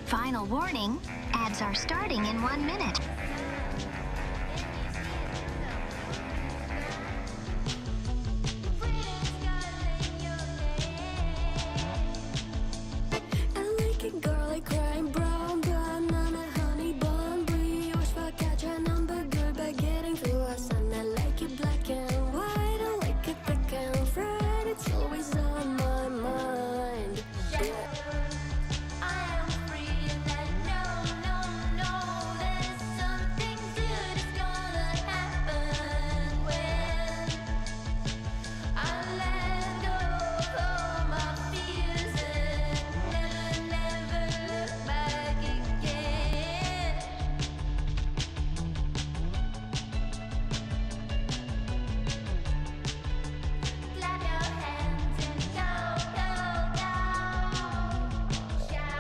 Final warning, ads are starting in 1 minute. I like it garlic, crime, brown, banana, honey bun, brioche, focaccia, number good by getting through us. And I like it black and white, I like it thick and fried, it's always on my mind. Yeah.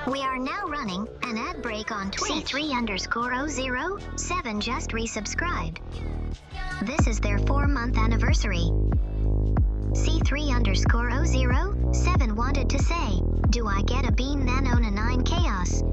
We are now running an ad break on Twitch. C3_007 just resubscribed. This is their 4-month anniversary. C3_007 wanted to say, do I get a bean then own a 9 chaos?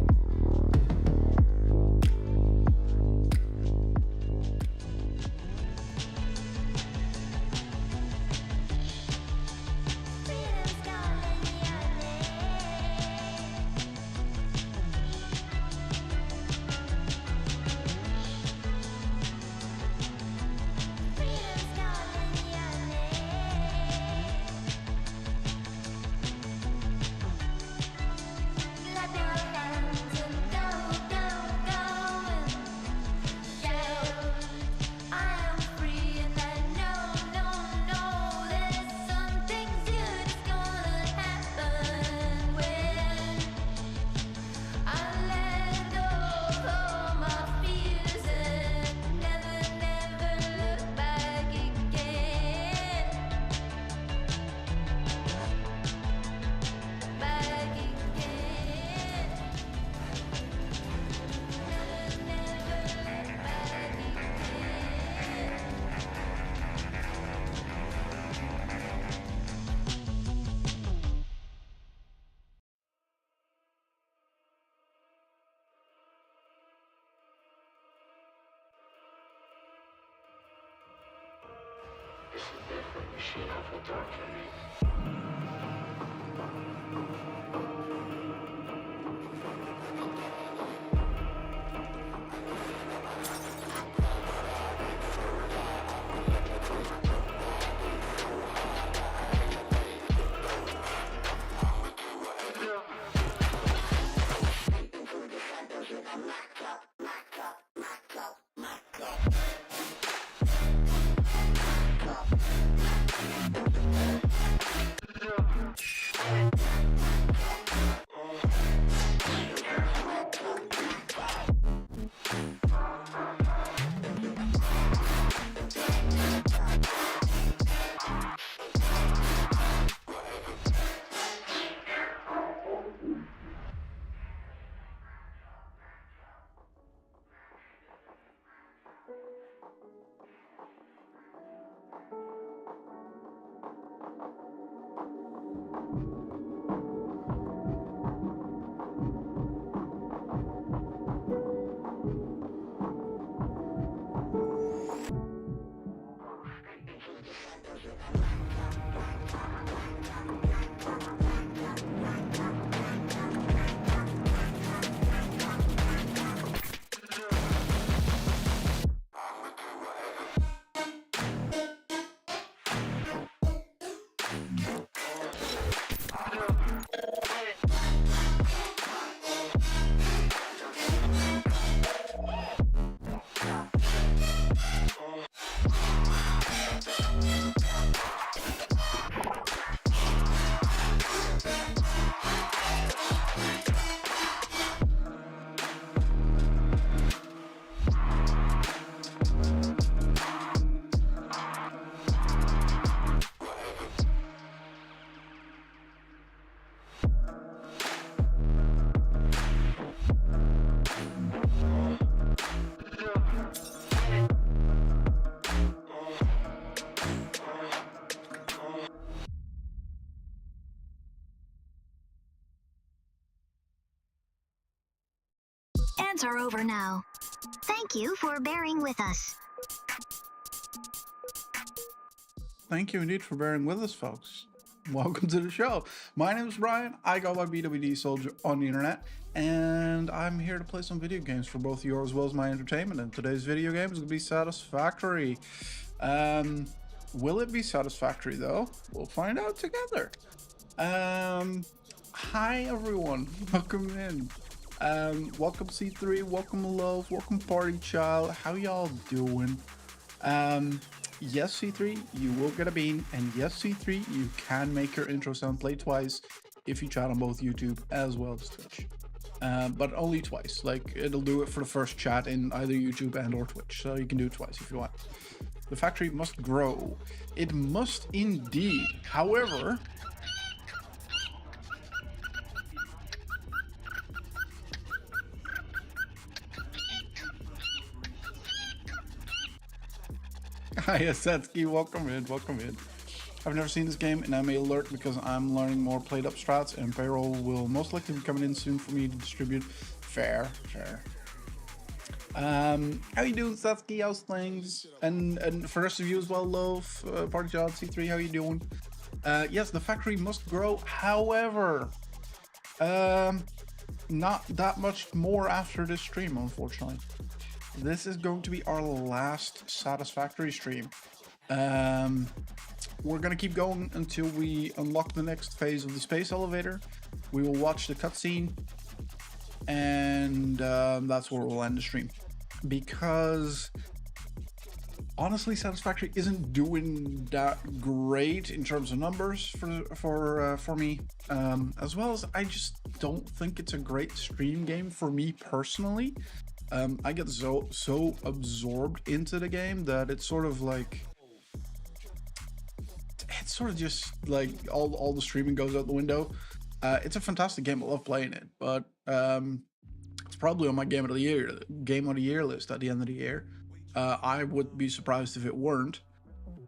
It's a different machine of photography. Yeah. ads are over now. Thank you for bearing with us. Thank you indeed for bearing with us, folks. Welcome to the show. My name is Brian. I go by BWD Soldier on the internet, and I'm here to play some video games for both yours as well as my entertainment. And today's video game is going to be Satisfactory. Will it be satisfactory though? We'll find out together. Hi everyone, welcome in. Welcome C3, welcome Love, welcome Party Child. How y'all doing? Yes, C3, you will get a bean, and yes, C3, you can make your intro sound play twice if you chat on both YouTube as well as Twitch. But only twice. Like, it'll do it for the first chat in either YouTube and or Twitch, so you can do it twice if you want. The factory must grow. It must indeed. However, hi, Asetsky, welcome in, welcome in. I've never seen this game, and I may lurk because I'm learning more played up strats, and payroll will most likely be coming in soon for me to distribute. Fair. How you doing, Setsky? How's things? And for the rest of you as well, Love, Party Child, C3, how you doing? Yes, the factory must grow. However, not that much more after this stream, unfortunately. This is going to be our last Satisfactory stream. We're gonna keep going until we unlock the next phase of the space elevator. We will watch the cutscene, and that's where we'll end the stream. Because honestly, Satisfactory isn't doing that great in terms of numbers for me, as well as I just don't think it's a great stream game for me personally. I get so absorbed into the game that it's sort of just like all the streaming goes out the window. It's a fantastic game. I love playing it, but it's probably on my game of the year list at the end of the year. I would be surprised if it weren't.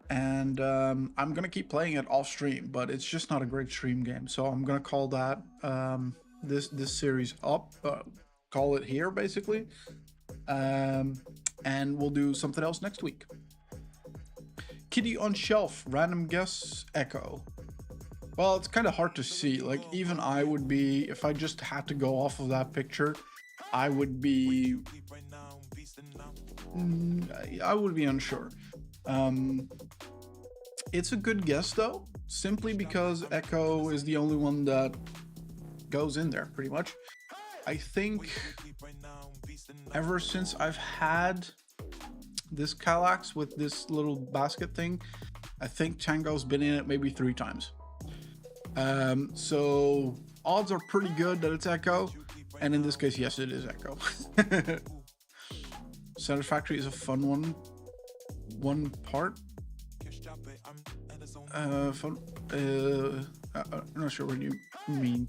And I'm gonna keep playing it off stream, but it's just not a great stream game. So I'm gonna call that this series up. Call it here basically, and we'll do something else next week. Kitty on shelf, random guess, echo. Well, it's kind of hard to see. Like, even I would be, if I just had to go off of that picture, I would be unsure. It's a good guess though, simply because echo is the only one that goes in there pretty much. I think ever since I've had this Kallax with this little basket thing, I think Tango's been in it maybe 3 times. So odds are pretty good that it's Echo, and in this case, yes, it is Echo. Satisfactory is a fun one part. Fun. I'm not sure what you mean.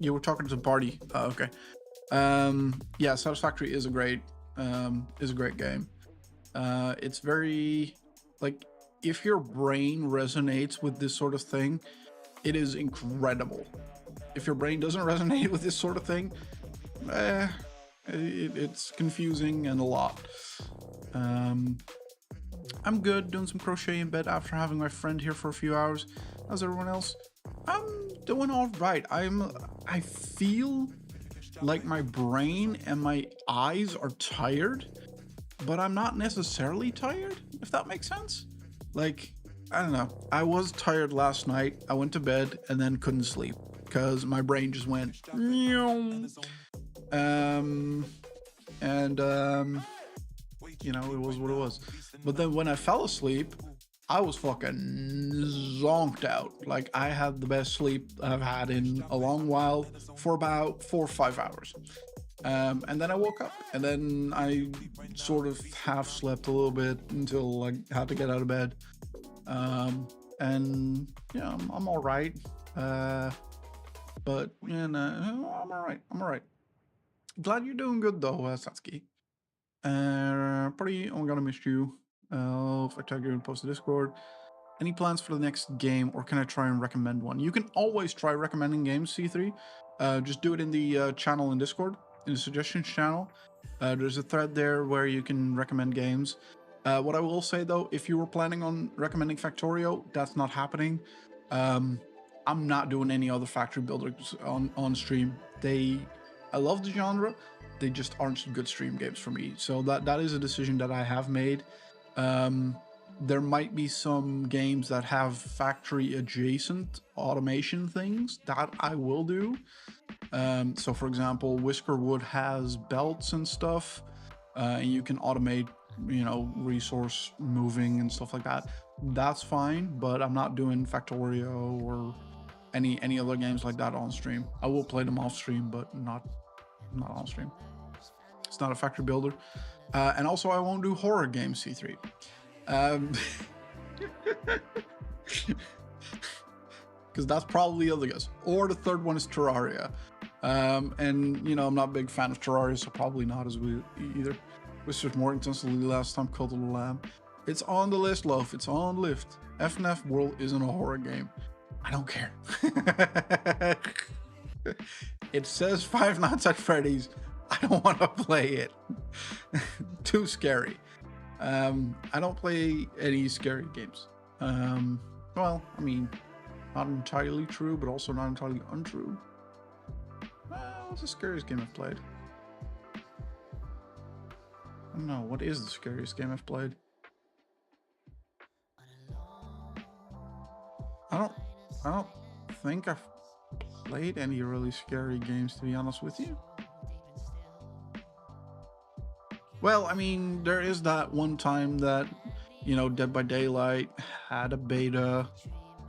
You were talking to Party. Okay. Yeah, Satisfactory is a great game. It's very, like, if your brain resonates with this sort of thing, it is incredible. If your brain doesn't resonate with this sort of thing, it's confusing and a lot. I'm good, doing some crochet in bed after having my friend here for a few hours. How's everyone else? I'm doing all right. I feel like my brain and my eyes are tired, but I'm not necessarily tired, if that makes sense. Like, I don't know. I was tired last night. I went to bed and then couldn't sleep because my brain just went. You know, it was what it was. But then when I fell asleep, I was fucking zonked out. Like, I had the best sleep I've had in a long while for about 4 or 5 hours. And then I woke up, and then I sort of half slept a little bit until I had to get out of bed. And yeah, I'm all right. But yeah, no, I'm all right. Glad you're doing good though, Satsuki. Pretty, I'm gonna miss you. If I tag you and post the Discord. Any plans for the next game, or can I try and recommend one? You can always try recommending games, C3. Just do it in the channel in Discord, in the suggestions channel. There's a thread there where you can recommend games. What I will say though, if you were planning on recommending Factorio, that's not happening. I'm not doing any other factory builders on stream. I love the genre, they just aren't good stream games for me. So that is a decision that I have made. There might be some games that have factory adjacent automation things that I will do. So for example, Whiskerwood has belts and stuff, and you can automate, you know, resource moving and stuff like that. That's fine, but I'm not doing Factorio or any other games like that on stream. I will play them off stream, but not on stream. It's not a factory builder. And also I won't do horror games, C3. Because that's probably the other guess. Or the third one is Terraria. And you know, I'm not a big fan of Terraria, so probably not as we either. Whispered more intensely last time, Cult of the Lamb. It's on the list, love. It's on the list. FNAF World isn't a horror game. I don't care. It says Five Nights at Freddy's. I don't want to play it. Too scary. I don't play any scary games. Well, I mean, not entirely true, but also not entirely untrue. What's the scariest game I've played? I don't know. What is the scariest game I've played? I don't think I've played any really scary games, to be honest with you. Well, I mean, there is that one time that, you know, Dead by Daylight had a beta,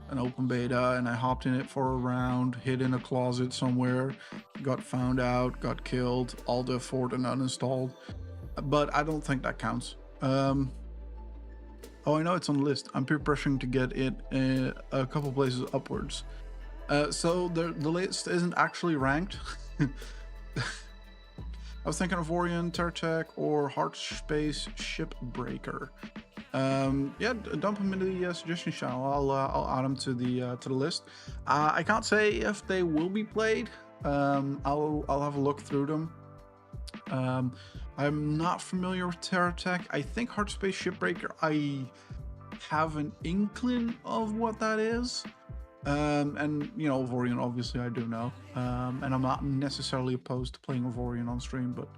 an open beta, and I hopped in it for a round, hid in a closet somewhere, got found out, got killed, all the fort and uninstalled. But I don't think that counts. Oh, I know it's on the list. I'm peer pressuring to get it a couple places upwards. So the list isn't actually ranked. I was thinking of Orion, Tertech, or Heartspace Shipbreaker. Yeah, dump them into the suggestion channel. I'll add them to the list. I can't say if they will be played. I'll have a look through them. I'm not familiar with Terratech. I think Heartspace Shipbreaker, I have an inkling of what that is. And you know, Vorian obviously I do know. And I'm not necessarily opposed to playing Vorian on stream, but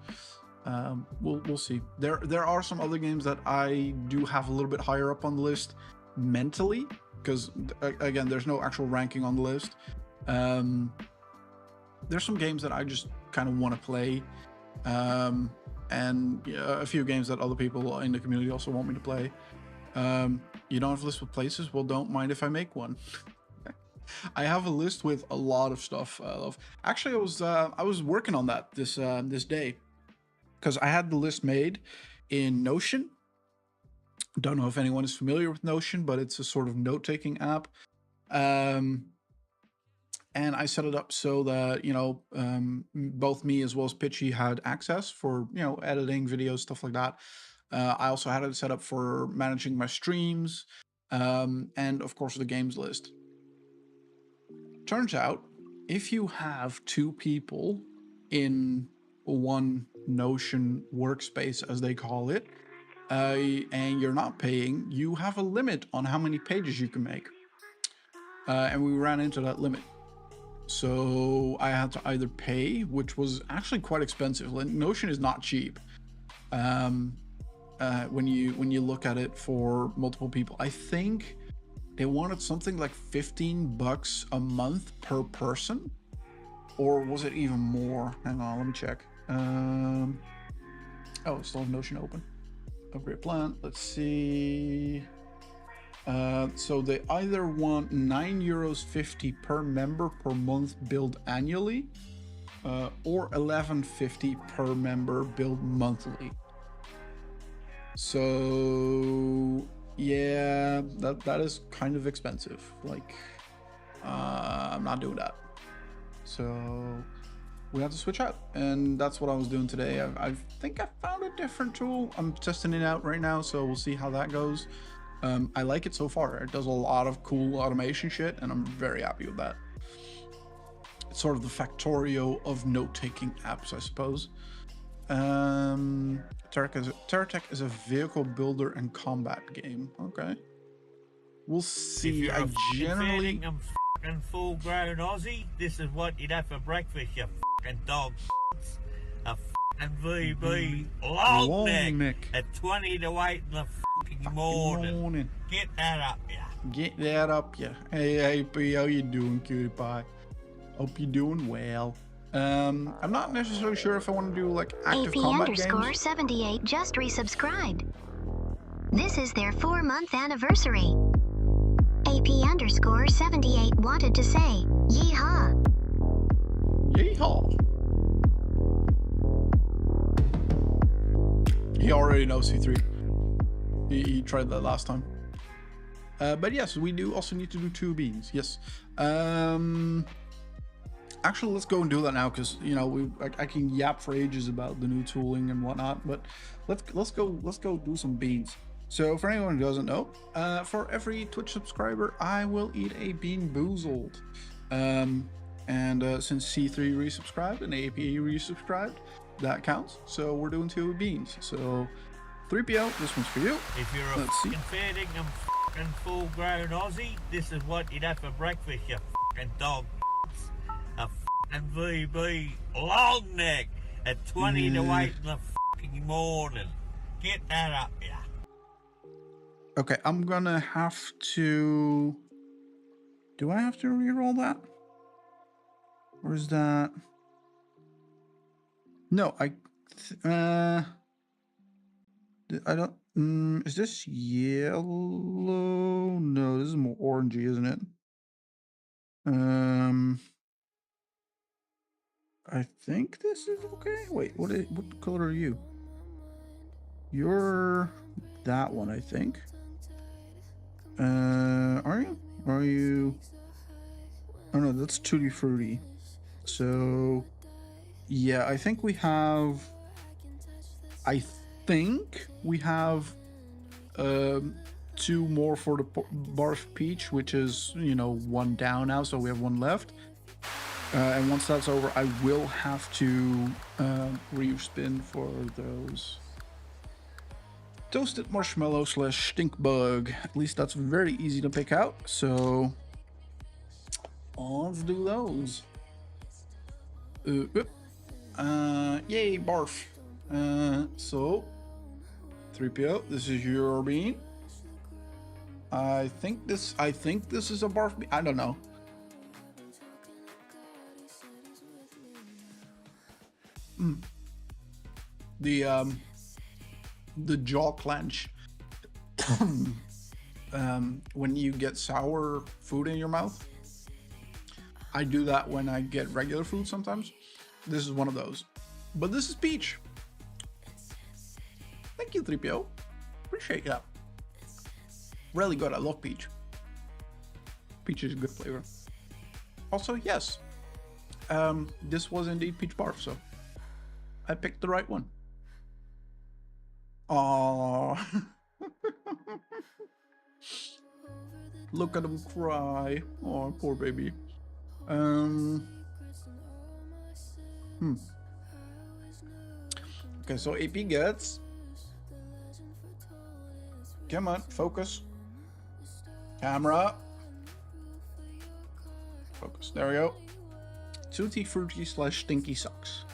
we'll see. There are some other games that I do have a little bit higher up on the list mentally, because again, there's no actual ranking on the list. There's some games that I just kind of want to play. And a few games that other people in the community also want me to play. You don't have a list with places? Well, don't mind if I make one. I have a list with a lot of stuff. Actually, I was working on that this day, because I had the list made in Notion. Don't know if anyone is familiar with Notion, but it's a sort of note-taking app. And I set it up so that, you know, both me as well as Pitchy had access for, you know, editing videos, stuff like that. I also had it set up for managing my streams, and of course the games list. Turns out, if you have two people in one Notion workspace, as they call it, and you're not paying, you have a limit on how many pages you can make. And we ran into that limit. So I had to either pay, which was actually quite expensive. Notion is not cheap. When you look at it for multiple people, I think they wanted something like $15 a month per person, or was it even more? Hang on, let me check. Oh, it's still Notion open. Upgrade plan. Let's see. So they either want €9.50 per member per month billed annually, or $11.50 per member billed monthly. So yeah, that is kind of expensive. Like, I'm not doing that. So we have to switch out, and that's what I was doing today. I think I found a different tool. I'm testing it out right now, so we'll see how that goes. I like it so far. It does a lot of cool automation shit, and I'm very happy with that. It's sort of the Factorio of note-taking apps, I suppose. Terratech is a vehicle builder and combat game. Okay. We'll see. If you're I a generally... and fucking full-grown Aussie, this is what you'd have for breakfast, you fucking dog. A fucking VB long neck at 20 to 8 in the fucking morning. Get that up, yeah. Get that up, yeah. Hey, AP, how you doing, cutie pie? Hope you're doing well. I'm not necessarily sure if I want to do like active combat games. AP_78 just resubscribed. This is their 4-month anniversary. AP_78 wanted to say, yeehaw. Yeehaw. He already knows C3. He tried that last time. But yes, we do also need to do 2 beans. Yes. Actually, let's go and do that now, because you know I can yap for ages about the new tooling and whatnot. But let's go do some beans. So for anyone who doesn't know, for every Twitch subscriber, I will eat a bean boozled. Since C3 resubscribed and AP resubscribed, that counts. So we're doing 2 beans. So 3PO, this one's for you. If you're a fucking fair and fucking full-grown Aussie, this is what you'd have for breakfast, you fucking dog. A fucking VB long neck at 20 to 8 in the fucking morning. Get that up, yeah. Okay, I'm gonna have to... Do I have to reroll that? Or is that... No, I don't... is this yellow? No, this is more orangey, isn't it? I think this is okay. Wait, what color are you? You're that one, I think. Are you? Are you? Oh no, that's Tutti Frutti. So, yeah, I think we have. I think we have 2 more for the Barf Peach, which is, you know, 1 down now, so we have 1 left. And once that's over, I will have to re-spin for those toasted marshmallow / stink bug. At least that's very easy to pick out. So let's do those. Yay, barf. So 3PO, this is your bean. I think this is a barf bean. I don't know. The jaw clench when you get sour food in your mouth. I do that when I get regular food sometimes. This is one of those. But this is peach. Thank you, 3PO. Appreciate that. Really good. I love peach. Peach is a good flavor. Also, yes. This was indeed peach barf, so I picked the right one. Aww. Look at him cry. Oh, poor baby. Okay, so AP gets... Come on, focus. Camera. Focus, there we go. Tutti Frutti / Stinky Socks.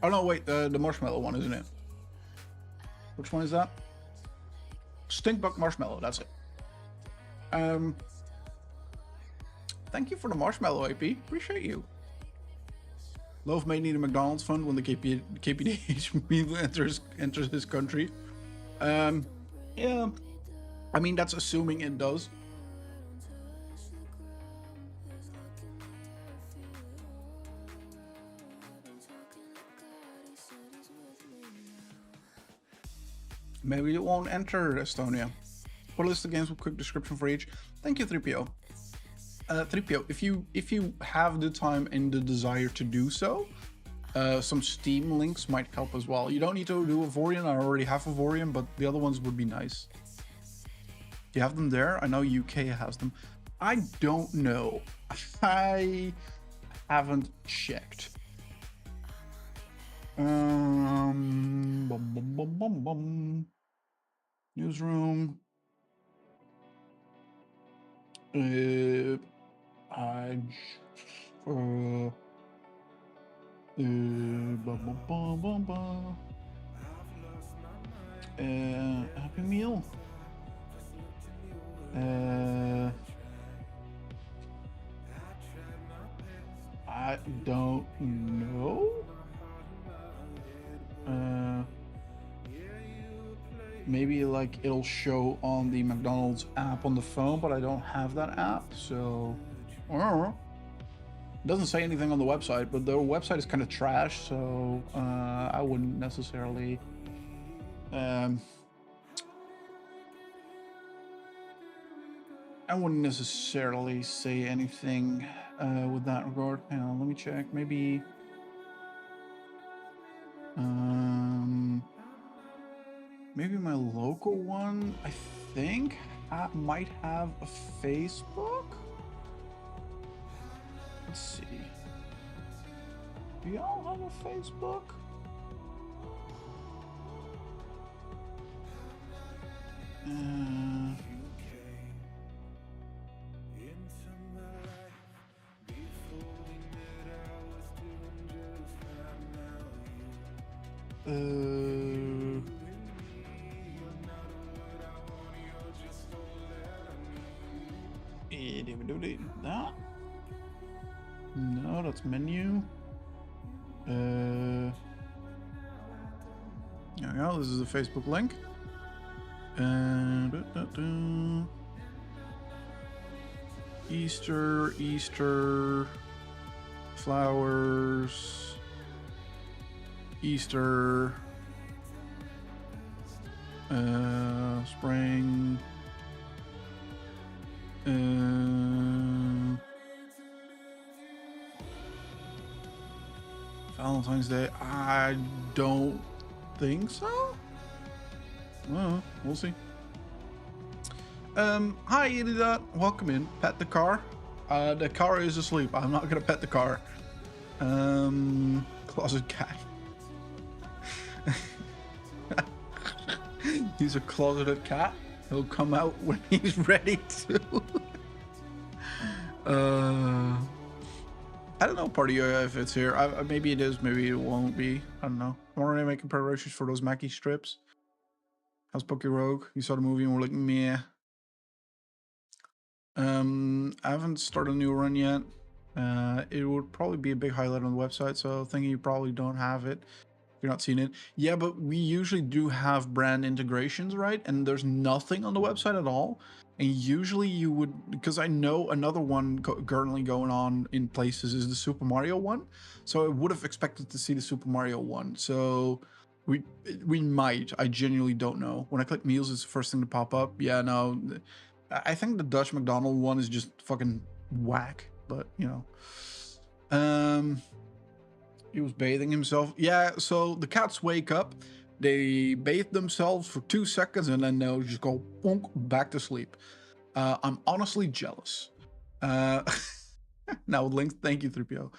Oh no, wait, the marshmallow one, isn't it? Which one is that? Stink bug marshmallow, that's it. Thank you for the marshmallow, AP. Appreciate you. Loaf may need a McDonald's fund when the KPDH meal enters his country. Yeah. I mean, that's assuming it does. Maybe it won't enter Estonia. What list of games with quick description for each? Thank you, 3PO. 3PO, if you have the time and the desire to do so, Some Steam links might help as well. You don't need to do a Vorian. I already have a Vorian, but the other ones would be nice. Do you have them there? I know UK has them. I don't know. I haven't checked. Bum, bum, bum, bum, bum. Newsroom. Bum, bum, bum, bum, bum. Happy Meal. I don't know. Maybe like it'll show on the McDonald's app on the phone, but I don't have that app, so I don't know. It doesn't say anything on the website, but their website is kind of trash, so I wouldn't necessarily say anything with that regard. Hang on, let me check. Maybe maybe my local one, I think, might have a Facebook. Let's see. Do y'all have a Facebook? That? No, that's menu. There we go. This is the Facebook link. Easter, flowers, Easter, spring, Valentine's Day. I don't think so. Well, we'll see. Hi, Idiot. Welcome in. Pet the car. The car is asleep. I'm not gonna pet the car. Closet cat. He's a closeted cat. He'll come out when he's ready to. I don't know, party if it's here. Maybe it is, maybe it won't be. I don't know. I'm already making preparations for those Mackie strips. How's Poké Rogue? You saw the movie and we're like, meh. I haven't started a new run yet. It would probably be a big highlight on the website, so thinking you probably don't have it if you're not seeing it. Yeah, but we usually do have brand integrations, right? And there's nothing on the website at all. And usually you would, because I know another one currently going on in places is the Super Mario one. So I would have expected to see the Super Mario one. So we might. I genuinely don't know. When I click meals, it's the first thing to pop up. Yeah, no. I think the Dutch McDonald one is just fucking whack. But, you know. He was bathing himself. Yeah, so the cats wake up. They bathe themselves for 2 seconds and then they'll just go bonk, back to sleep. I'm honestly jealous. Now Link, thank you, 3PO.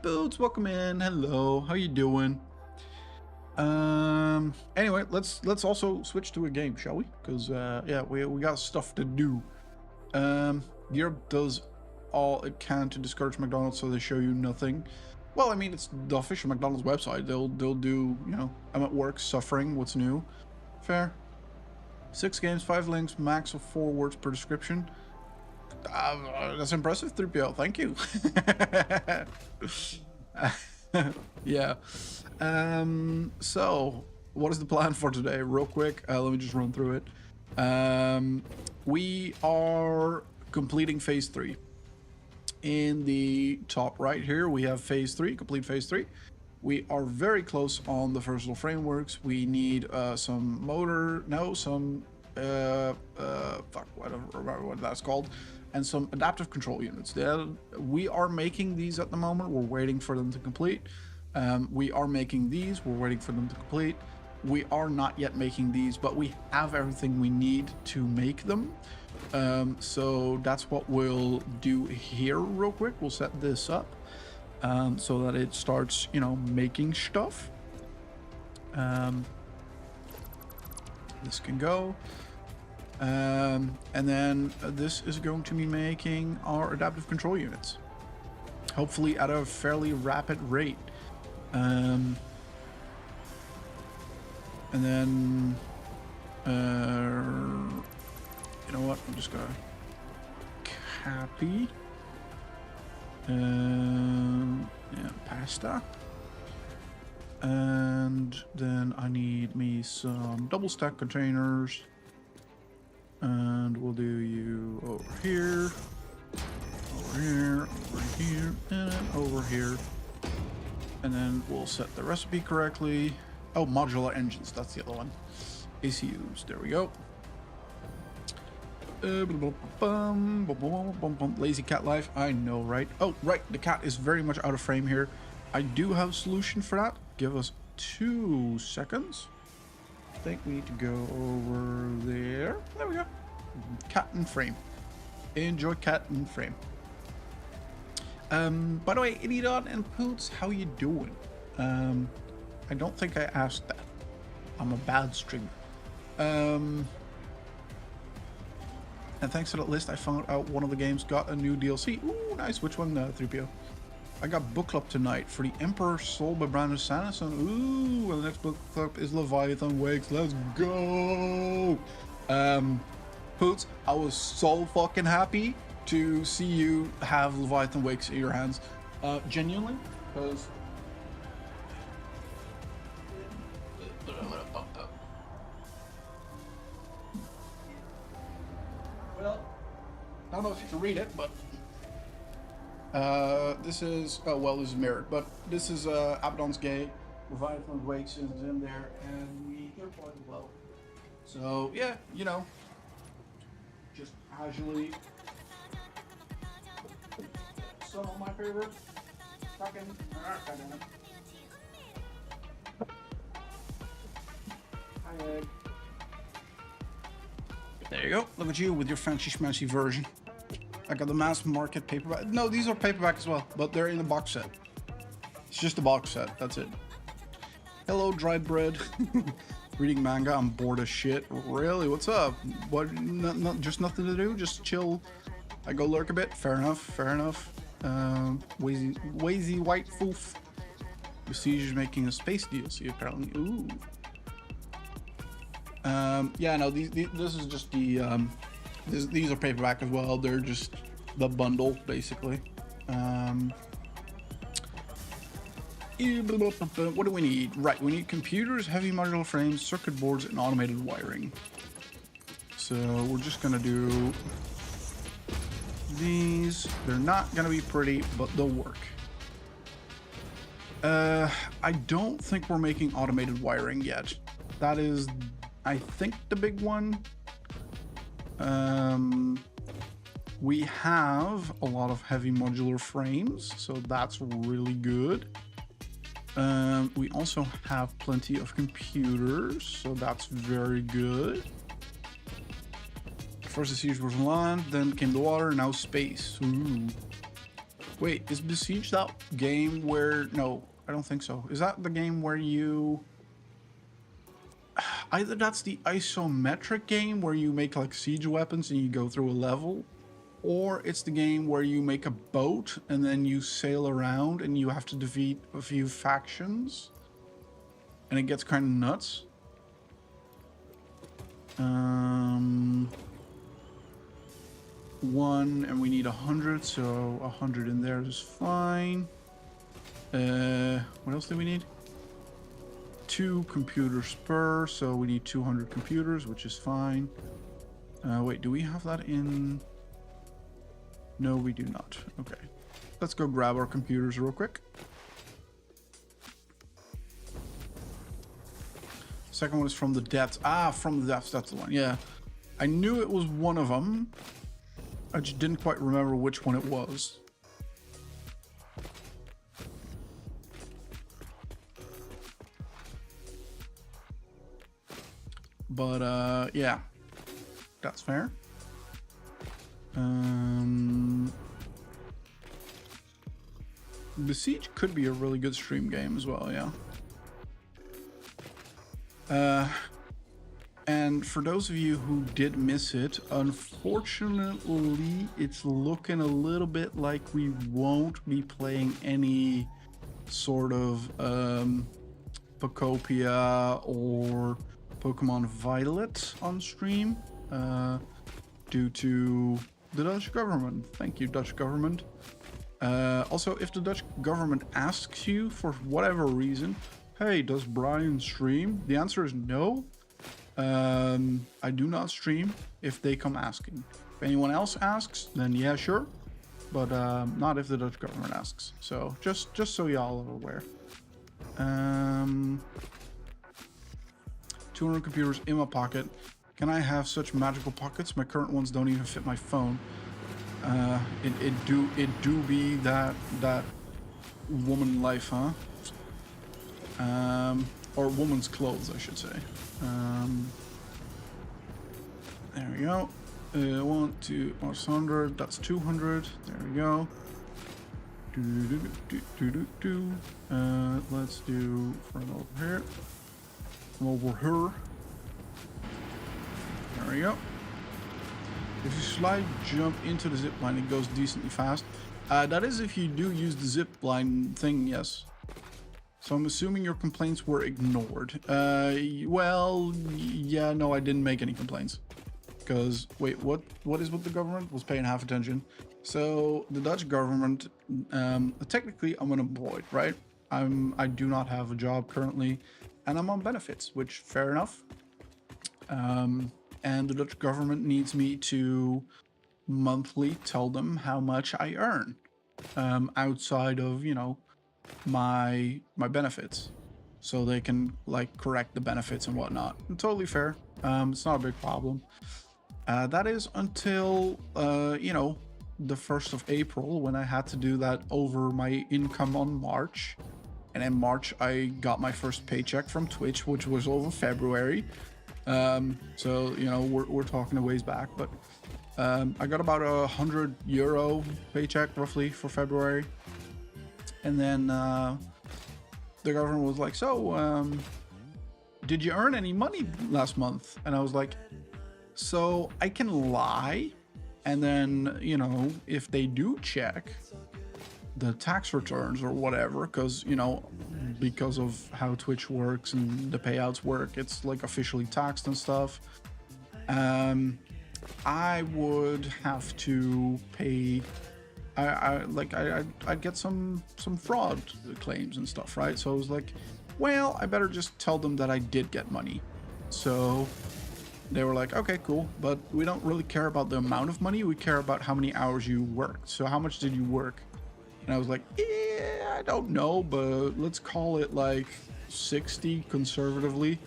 Boots, welcome in. Hello, how you doing? Anyway, let's also switch to a game, shall we? Because yeah, we got stuff to do. Europe does all it can to discourage McDonald's, so they show you nothing. Well, I mean, it's the official McDonald's website. They'll do, you know, I'm at work, suffering, what's new? Fair. 6 games, 5 links, max of 4 words per description. That's impressive, 3PO. Thank you. Yeah. So, what is the plan for today? Real quick, let me just run through it. We are completing phase 3. In the top right here, we have phase 3, complete phase 3. We are very close on the versatile frameworks. We need some motor, fuck, I don't remember what that's called, and some adaptive control units. We are making these at the moment. We're waiting for them to complete. We are making these. We're waiting for them to complete. We are not yet making these, but we have everything we need to make them. So that's what we'll do here real quick. We'll set this up so that it starts, you know, making stuff. This can go. And then this is going to be making our adaptive control units. Hopefully at a fairly rapid rate. And then, you know what? I'm just gonna copy. Yeah, pasta. And then I need me some double stack containers. And we'll do you over here, over here, over here, and over here. And then we'll set the recipe correctly. Oh, modular engines, that's the other one. ACUs, there we go. Lazy cat life, I know, right? Oh, right, the cat is very much out of frame here. I do have a solution for that. Give us 2 seconds. I think we need to go over there. There we go. Cat in frame. Enjoy cat in frame. By the way, Idiot and Poots, how you doing? I don't think I asked that. I'm a bad streamer. And thanks to that list, I found out one of the games got a new DLC. Ooh, nice. Which one, 3PO? I got book club tonight for the Emperor's Soul by Brandon Sanderson. Ooh, and the next book club is Leviathan Wakes. Let's go. Poots, I was so fucking happy to see you have Leviathan Wakes in your hands. Genuinely, because well, I don't know if you can read it, but this is, oh well, this is mirrored, but this is Abaddon's Gate. Leviathan Wakes is in there, and we hear quite well. So yeah, you know, just casually. Some of my favorite fucking. Hi, Egg. There you go. Look at you with your fancy schmancy version. I got the mass market paperback. No, these are paperback as well, but they're in a box set. It's just a box set. That's it. Hello, dried bread. Reading manga. I'm bored as shit. Really? What's up? What? Just nothing to do. Just chill. I go lurk a bit. Fair enough. Fair enough. Wazy white foof. Besiege is making a space DLC apparently. Ooh. Yeah, no, this is just the these are paperback as well. They're just the bundle basically. What do we need? Right, we need computers, heavy modular frames, circuit boards, and automated wiring. So we're just gonna do these. They're not gonna be pretty, but they'll work. I don't think we're making automated wiring yet. That is, I think, the big one. We have a lot of heavy modular frames, so that's really good. We also have plenty of computers, so that's very good. First the siege was land, then came the water, now space. Ooh. Wait, is Besiege that game where... No, I don't think so. Is that the game where you... Either that's the isometric game where you make like siege weapons and you go through a level, or it's the game where you make a boat and then you sail around and you have to defeat a few factions and it gets kind of nuts. One, and we need 100, so 100 in there is fine. What else do we need? 2 computers per, so we need 200 computers, which is fine. Wait, do we have that in? No, we do not. Okay, let's go grab our computers real quick. Second one is from the depths. Ah, from the depths, that's the one. Yeah, I knew it was one of them. I just didn't quite remember which one it was. But yeah, that's fair. Besiege could be a really good stream game as well, yeah. And for those of you who did miss it, unfortunately, it's looking a little bit like we won't be playing any sort of Pokopia or Pokemon Violet on stream due to the Dutch government. Thank you, Dutch government. Also, if the Dutch government asks you for whatever reason, hey, does Brian stream? The answer is no. I do not stream if they come asking. If anyone else asks, then yeah, sure. But not if the Dutch government asks. So just so y'all are aware. 200 computers in my pocket. Can I have such magical pockets? My current ones don't even fit my phone. It do be that woman life, huh? Or woman's clothes, I should say. There we go. 1, 2, 100. That's 200. There we go. Let's do from over here. From over here. There we go. If you slide jump into the zip line, it goes decently fast. That is if you do use the zip line thing, yes. So I'm assuming your complaints were ignored. Well, yeah, no, I didn't make any complaints. Because, wait, what is with the government? Was paying half attention. So the Dutch government, technically I'm unemployed, right? I do not have a job currently, and I'm on benefits, which fair enough. And the Dutch government needs me to monthly tell them how much I earn, outside of, you know, my benefits, so they can like correct the benefits and whatnot. And totally fair. It's not a big problem. That is until you know, the 1st of April, when I had to do that over my income on March. And in March I got my first paycheck from Twitch, which was over February. So you know, we're talking a ways back, but I got about €100 paycheck roughly for February. And then the government was like, so did you earn any money last month? And I was like, so I can lie, and then, you know, if they do check the tax returns or whatever, because, you know, because of how Twitch works and the payouts work, it's like officially taxed and stuff. I would have to pay. I'd get some fraud claims and stuff, right? So I was like, well, I better just tell them that I did get money. So they were like, okay, cool, but we don't really care about the amount of money. We care about how many hours you worked. So how much did you work? And I was like, yeah, I don't know, but let's call it like 60 conservatively.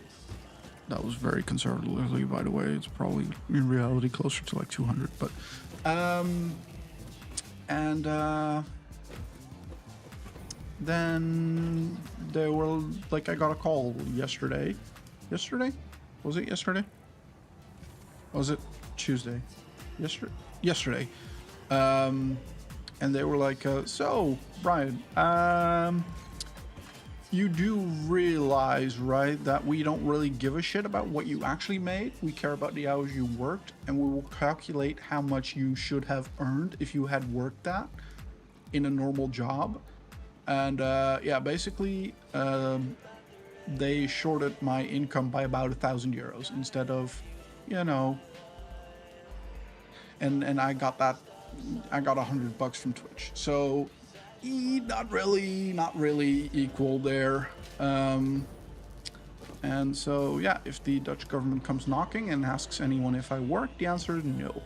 That was very conservatively, by the way. It's probably in reality closer to like 200, but and then they were like, I got a call yesterday. Yesterday? Was it yesterday? Was it Tuesday? Yesterday. And they were like, so, Brian, you do realize, right, that we don't really give a shit about what you actually made. We care about the hours you worked, and we will calculate how much you should have earned if you had worked that in a normal job. And yeah, basically, they shorted my income by about €1,000 instead of, you know, and I got that. I got $100 from Twitch, so not really equal there. And so yeah, if the Dutch government comes knocking and asks anyone if I work, the answer is no.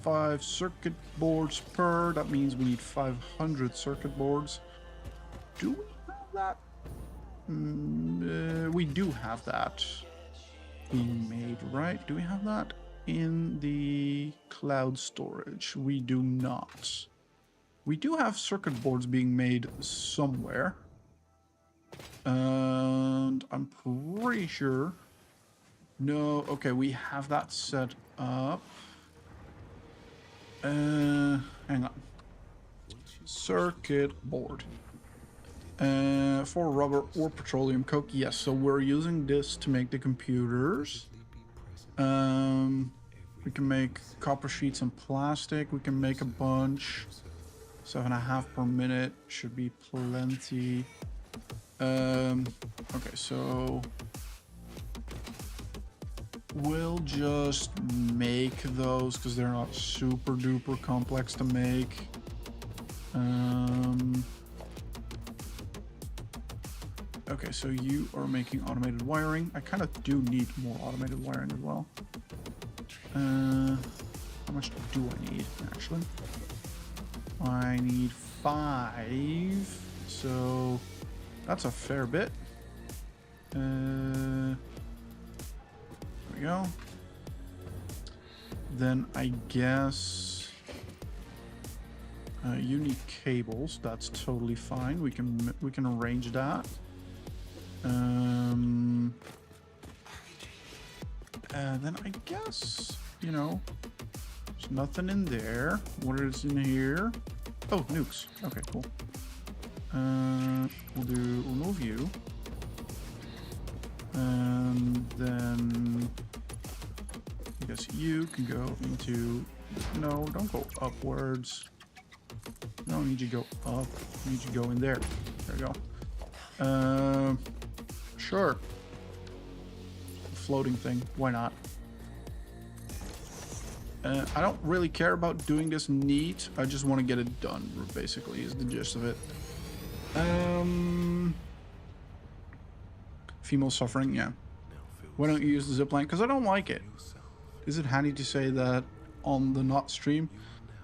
5 circuit boards per. That means we need 500 circuit boards. Do we have that? We do have that being made, right? Do we have that in the cloud storage? We do not. We do have circuit boards being made somewhere. And I'm pretty sure. No, okay, we have that set up. Hang on. Circuit board. For rubber or petroleum coke, yes. So we're using this to make the computers. We can make copper sheets and plastic. We can make a bunch. 7.5 per minute should be plenty. Okay, so we'll just make those because they're not super duper complex to make. Okay, so you are making automated wiring. I kind of do need more automated wiring as well. How much do I need, actually? I need 5, so that's a fair bit. There we go. Then I guess you need cables. That's totally fine. We can arrange that. Then I guess, you know, there's nothing in there. What is in here? Oh, nukes. Okay, cool. We'll do remove you. And then I guess you can go into, no, don't go upwards. No, I need you to go up. I need you to go in there. There we go. Sure. Floating thing. Why not? I don't really care about doing this neat. I just want to get it done, basically, is the gist of it. Female suffering, yeah. Why don't you use the zipline? Because I don't like it. Is it handy to say that on the not stream?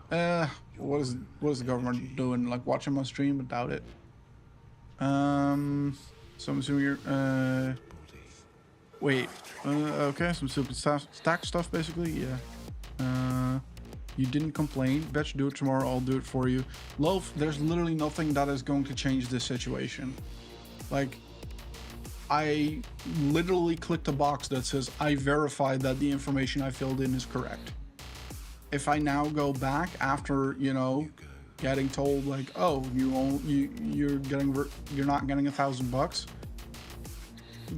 What is the government doing? Like watching my stream? I doubt it. So I'm assuming you're wait. Okay, some stupid stack stuff basically, yeah. You didn't complain. Bet you do it tomorrow, I'll do it for you. Loaf, there's literally nothing that is going to change this situation. Like, I literally clicked a box that says I verified that the information I filled in is correct. If I now go back after, you know, getting told like, oh, you're not getting $1,000,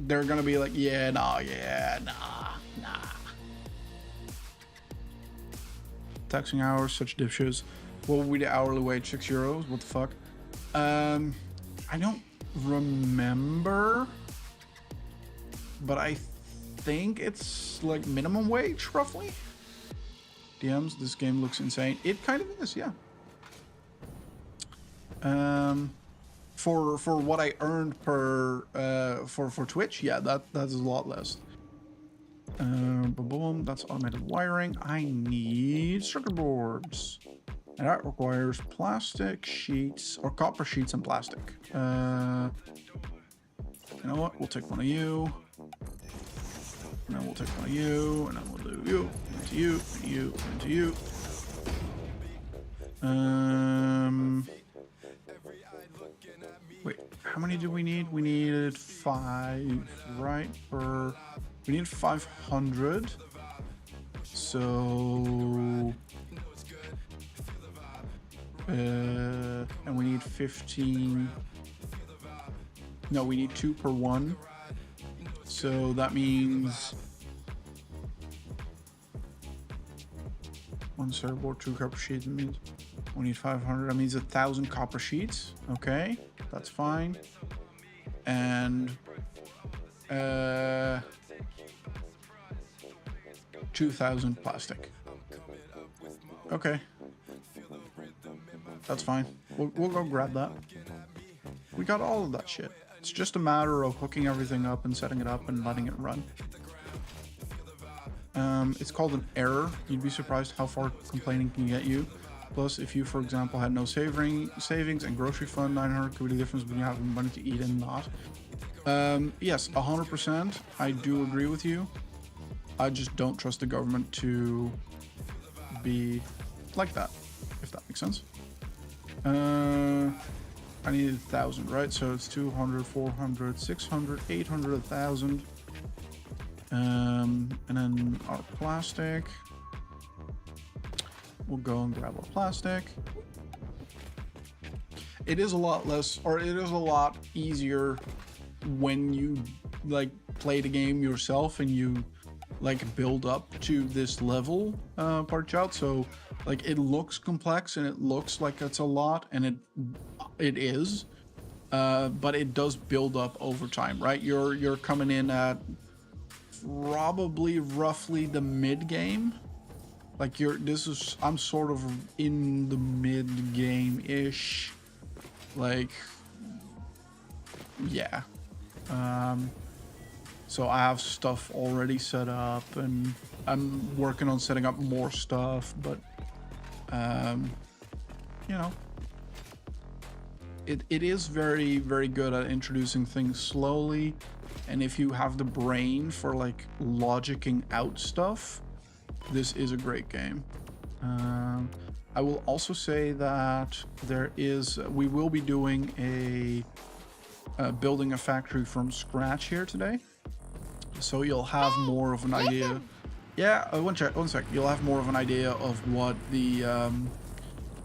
they're gonna be like, yeah, nah. Taxing hours, such dipshits. What would be the hourly wage? €6? What the fuck? I don't remember, but I think it's like minimum wage, roughly. DMs, this game looks insane. It kind of is, yeah. For what I earned per for Twitch, yeah, that's a lot less. Boom, that's automated wiring. I need circuit boards, and that requires plastic sheets or copper sheets and plastic. You know what? We'll take one of you, and then we'll take one of you, and then we'll do you, into you, and you, into you. Wait, how many do we need? We needed 5, right? We need 500. So, and we need 15. No, we need 2 per one. So that means 1 circuit board, 2 copper sheets. That means we need 500. That means 1,000 copper sheets. Okay, that's fine. And 2,000 plastic. Okay, that's fine. We'll go grab that. We got all of that shit. It's just a matter of hooking everything up and setting it up and letting it run. It's called an error. You'd be surprised how far complaining can get you. Plus, if you, for example, had no savings and grocery fund, 900 could be the difference between having money to eat and not. Yes, 100%. I do agree with you. I just don't trust the government to be like that, if that makes sense. I need 1,000, right? So it's 200, 400, 600, 800, 1,000. And then our plastic. We'll go and grab our plastic. It is a lot less, or it is a lot easier when you like play the game yourself and you like build up to this level, Party Child. So like it looks complex and it looks like it's a lot, and it is, but it does build up over time, right? You're coming in at probably roughly the mid game. Like I'm sort of in the mid game ish. Like, yeah. So I have stuff already set up, and I'm working on setting up more stuff, but you know, it is very, very good at introducing things slowly, and if you have the brain for like logicking out stuff, this is a great game. I will also say that we will be doing building a factory from scratch here today, so you'll have more of an idea. Yeah, one sec. You'll have more of an idea of what the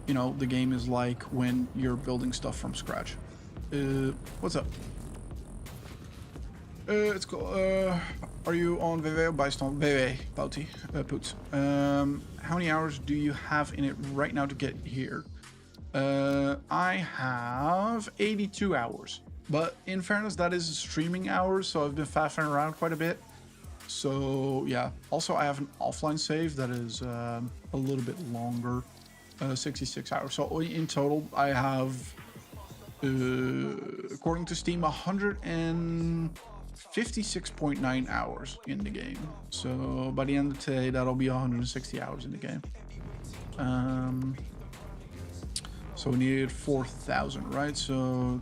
the game is like when you're building stuff from scratch. What's up? It's cool. Are you on VV or Bijstand? VV, Pouty, Poets. How many hours do you have in it right now to get here? I have 82 hours. But in fairness, that is streaming hours, so I've been faffing around quite a bit. So yeah. Also, I have an offline save that is a little bit longer, 66 hours. So in total, I have, according to Steam, 156.9 hours in the game. So by the end of today, that'll be 160 hours in the game. So we needed 4,000, right? So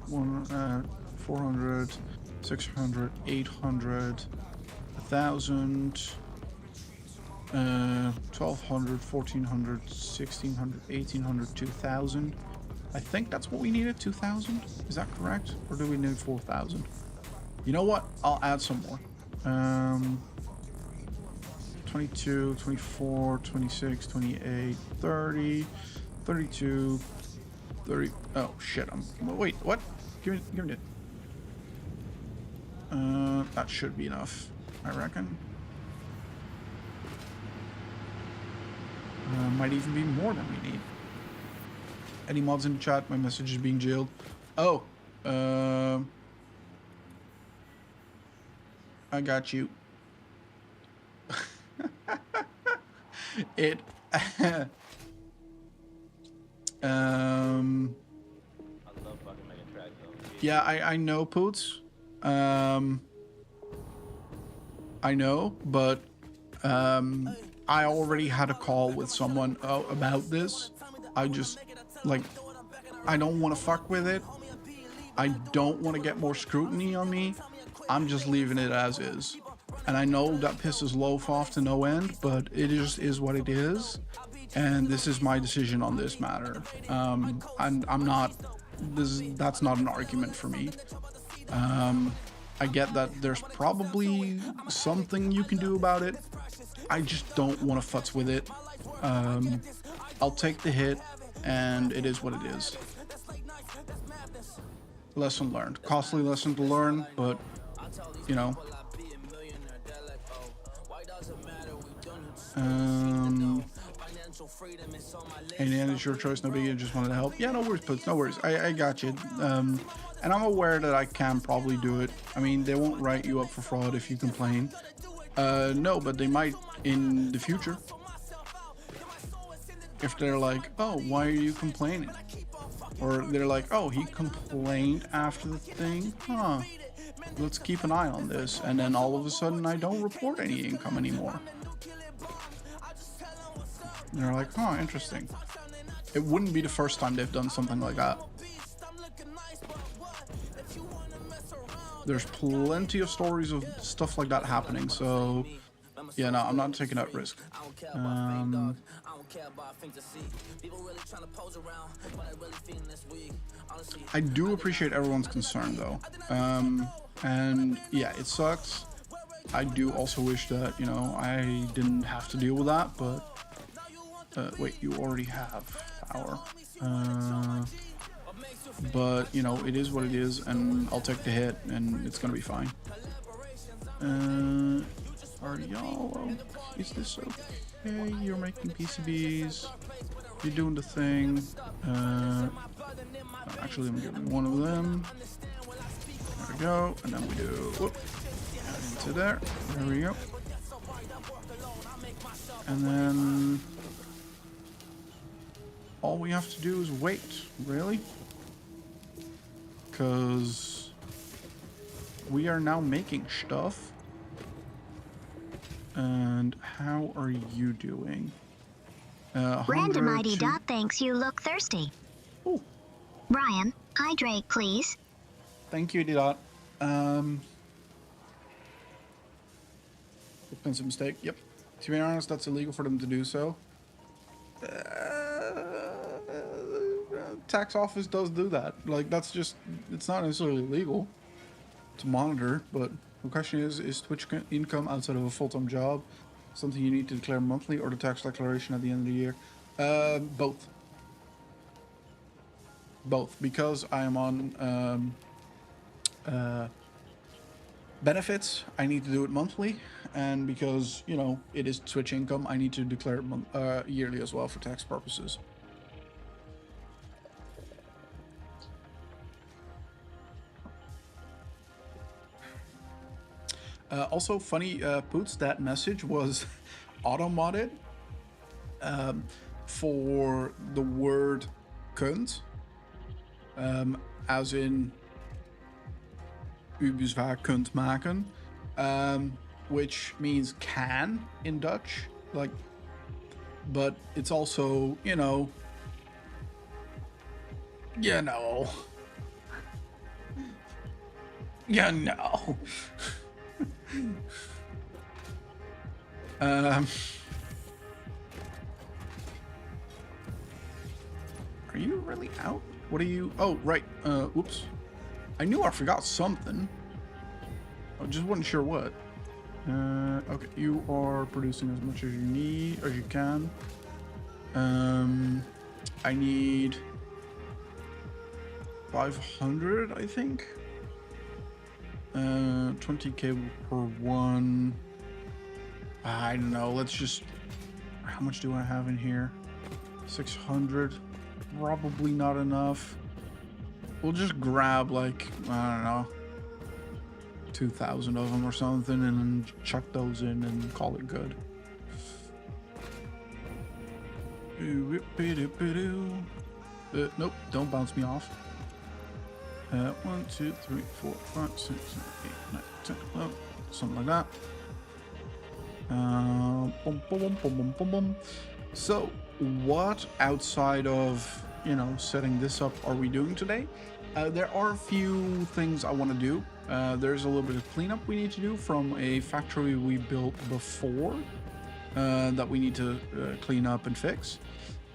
400, 600, 800, 1,000, 1,200, 1,400, 1,600, 1,800, 2,000. I think that's what we needed, 2,000. Is that correct? Or do we need 4,000? You know what? I'll add some more. 22, 24, 26, 28, 30, 32, 30. Oh shit! Wait. What? Give me it. That should be enough, I reckon. Might even be more than we need. Any mods in the chat? My message is being jailed. Oh. I got you. It. I love fucking making tracks though. Yeah, I know, Poots. I know, but I already had a call with someone about this. I just like I don't want to fuck with it. I don't want to get more scrutiny on me. I'm just leaving it as is. And I know that pisses Loaf off to no end, but it just is what it is. And this is my decision on this matter. I'm not, that's not an argument for me. I get that there's probably something you can do about it. I just don't want to futz with it. I'll take the hit, and it is what it is. Lesson learned. Costly lesson to learn, but, you know. In the end, it's your choice. No biggie. I just wanted to help. Yeah, no worries, Puts. No worries. I got you. And I'm aware that I can probably do it. I mean, they won't write you up for fraud if you complain. No, but they might in the future. If they're like, oh, why are you complaining? Or they're like, oh, he complained after the thing? Huh. Let's keep an eye on this. And then all of a sudden, I don't report any income anymore. And they're like, oh, interesting. It wouldn't be the first time they've done something like that. There's plenty of stories of stuff like that happening, so Yeah, no, I'm not taking that risk. I do appreciate everyone's concern though. And yeah, it sucks. I do also wish that, you know, I didn't have to deal with that, but wait, you already have power. But, you know, it is what it is, and I'll take the hit, and it's gonna be fine. Are y'all... is this okay? You're making PCBs. You're doing the thing. Actually, I'm giving one of them. There we go. And then we do... whoop. Into there. There we go. And then... all we have to do is wait. Really? Because... we are now making stuff. And how are you doing? Random 100 ID to- dot thinks you look thirsty. Oh, Brian, hydrate please. thank you, Dot. Defensive mistake. Yep. To be honest, that's illegal for them to do so. Tax office does do that. Like, that's just, it's not necessarily illegal to monitor, but the question is Twitch income outside of a full-time job something you need to declare monthly, or the tax declaration at the end of the year? Both. Both, because I am on benefits, I need to do it monthly, and because, you know, it is Twitch income, I need to declare it yearly as well for tax purposes. Also, funny, Poots, that message was auto-modded for the word kunt, as in ubezwaar kunt maken, which means can in Dutch, like, but it's also, you know, you know. Are you really out? What are you? Oh, right. Oops. I knew I forgot something. I just wasn't sure what. Okay, you are producing as much as you need, as you can. I need 500, I think. 20 cable per one. I don't know. Let's just. How much do I have in here? 600. Probably not enough. We'll just grab, like, I don't know, 2,000 of them or something, and then chuck those in and call it good. Nope, don't bounce me off. 1, 2, 3, 4, 5, 6, 7, 8, 9, 10, 11, something like that. So, what outside of, you know, setting this up are we doing today? There are a few things I want to do. There's a little bit of cleanup we need to do from a factory we built before that we need to clean up and fix.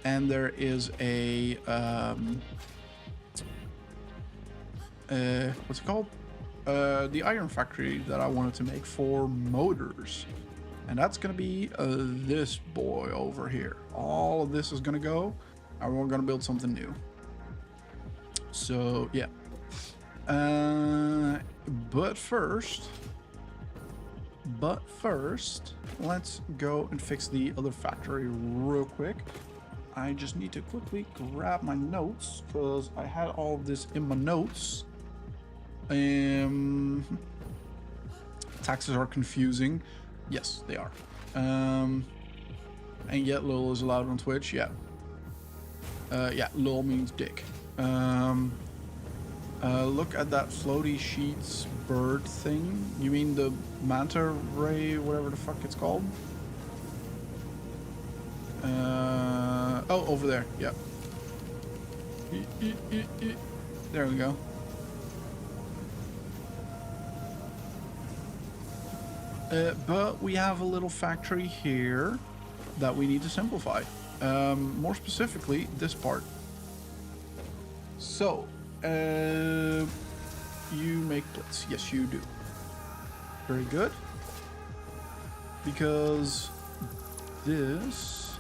And there is a what's it called? The iron factory that I wanted to make for motors. And that's gonna be this boy over here. All of this is gonna go, and we're gonna build something new. So yeah. But first, let's go and fix the other factory real quick. I just need to quickly grab my notes because I had all of this in my notes. Taxes are confusing. Yes, they are. And yet lol is allowed on Twitch. Yeah. Yeah, lol means dick. Look at that floaty sheets bird thing. You mean the manta ray, whatever the fuck it's called? Oh, over there. Yep. There we go. But we have a little factory here that we need to simplify. More specifically, this part. So, you make plates. Yes, you do. Very good. Because this,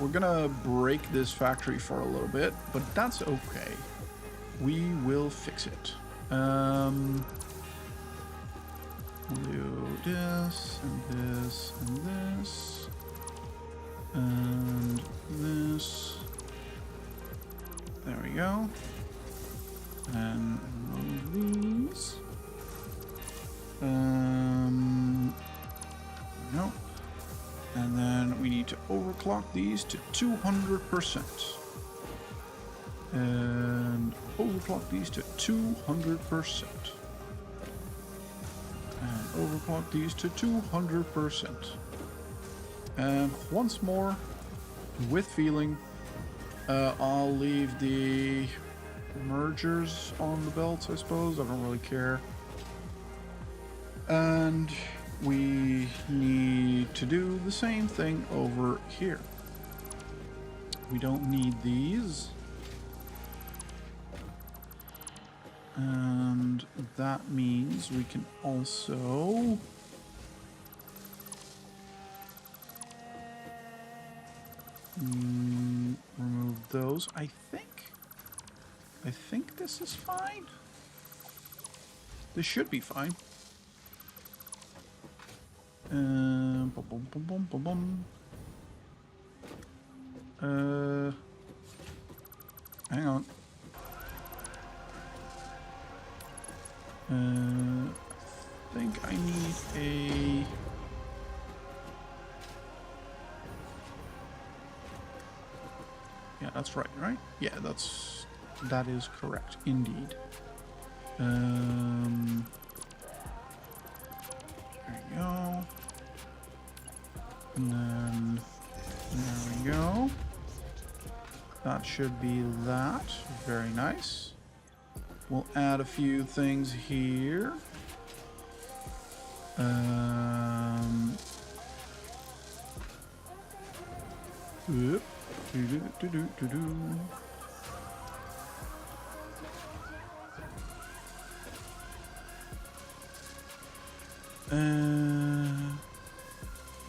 we're gonna break this factory for a little bit, but that's okay. We will fix it. We'll do this and this and this and this. There we go. And remove these. No. And then we need to overclock these to 200%. And overclock these to 200%. And overclock these to 200%. And once more, with feeling, I'll leave the mergers on the belts, I suppose. I don't really care. And we need to do the same thing over here. We don't need these. And that means we can also remove those. I think this is fine. This should be fine. Boom, boom, boom, boom, boom, boom. Hang on. I think I need a... Yeah, that's right? Yeah, that is correct, indeed. There you go. And then there we go. That should be that. Very nice. We'll add a few things here. Oop. Do.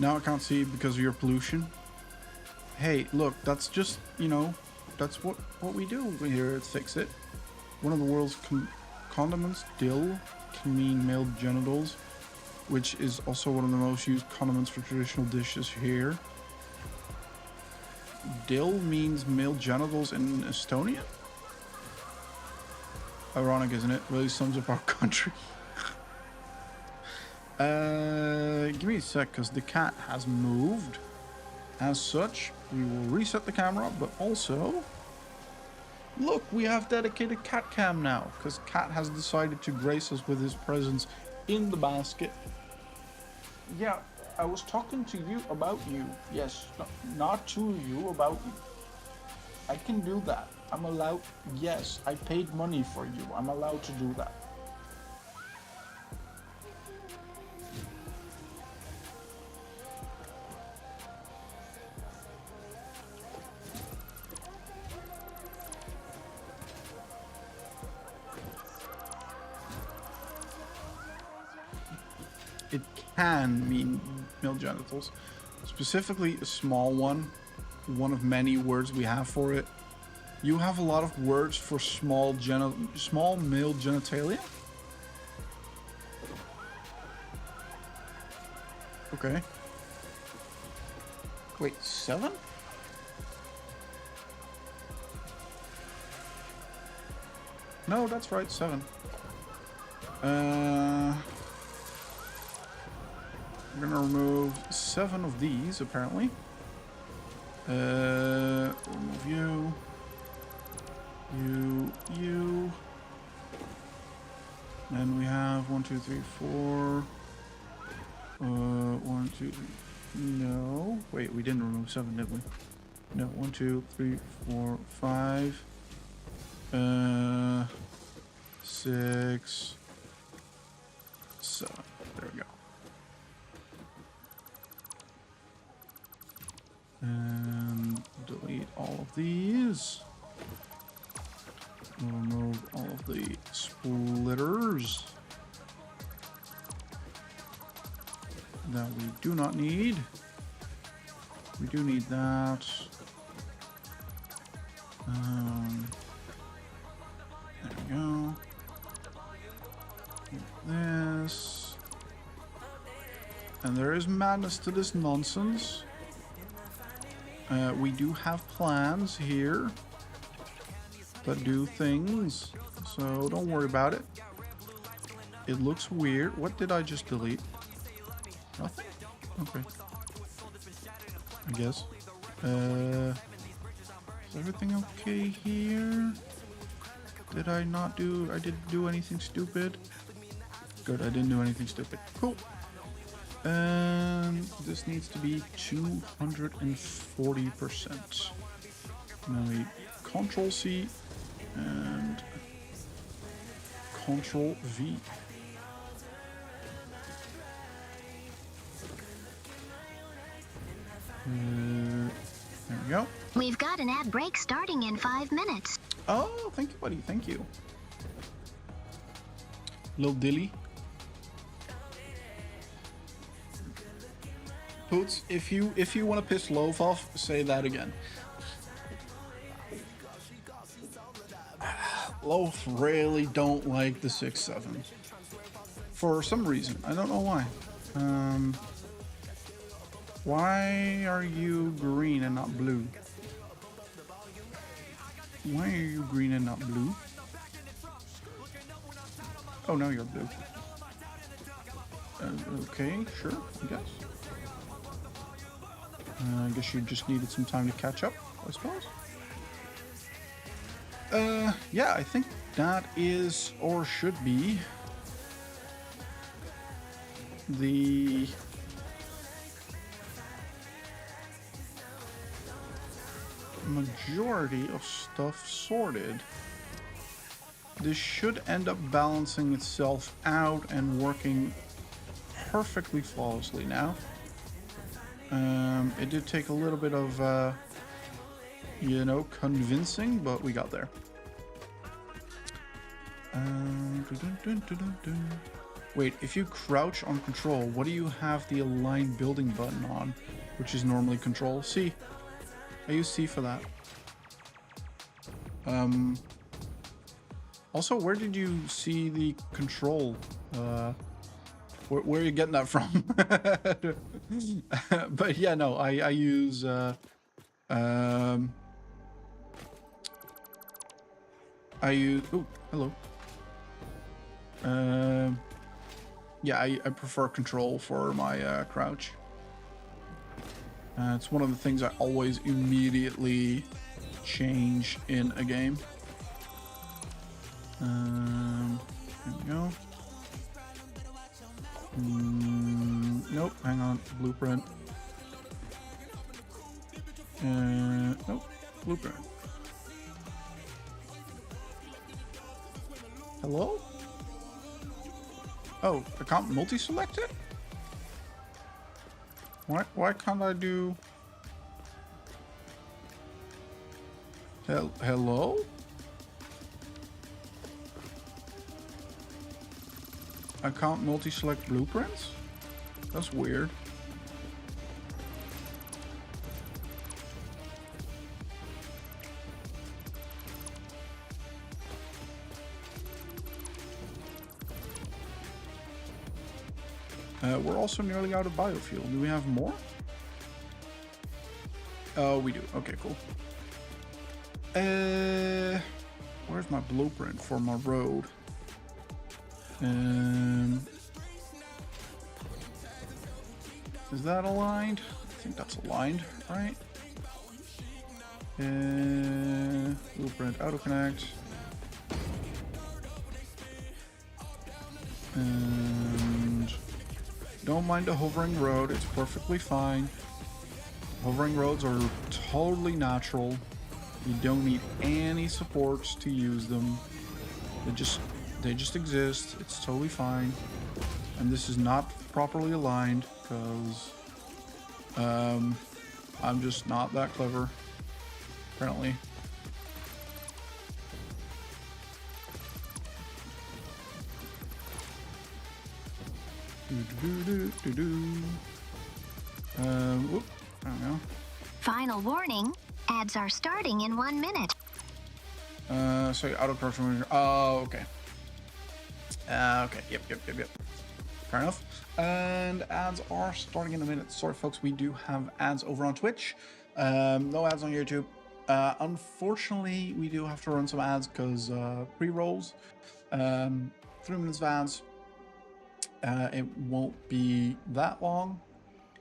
Now I can't see because of your pollution. Hey, look, that's just, that's what we do here at Fix It. One of the world's condiments, dill, can mean male genitals, which is also one of the most used condiments for traditional dishes here. Dill means male genitals in Estonia? Ironic, isn't it? Really sums up our country. Give me a sec, because the cat has moved. As such, we will reset the camera, but also... Look, we have dedicated cat cam now, because Cat has decided to grace us with his presence in the basket. Yeah, I was talking to you about you. Yes, not to you, about you. I can do that. I'm allowed. Yes, I paid money for you. I'm allowed to do that. It can mean male genitals. Specifically, a small one of many words we have for it. You have a lot of words for small male genitalia? Okay. Wait, 7? No, that's right, 7. We're gonna remove 7 of these, apparently. Remove you. You. And we have 1, 2, 3, 4. 1, 2, 3. No. Wait, we didn't remove 7, did we? No, 1, 2, 3, 4, 5. 6, 7. There we go. And delete all of these. We'll remove all of the splitters that we do not need. We do need that. There we go. This. And there is madness to this nonsense. We do have plans here that do things, so don't worry about it. It looks weird. What did I just delete? Nothing? Okay. I guess. Is everything okay here? Did I not do... I didn't do anything stupid? Good, I didn't do anything stupid. Cool. And this needs to be 240%. Now we Control C and Control V. There we go. We've got an ad break starting in 5 minutes. Oh, thank you, buddy. Thank you. Little dilly. Poots, if you want to piss Loaf off, say that again. Loaf really don't like the 6-7. For some reason. I don't know why. Why are you green and not blue? Why are you green and not blue? Oh, now you're blue. Okay, sure, I guess. I guess you just needed some time to catch up, I suppose. Yeah, I think that is, or should be, the majority of stuff sorted. This should end up balancing itself out and working perfectly flawlessly now. It did take a little bit of, you know, convincing, but we got there. Wait, if you crouch on control, what do you have the align building button on? Which is normally control C. I use C for that. Also, where did you see the control? Where are you getting that from? But yeah, no, I use oh, hello. Yeah, I prefer control for my crouch. It's one of the things I always immediately change in a game. There we go. Nope, hang on, blueprint. Nope, blueprint. Hello? Oh, I can't multi-select it? Why can't I do... Hello? I can't multi-select blueprints? That's weird. We're also nearly out of biofuel. Do we have more? Oh, we do. Okay, cool. Where's my blueprint for my road? Is that aligned? I think that's aligned, right? Blueprint auto connect. And don't mind the hovering road, it's perfectly fine. Hovering roads are totally natural. You don't need any supports to use them. They just exist. It's totally fine. And this is not properly aligned because I'm just not that clever, apparently. Whoop, I don't know. Final warning, ads are starting in 1 minute. Sorry, auto correction. Oh, okay. Okay, yep. Fair enough. And ads are starting in a minute. Sorry, folks, we do have ads over on Twitch. No ads on YouTube. Unfortunately, we do have to run some ads because pre-rolls, 3 minutes of ads. It won't be that long.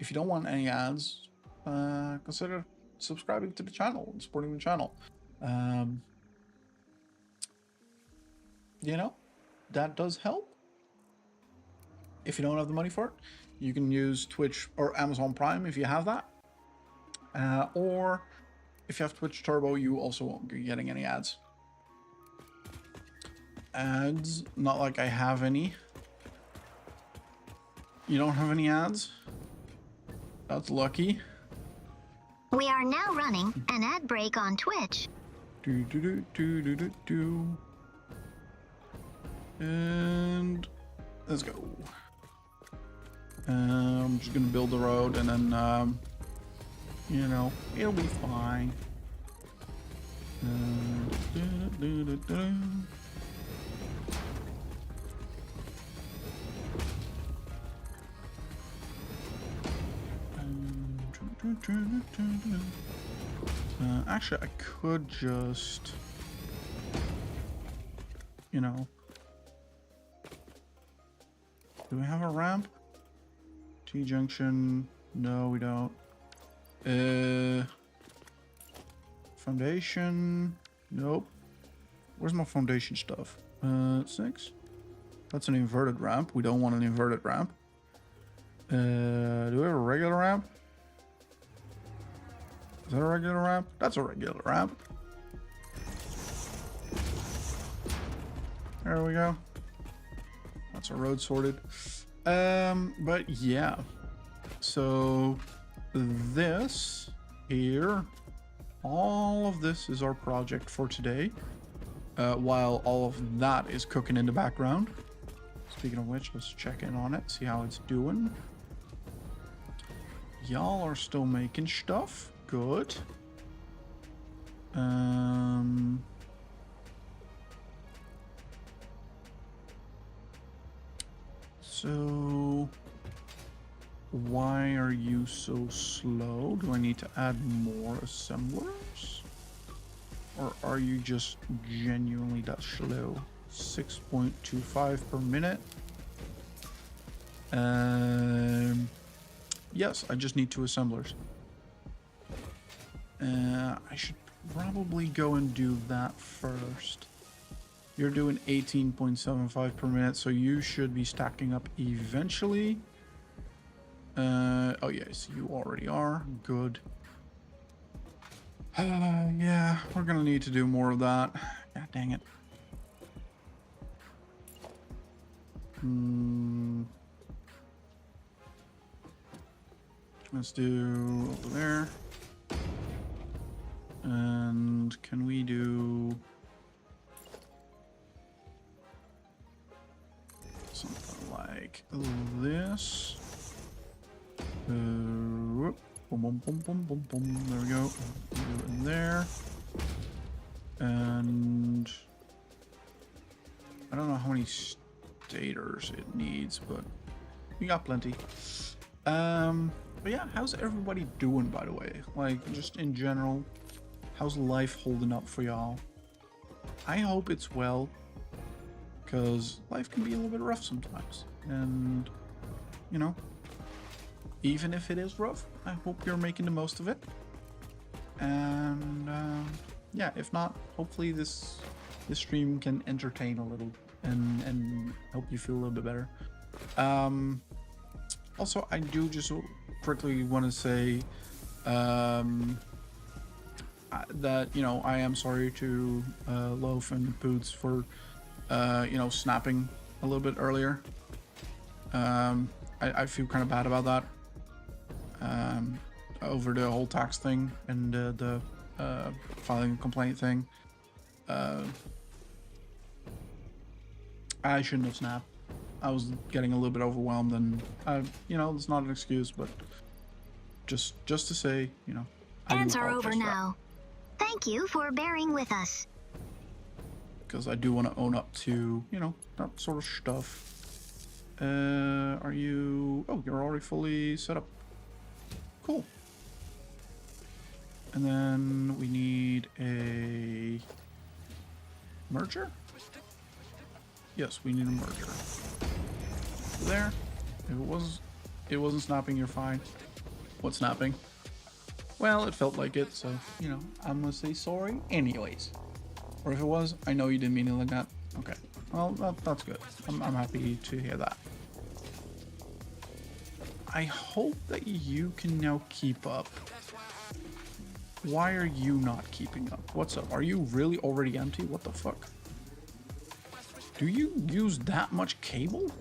If you don't want any ads, consider subscribing to the channel and supporting the channel. You know, that does help. If you don't have the money for it, you can use Twitch or Amazon Prime if you have that. Or if you have Twitch Turbo, you also won't be getting any ads. Ads, not like I have any. You don't have any ads? That's lucky. We are now running an ad break on Twitch. And let's go. I'm just gonna build the road and then, you know, it'll be fine. Actually, I could just, you know, do we have a ramp? T-junction? No, we don't. Foundation? Nope. Where's my foundation stuff? 6? That's an inverted ramp. We don't want an inverted ramp. Do we have a regular ramp? Is that a regular ramp? That's a regular ramp. There we go. That's a road sorted. But yeah. So this here, all of this is our project for today. While all of that is cooking in the background. Speaking of which, let's check in on it, see how it's doing. Y'all are still making stuff. Good. So why are you so slow? Do I need to add more assemblers? Or are you just genuinely that slow? 6.25 per minute. Yes, I just need 2 assemblers. I should probably go and do that first. You're doing 18.75 per minute, so you should be stacking up eventually. Oh yes, you already are. Good. Yeah, we're gonna need to do more of that. God dang it. Let's do over there. And can we do something like this? Boom, boom, boom, boom, boom, boom. There we go. Do it in there. And I don't know how many stators it needs, but we got plenty. But yeah, how's everybody doing, by the way? Like, just in general, how's life holding up for y'all? I hope it's well, because life can be a little bit rough sometimes. And, you know, even if it is rough, I hope you're making the most of it. And, yeah, if not, hopefully this stream can entertain a little and help you feel a little bit better. Also, I do just quickly want to say that, you know, I am sorry to Loaf and Poots for, you know, snapping a little bit earlier. I feel kind of bad about that. over the whole tax thing and the filing a complaint thing. I shouldn't have snapped. I was getting a little bit overwhelmed, and you know, it's not an excuse, but just to say, you know, Ads are over now. Thank you for bearing with us. Because I do want to own up to, you know, that sort of stuff. Are you... Oh, you're already fully set up. Cool. And then we need a merger? Yes, we need a merger. There. If it wasn't snapping, you're fine. What's snapping? Well, it felt like it, so, you know, I'm gonna say sorry anyways. Or if it was, I know you didn't mean it like that. Okay. Well, that's good. I'm happy to hear that. I hope that you can now keep up. Why are you not keeping up? What's up? Are you really already empty? What the fuck? Do you use that much cable?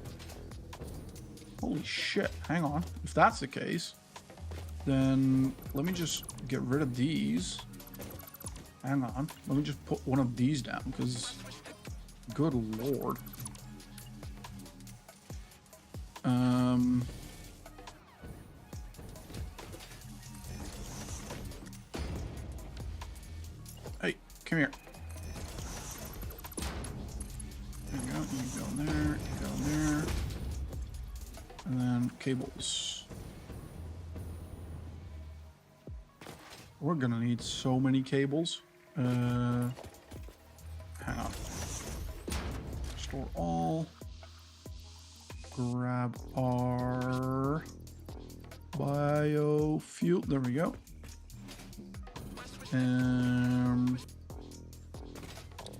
Holy shit. Hang on. If that's the case, then let me just get rid of these. Hang on. Let me just put one of these down, because good lord. Hey, come here. There you go. You go there. You go there. And then cables. We're gonna need so many cables. Hang on. Store all. Grab our biofuel. There we go.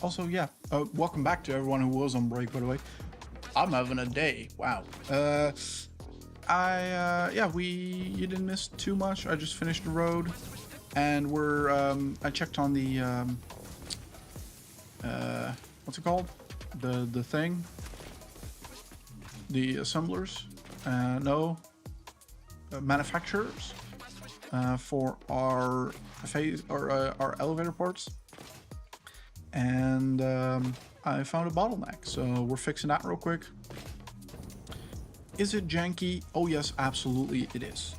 Also, yeah. Welcome back to everyone who was on break, by the way. I'm having a day. Wow. Yeah, you didn't miss too much. I just finished the road. And we're, I checked on the, what's it called? The thing? The assemblers? No. Manufacturers? For our phase, or our elevator parts. And, I found a bottleneck, so we're fixing that real quick. Is it janky? Oh yes, absolutely it is.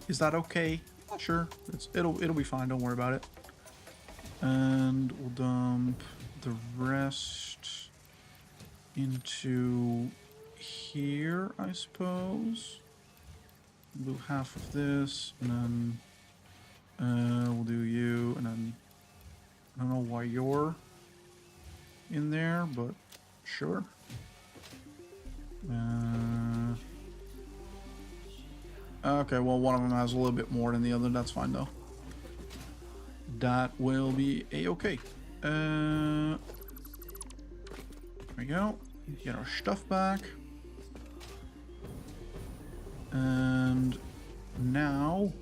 Is that okay? Sure, it'll be fine. Don't worry about it. And we'll dump the rest into here, I suppose. We'll do half of this, and then we'll do you, and then I don't know why you're in there, but sure. Okay, well, one of them has a little bit more than the other. That's fine, though. That will be a-okay. There we go. Get our stuff back. And now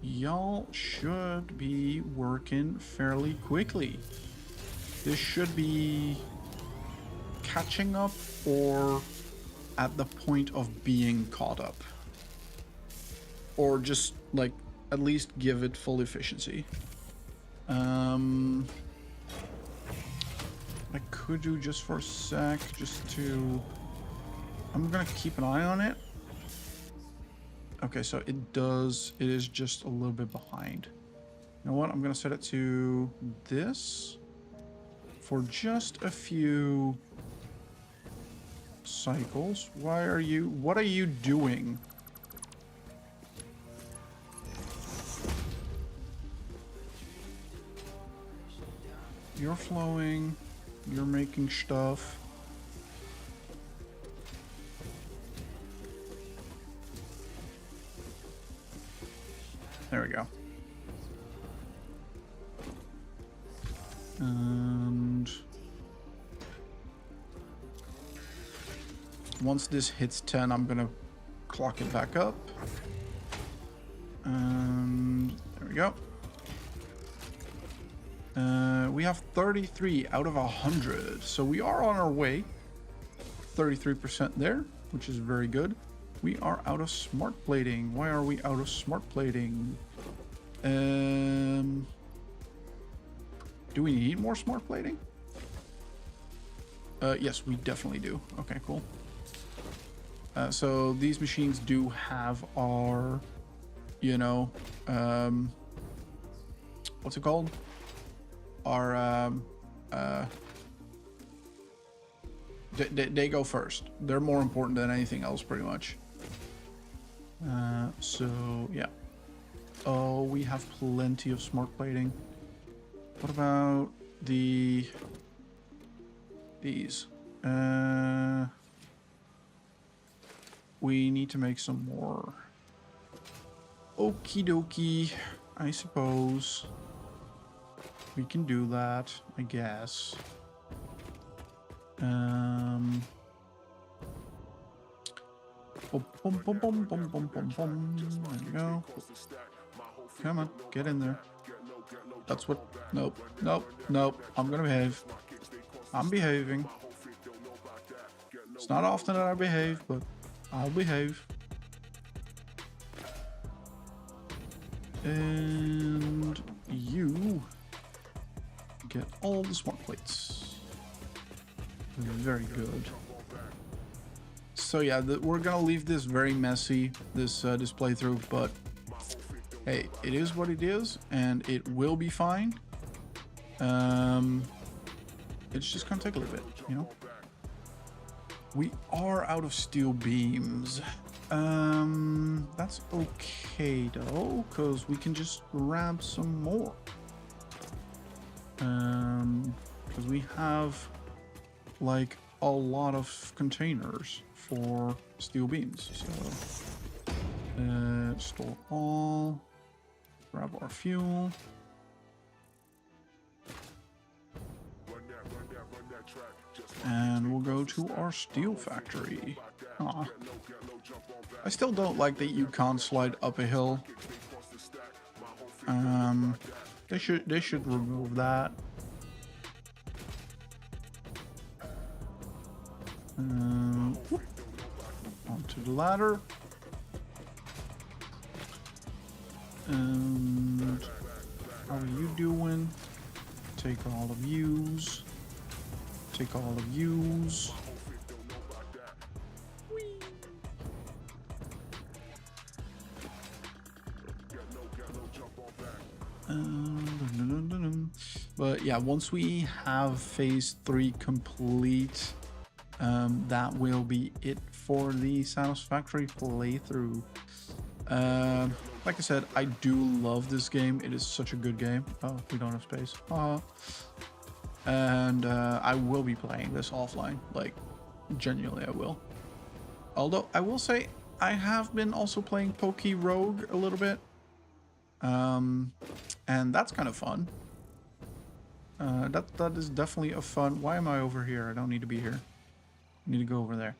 y'all should be working fairly quickly. This should be catching up or at the point of being caught up. Or just, like, at least give it full efficiency. I could do just for a sec, just to... I'm gonna keep an eye on it. Okay, so it is just a little bit behind. You know what? I'm gonna set it to this for just a few cycles. What are you doing? You're flowing, you're making stuff. There we go. And once this hits 10, I'm gonna clock it back up. And there we go. We have 33 out of 100, so we are on our way. 33% there, which is very good. We are out of smart plating. Why are we out of smart plating? Do we need more smart plating? Yes, we definitely do. Okay, cool. So these machines do have our, you know, what's it called? Our, they go first. They're more important than anything else, pretty much. So, yeah. Oh, we have plenty of smart plating. What about these? We need to make some more. Okie dokie, I suppose. We can do that, I guess. Bum, bum, bum, bum, bum, bum, bum, bum. There we go. Come on, get in there. That's what... Nope, nope, nope. I'm gonna behave. I'm behaving. It's not often that I behave, but I'll behave. And you get all the smart plates. Very good. So yeah, we're gonna leave this very messy, this playthrough, but hey, it is what it is, and it will be fine. It's just gonna take a little bit, you know. We are out of steel beams. That's okay though, because we can just grab some more. Because we have like a lot of containers for steel beams. So store all, grab our fuel. And we'll go to our steel factory. Aw. I still don't like that you can't slide up a hill. They should remove that. Onto the ladder. And how are you doing? Take all of yous. Take all of yous. But yeah, once we have phase 3 complete, that will be it for the Satisfactory playthrough. Like I said, I do love this game. It is such a good game. Oh, we don't have space. And I will be playing this offline. Like, genuinely I will. Although, I will say, I have been also playing Poke Rogue a little bit. And that's kind of fun. That is definitely a fun... Why am I over here? I don't need to be here. I need to go over there.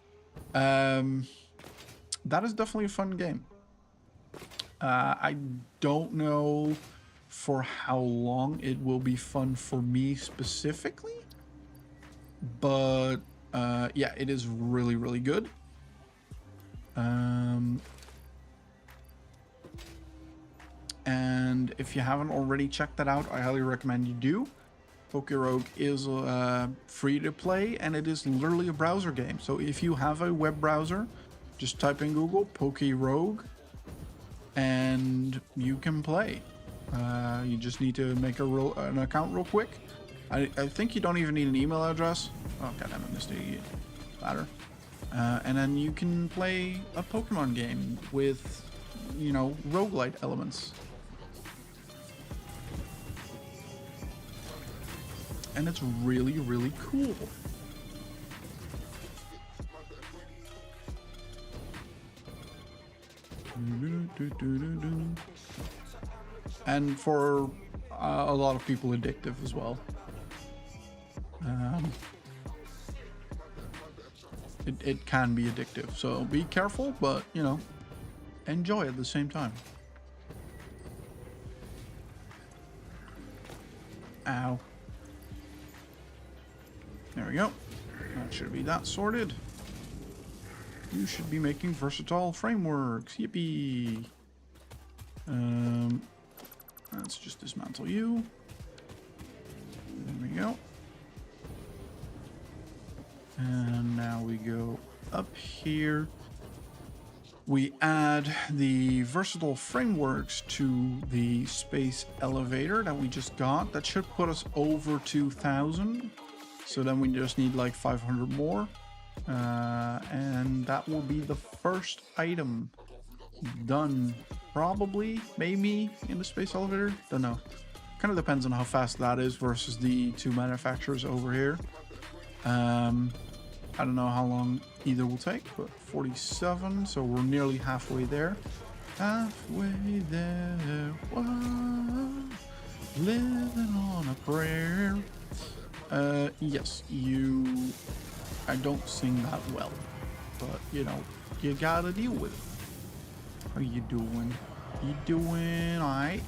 That is definitely a fun game. I don't know for how long it will be fun for me specifically. But, yeah, it is really, really good. And if you haven't already checked that out, I highly recommend you do. Poke Rogue is free to play, and it is literally a browser game. So if you have a web browser, just type in Google Poke Rogue, and you can play. You just need to make an account real quick. I think you don't even need an email address. Oh god, I missed the ladder. And then you can play a Pokemon game with, you know, roguelite elements. And it's really, really cool. And for a lot of people, addictive as well. It can be addictive, so be careful, but, you know, enjoy at the same time. Ow. There we go. That should be that sorted. You should be making versatile frameworks. Yippee. Let's just dismantle you. There we go. And now we go up here. We add the versatile frameworks to the space elevator that we just got. That should put us over 2,000. So then we just need like 500 more. And that will be the first item done. Probably, maybe in the space elevator. Don't know. Kind of depends on how fast that is versus the two manufacturers over here. I don't know how long either will take, but 47, so we're nearly halfway there. Halfway there, whoa, living on a prayer. Yes, I don't sing that well, but you know, you gotta deal with it. How you doing? You doing alright?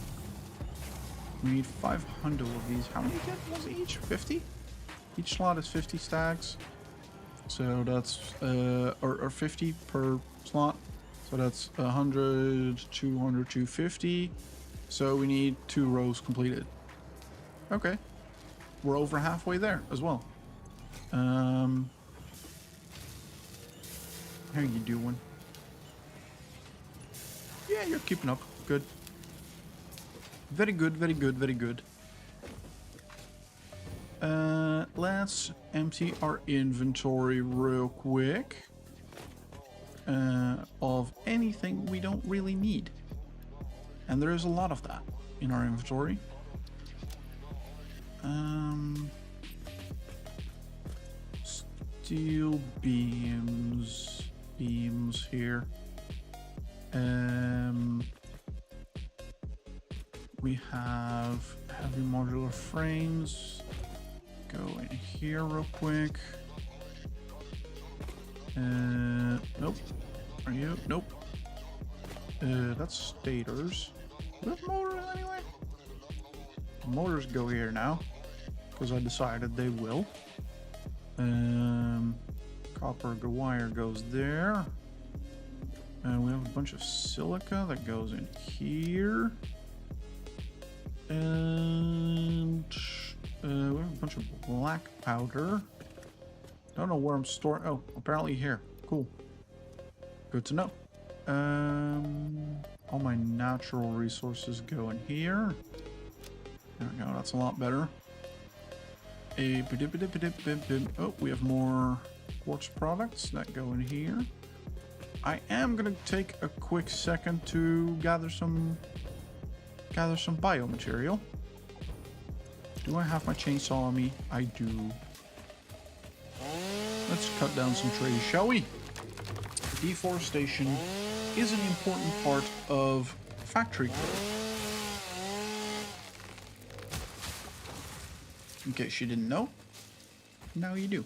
We need 500 of these. How many was each? 50? Each slot is 50 stacks. So that's, or 50 per slot. So that's 100, 200, 250. So we need 2 rows completed. Okay. We're over halfway there as well. How you doing? Yeah, you're keeping up. Good. Very good, very good, very good. Let's empty our inventory real quick of anything we don't really need. And there is a lot of that in our inventory. Steel beams here. We have heavy modular frames. Go in here real quick. Nope. Are you? Nope. That's stators. Do we have motors anyway? Motors go here now, because I decided they will. Copper wire goes there. And we have a bunch of silica that goes in here. And we have a bunch of black powder. Don't know where I'm storing. Oh, apparently here. Cool. Good to know. All my natural resources go in here. There we go. That's a lot better. Oh, we have more quartz products that go in here. I am gonna take a quick second to gather some biomaterial. Do I have my chainsaw on me? I do. Let's cut down some trees, shall we? Deforestation is an important part of factory growth. In case you didn't know, now you do.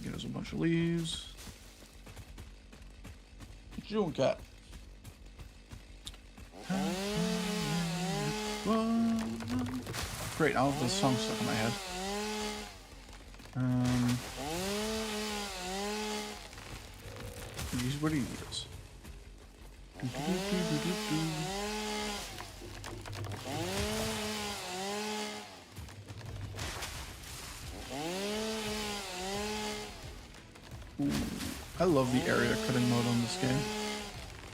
Get us a bunch of leaves. What you doing, cat? Great, I'll have the song stuck in my head. These what he is. Ooh, I love the area cutting mode on this game.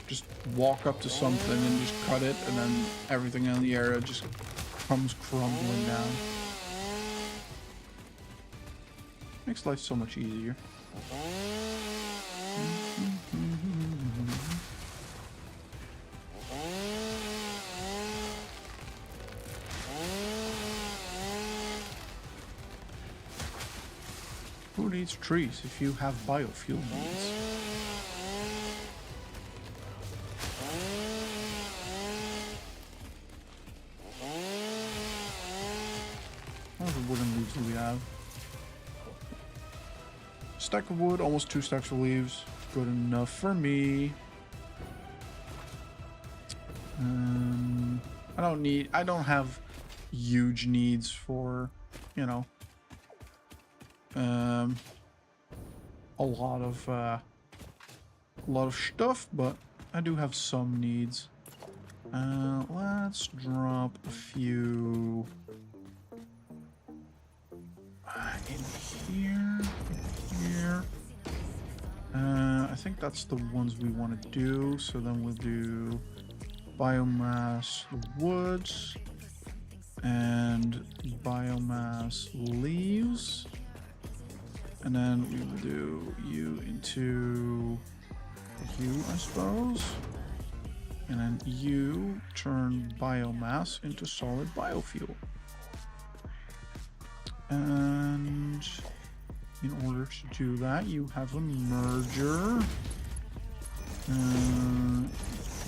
Just walk up to something and just cut it, and then everything in the area just comes crumbling down. Makes life so much easier. Who needs trees if you have biofuel needs? How many wooden leaves do we have? Stack of wood, almost 2 stacks of leaves. Good enough for me. I don't have huge needs for, you know, a lot of stuff, but I do have some needs. Let's drop a few in here, I think that's the ones we want to do. So then we'll do biomass woods and biomass leaves, and then we will do you into you, I suppose. And then you turn biomass into solid biofuel. And in order to do that, you have a merger.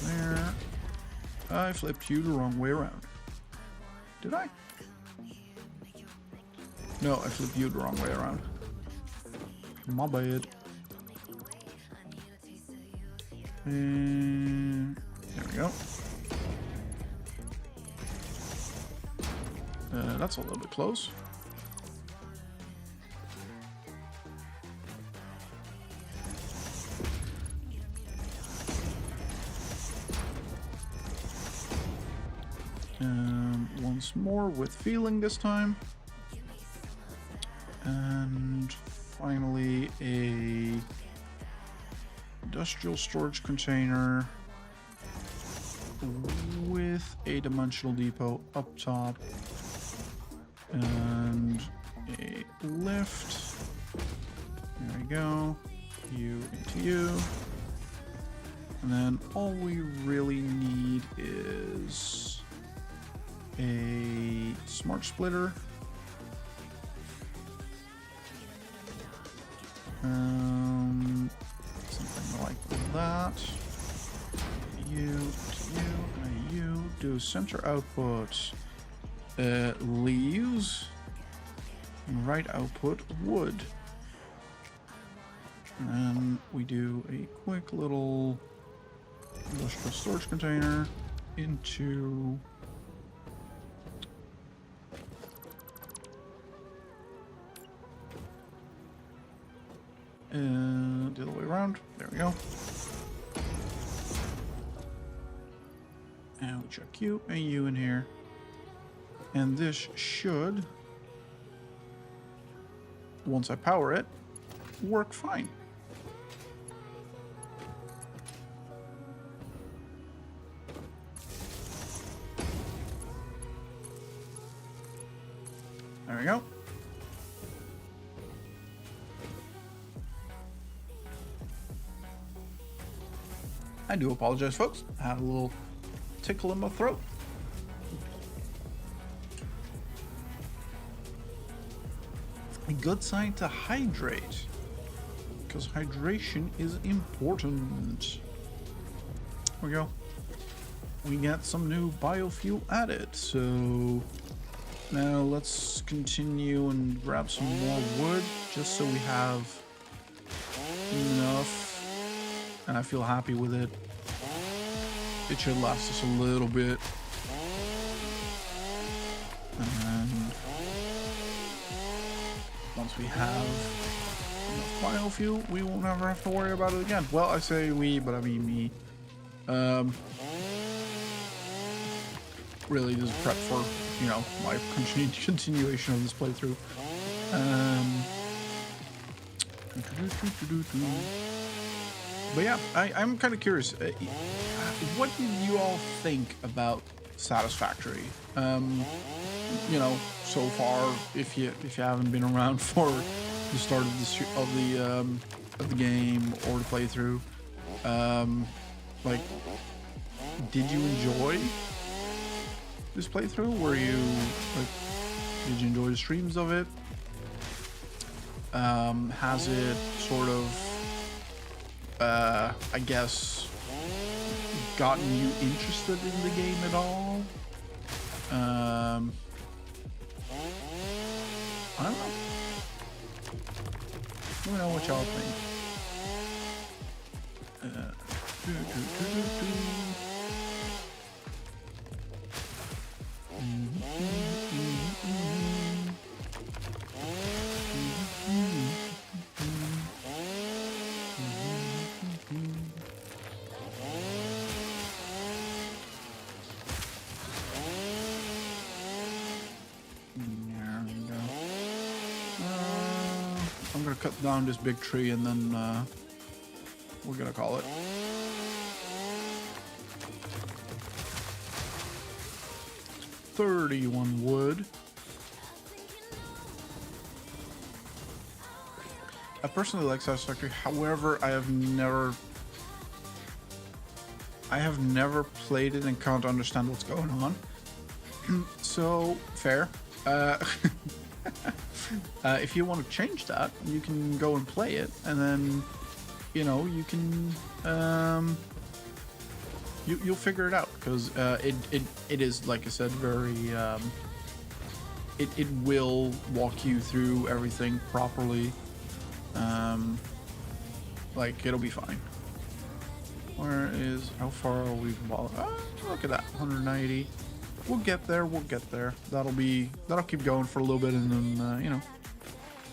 There. I flipped you the wrong way around. Did I? No, I flipped you the wrong way around. My bad. There we go. That's a little bit close. Once more with feeling this time. And finally a industrial storage container with a dimensional depot up top and a lift. There we go. You into you. And then all we really need is a smart splitter. Something like that. You to you and you. Do center output leaves and right output wood. And then we do a quick little industrial storage container into the other way around. There we go. And we chuck you and you in here. And this should, once I power it, work fine. There we go. I do apologize, folks. I had a little tickle in my throat. A good sign to hydrate, because hydration is important. There we go. We got some new biofuel added, so now let's continue and grab some more wood, just so we have enough. And I feel happy with it. It should last us a little bit. And once we have enough biofuel, we won't ever have to worry about it again. Well, I say we, but I mean me. Really, this is prep for, you know, my continuation of this playthrough. But yeah, I'm kind of curious. What did you all think about Satisfactory? You know, so far, if you haven't been around for the start of the game or the playthrough, like, did you enjoy this playthrough? Were you like, did you enjoy the streams of it? Has it sort of I guess gotten you interested in the game at all? I don't know. Let me know what y'all think. I'm gonna cut down this big tree and then we're gonna call it. $31 wood. I personally like Satisfactory. However, I have never played it and can't understand what's going on. So fair. If you want to change that, you can go and play it, and then you know you can you'll figure it out, because it is, like I said, very it will walk you through everything properly. Like, it'll be fine. How far are we? Oh, look at that, 190. We'll get there. We'll get there. That'll keep going for a little bit, and then you know,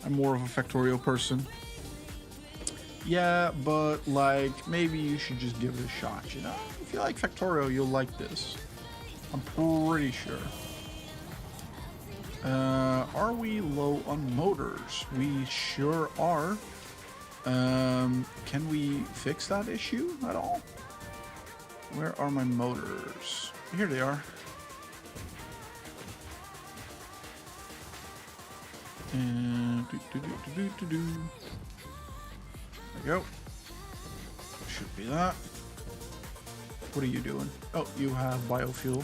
I'm more of a Factorio person. Yeah, but like, maybe you should just give it a shot. You know, if you like Factorio, you'll like this. I'm pretty sure. Are we low on motors? We sure are. Can we fix that issue at all? Where are my motors? Here they are. And there we go. Should be that. What are you doing? Oh, you have biofuel.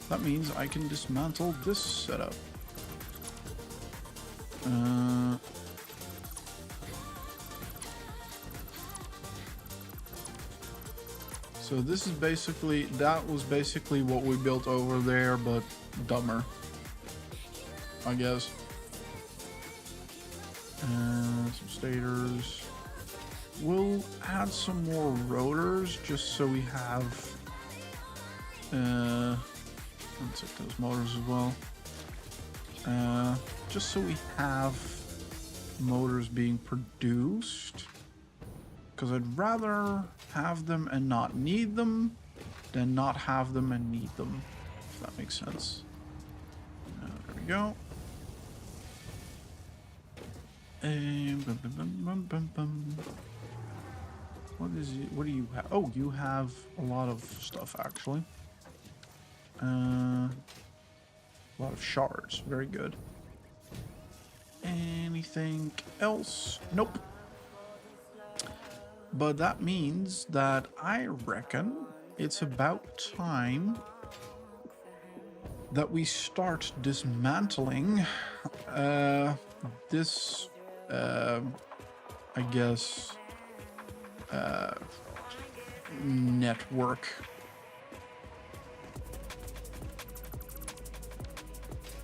That means I can dismantle this setup. So this is basically, that was basically what we built over there, but dumber, I guess. Some stators. We'll add some more rotors just so we have. Let's set those motors as well. Just so we have motors being produced, because I'd rather have them and not need them than not have them and need them, if that makes sense. There we go. And what do you have? Oh, you have a lot of stuff, actually. A lot of shards. Very good. Anything else? Nope. But that means that I reckon it's about time that we start dismantling this, I guess, network.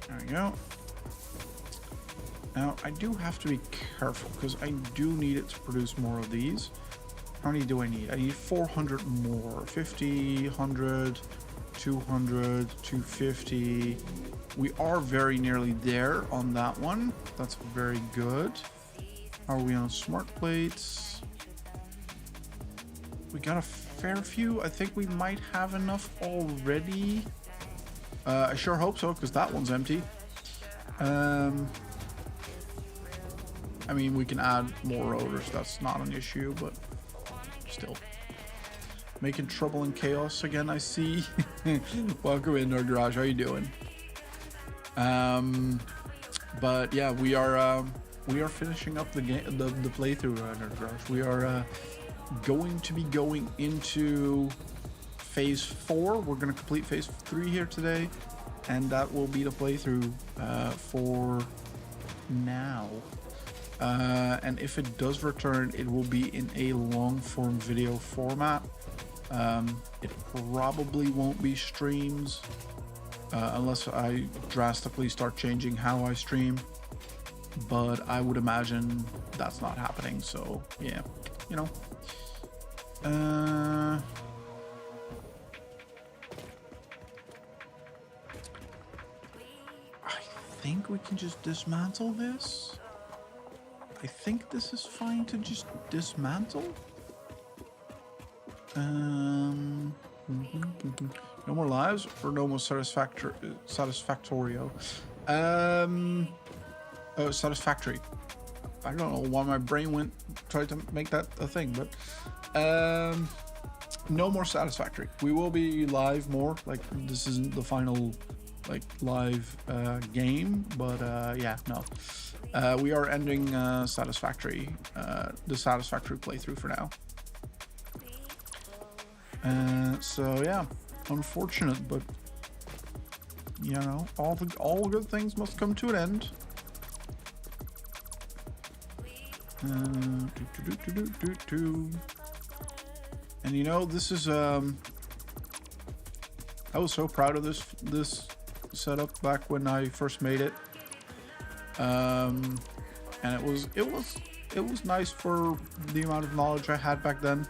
There we go. Now, I do have to be careful, because I do need it to produce more of these. How many do I need? I need 400 more. 50, 100, 200, 250. We are very nearly there on that one. That's very good. How are we on smart plates? We got a fair few. I think we might have enough already. I sure hope so, because that one's empty. I mean, we can add more rotors. That's not an issue, but still. Making trouble and chaos again, I see. Welcome in our garage. How you doing? But yeah, we are finishing up the game, the playthrough in our garage. We are going to be going into phase 4. We're going to complete phase 3 here today, and that will be the playthrough for now. And if it does return, it will be in a long form video format. It probably won't be streams unless I drastically start changing how I stream, but I would imagine that's not happening. So yeah, you know, I think we can just dismantle this. I think this is fine to just dismantle. No more lives or no more Satisfactorio. Satisfactory. I don't know why my brain tried to make that a thing, but no more Satisfactory. We will be live more. Like, this isn't the final like live game, but yeah, no. We are ending Satisfactory, the Satisfactory playthrough for now. So yeah, unfortunate, but you know, all good things must come to an end. And you know, this is I was so proud of this setup back when I first made it. And it was nice for the amount of knowledge I had back then,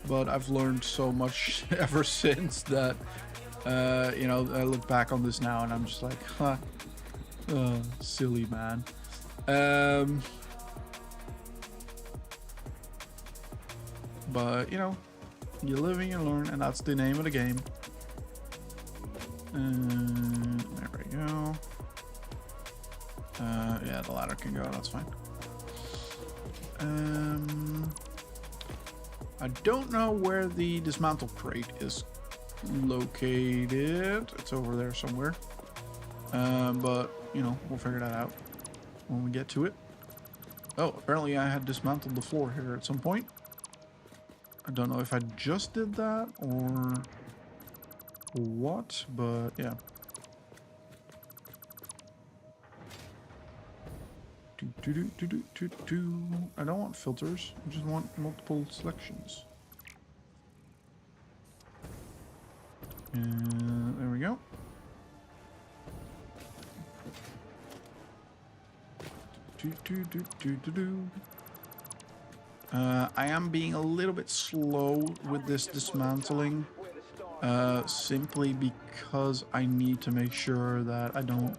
but I've learned so much ever since that you know, I look back on this now and I'm just like, huh, silly man. But you know, you live and you learn, and that's the name of the game. There we go. Yeah, the ladder can go, that's fine. I don't know where the dismantle crate is located. It's over there somewhere. But, you know, we'll figure that out when we get to it. Oh, apparently I had dismantled the floor here at some point. I don't know if I just did that or what, but yeah. I don't want filters, I just want multiple selections. And there we go. I am being a little bit slow with this dismantling, simply because I need to make sure that I don't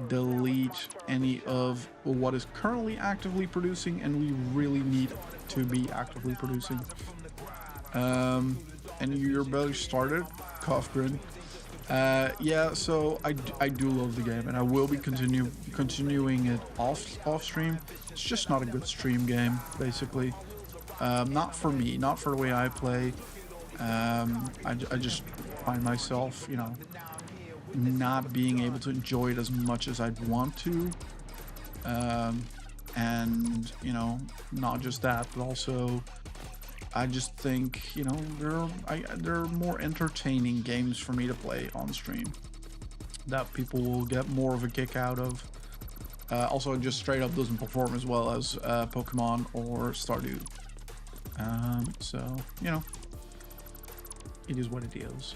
delete any of what is currently actively producing, and we really need to be actively producing. And you're barely started, cough grin. Yeah, so I do love the game, and I will be continuing it off stream. It's just not a good stream game, basically. Not for me, not for the way I play. I just find myself, you know, not being able to enjoy it as much as I'd want to. And, you know, not just that, but also I just think, you know, there are more entertaining games for me to play on stream that people will get more of a kick out of. Also, it just straight up doesn't perform as well as Pokemon or Stardew. So, you know, it is what it is.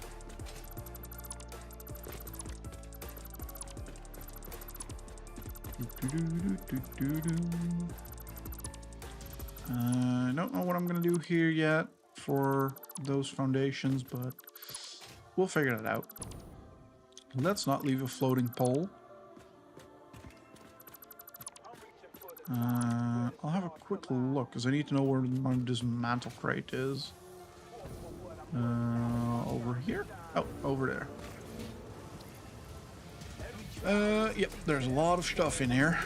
I don't know what I'm gonna do here yet for those foundations, but we'll figure that out. Let's not leave a floating pole. I'll have a quick look because I need to know where my dismantle crate is. Over here? Oh, over there. Yep, there's a lot of stuff in here.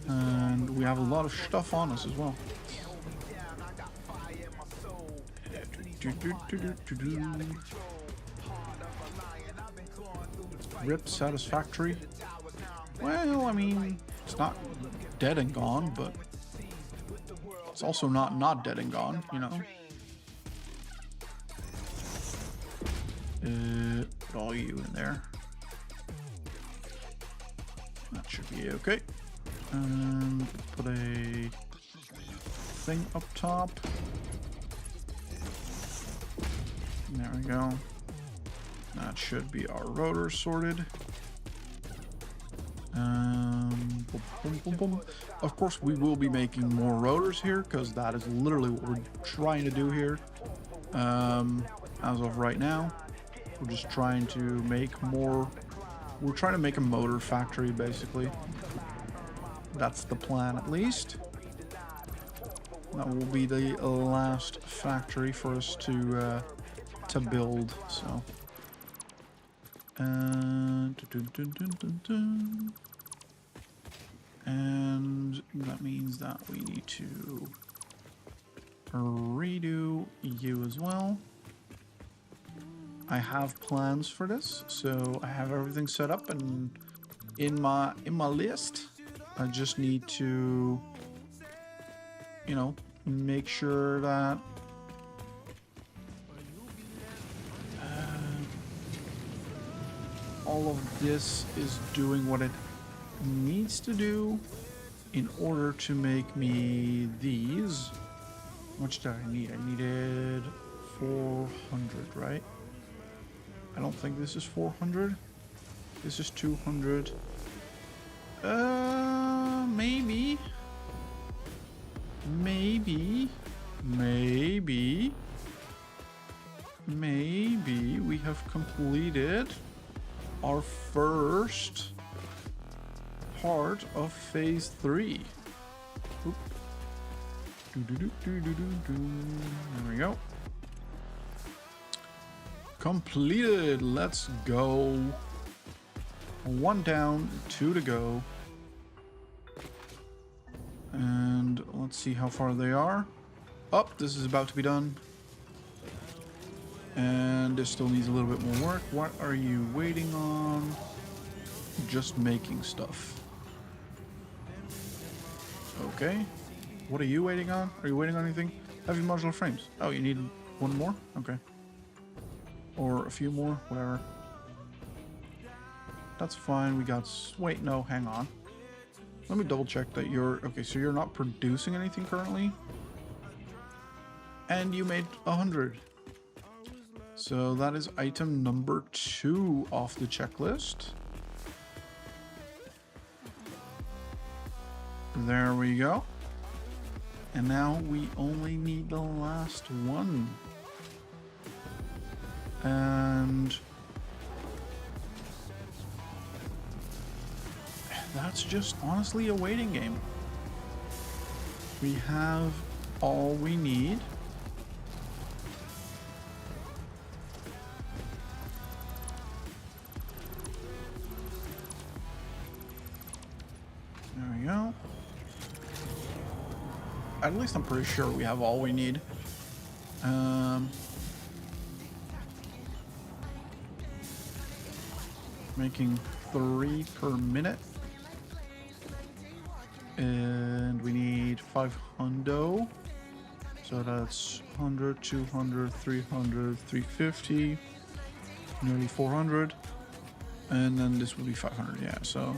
And we have a lot of stuff on us as well. Rip Satisfactory. Well, I mean, it's not dead and gone, but it's also not dead and gone, you know. Put all you in there. That should be okay. And put a thing up top. There we go. That should be our rotor sorted. Boom, boom, boom. Of course, we will be making more rotors here because that is literally what we're trying to do here. As of right now, we're just trying to make more. We're trying to make a motor factory, basically. That's the plan, at least. That will be the last factory for us to build. So. And that means that we need to redo you as well. I have plans for this, so I have everything set up and in my list. I just need to, you know, make sure that all of this is doing what it needs to do in order to make me these. How much did I need? I needed 400, right? I don't think this is 400. This is 200. Maybe. Maybe we have completed our first part of phase 3. Oop. There we go. Completed. Let's go. 1 down, 2 to go. And let's see how far they are. Oh, this is about to be done. And this still needs a little bit more work. What are you waiting on? Just making stuff. Okay. What are you waiting on? Are you waiting on anything? Heavy modular frames. Oh, you need 1 more? Okay. Or a few more, whatever. That's fine. We got... Wait, no, hang on. Let me double check that you're... Okay, so you're not producing anything currently. And you made 100. So that is item number 2 off the checklist. There we go. And now we only need the last one. And that's just honestly a waiting game. We have all we need. There we go. At least I'm pretty sure we have all we need. Making 3 per minute. And we need 500. So that's 100, 200, 300, 350, nearly 400. And then this will be 500, yeah, so.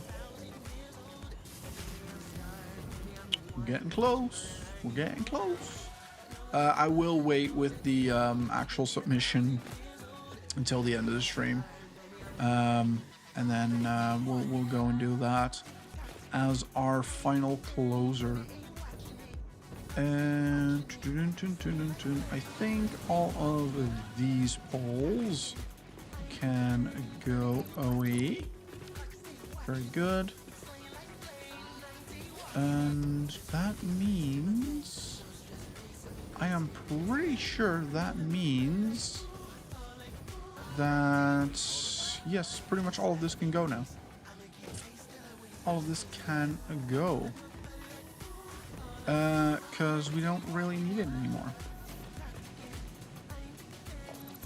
We're getting close. We're getting close. I will wait with the actual submission until the end of the stream. And then we'll go and do that as our final closer. And I think all of these poles can go away. Very good. And that means, I am pretty sure that means that, yes, pretty much all of this can go now. All of this can go. Because we don't really need it anymore.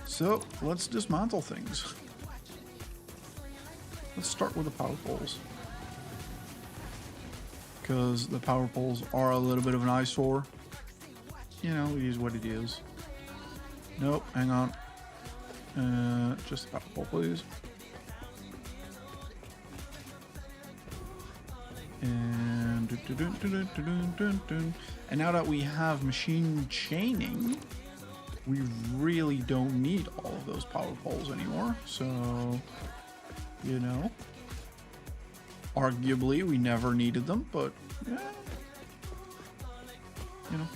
So, let's dismantle things. Let's start with the power poles. Because the power poles are a little bit of an eyesore. You know, it is what it is. Nope, hang on. Just the power pole, please. And now that we have machine chaining, we really don't need all of those power poles anymore. So, you know, arguably we never needed them, but yeah, you know.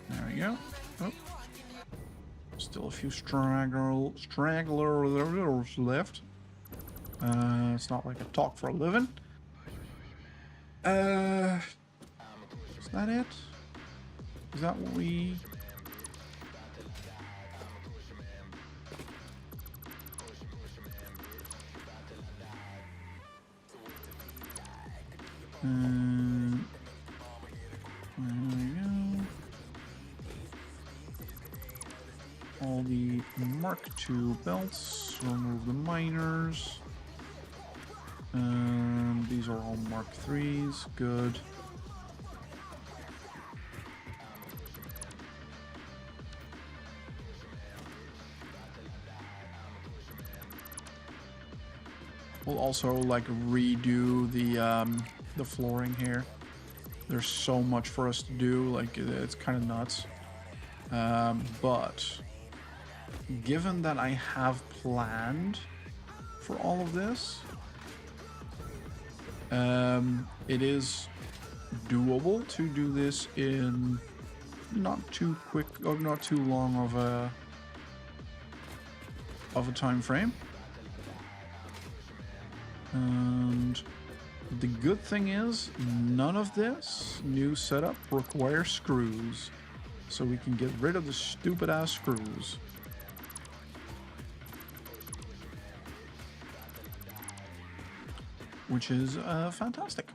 There we go. Oh. Still a few stragglers left. It's not like I talk for a living. Is that it? Is that what we... There we go. All the Mark II belts. Remove the miners. And these are all Mark IIIs. Good. We'll also like redo the flooring here. There's so much for us to do, like it's kind of nuts. But given that I have planned for all of this, it is doable to do this in not too quick or not too long of a time frame. And the good thing is none of this new setup requires screws, so we can get rid of the stupid ass screws. Which is fantastic.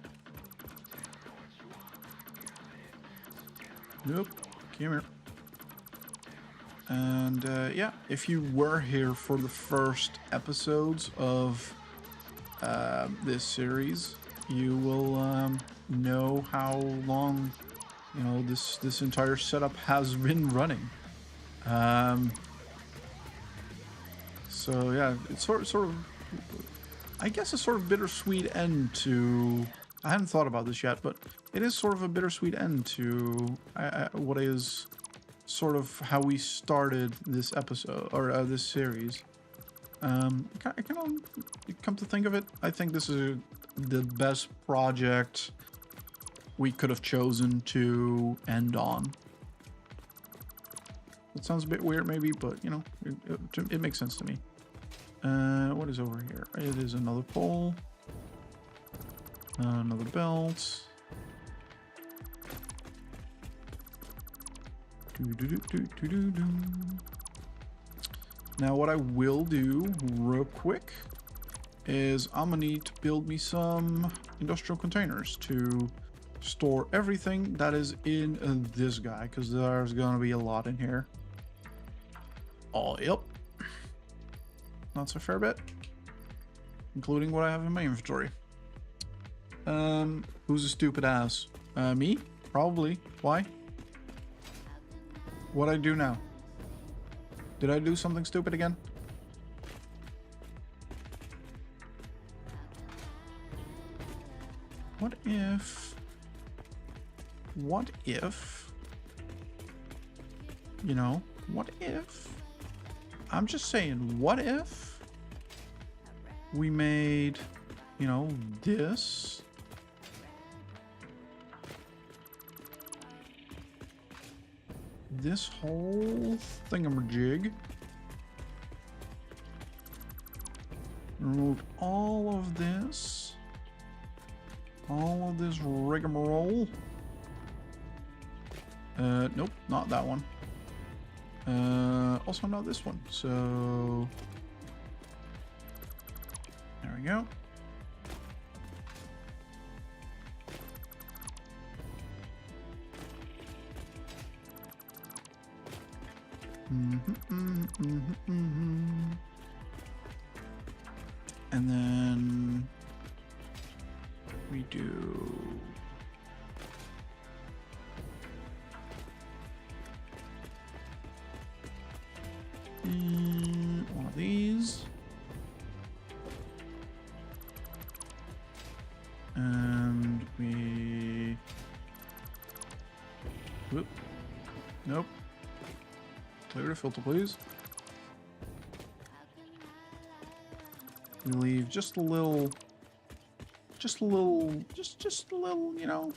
Nope, come here. And yeah, if you were here for the first episodes of this series, you will know how long, you know, this entire setup has been running. So yeah, it's sort of, I guess, a sort of bittersweet end to. I hadn't thought about this yet, but it is sort of a bittersweet end to what is sort of how we started this episode or this series. Come to think of it, I think this is the best project we could have chosen to end on. It sounds a bit weird maybe, but you know, it makes sense to me. What is over here? It is another pole. Another belt. Now what I will do real quick is I'm gonna need to build me some industrial containers to store everything that is in this guy, because there's gonna be a lot in here. Oh, yep. That's a fair bit, including what I have in my inventory. Who's a stupid ass? Me? Probably. Why? What'd I do now? Did I do something stupid again? What if, you know, what if, I'm just saying, what if we made, you know, this whole thingamajig, removed all of this rigmarole. Nope, not that one. Also not this one. So there we go. And then we do one of these, and we, whoop, nope, clear the filter please. We leave just a little, you know,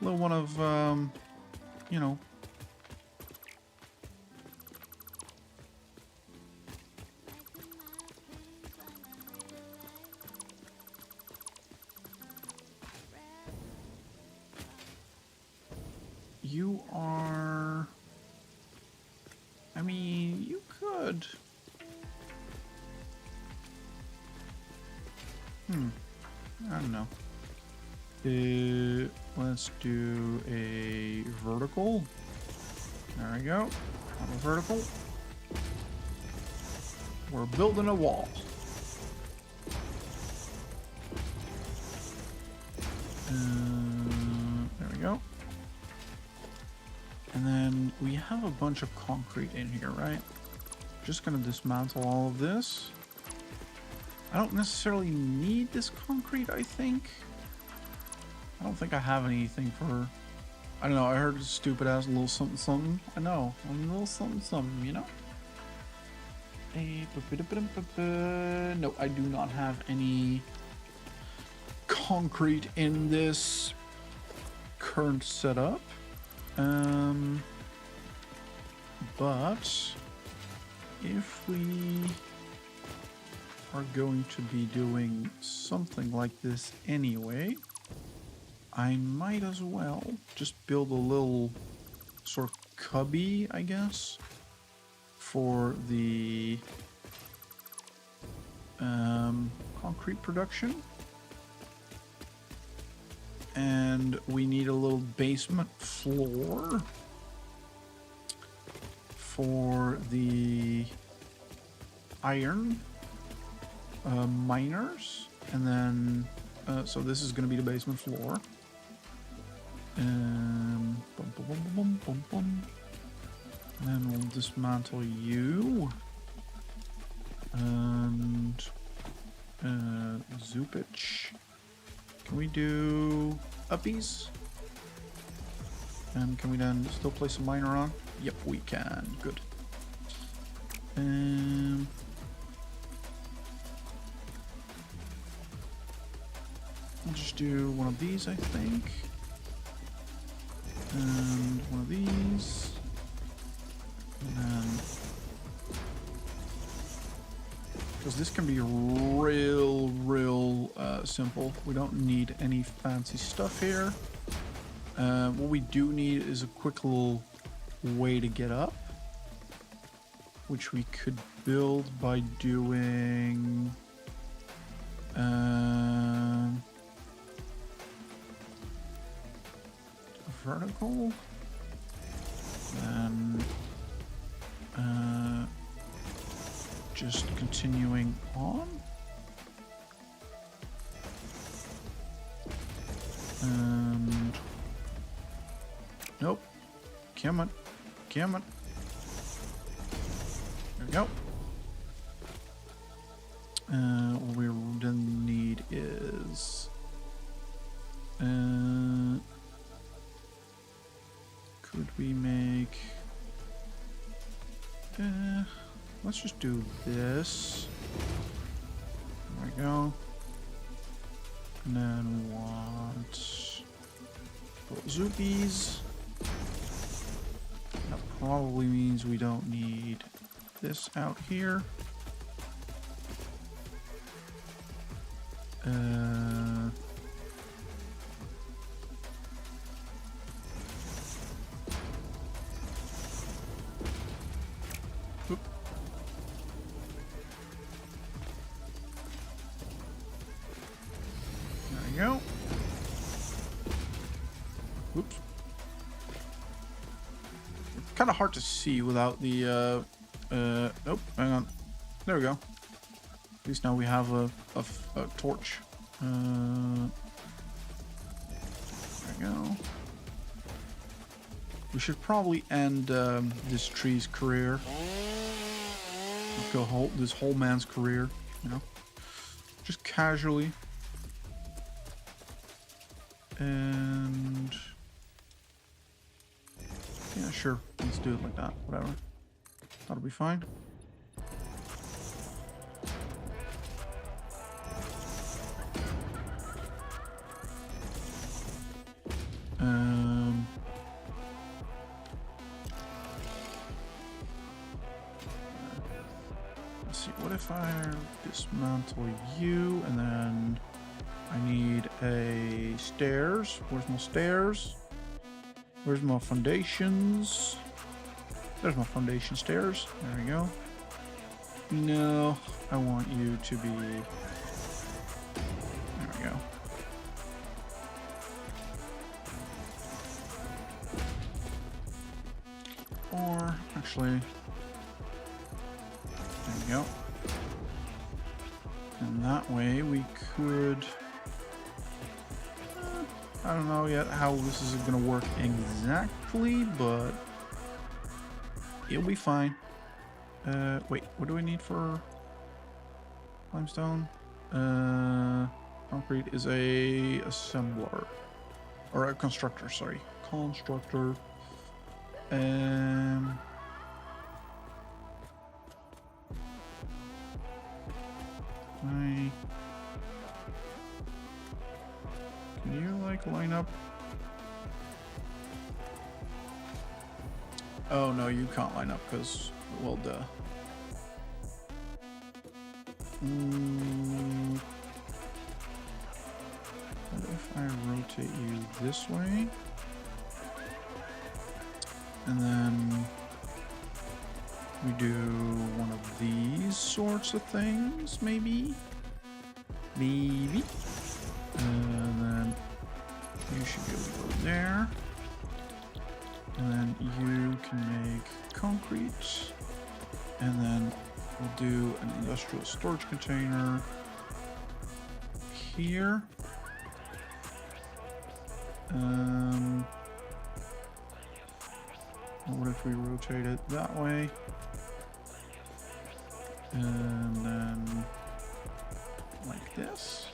little one of, you know, you are, I mean, you could. I don't know. Let's do a vertical. There we go. On a vertical. We're building a wall. There we go. And then we have a bunch of concrete in here, right? Just gonna dismantle all of this. I don't necessarily need this concrete, I think. I don't think I have anything for... I don't know, I heard a stupid ass little something something. I know, a little something something, you know? No, I do not have any concrete in this current setup. But if we are going to be doing something like this anyway, I might as well just build a little sort of cubby, I guess, for the concrete production. And we need a little basement floor for the iron miners. And then, so this is going to be the basement floor. And then we'll dismantle you. And zoopage. Can we do uppies? And can we then still place a miner on? Yep, we can. Good. We'll just do one of these, I think. And one of these. And then... because this can be real simple. We don't need any fancy stuff here. What we do need is a quick little way to get up, which we could build by doing vertical, and just continuing on. And nope, come on, come on. There we go. What we then need is could we make let's just do this. There we go. And then we want zoopies. That probably means we don't need this out here. Oop. There we go. Whoops. It's kind of hard to see without the nope, hang on. There we go. At least now we have a torch. There we go. We should probably end this tree's career. This whole man's career, you know, just casually. And yeah, sure, let's do it like that. Whatever, that'll be fine. Let's see, what if I dismantle you and then I need a stairs? Where's my stairs? Where's my foundations? There's my foundation stairs. There we go. No, I want you to be... There we go. Or actually, there we go. And that way we could, I don't know yet how this is gonna work exactly, but it'll be fine. Wait, what do we need for limestone? Concrete is a assembler, or a constructor, sorry. Constructor. Can you like line up? Oh no, you can't line up because, well, duh. What if I rotate you this way? And then we do one of these sorts of things, maybe? Maybe. And then you should be able to go there. And then you can make concrete. And then we'll do an industrial storage container here. What if we rotate it that way? And then like this.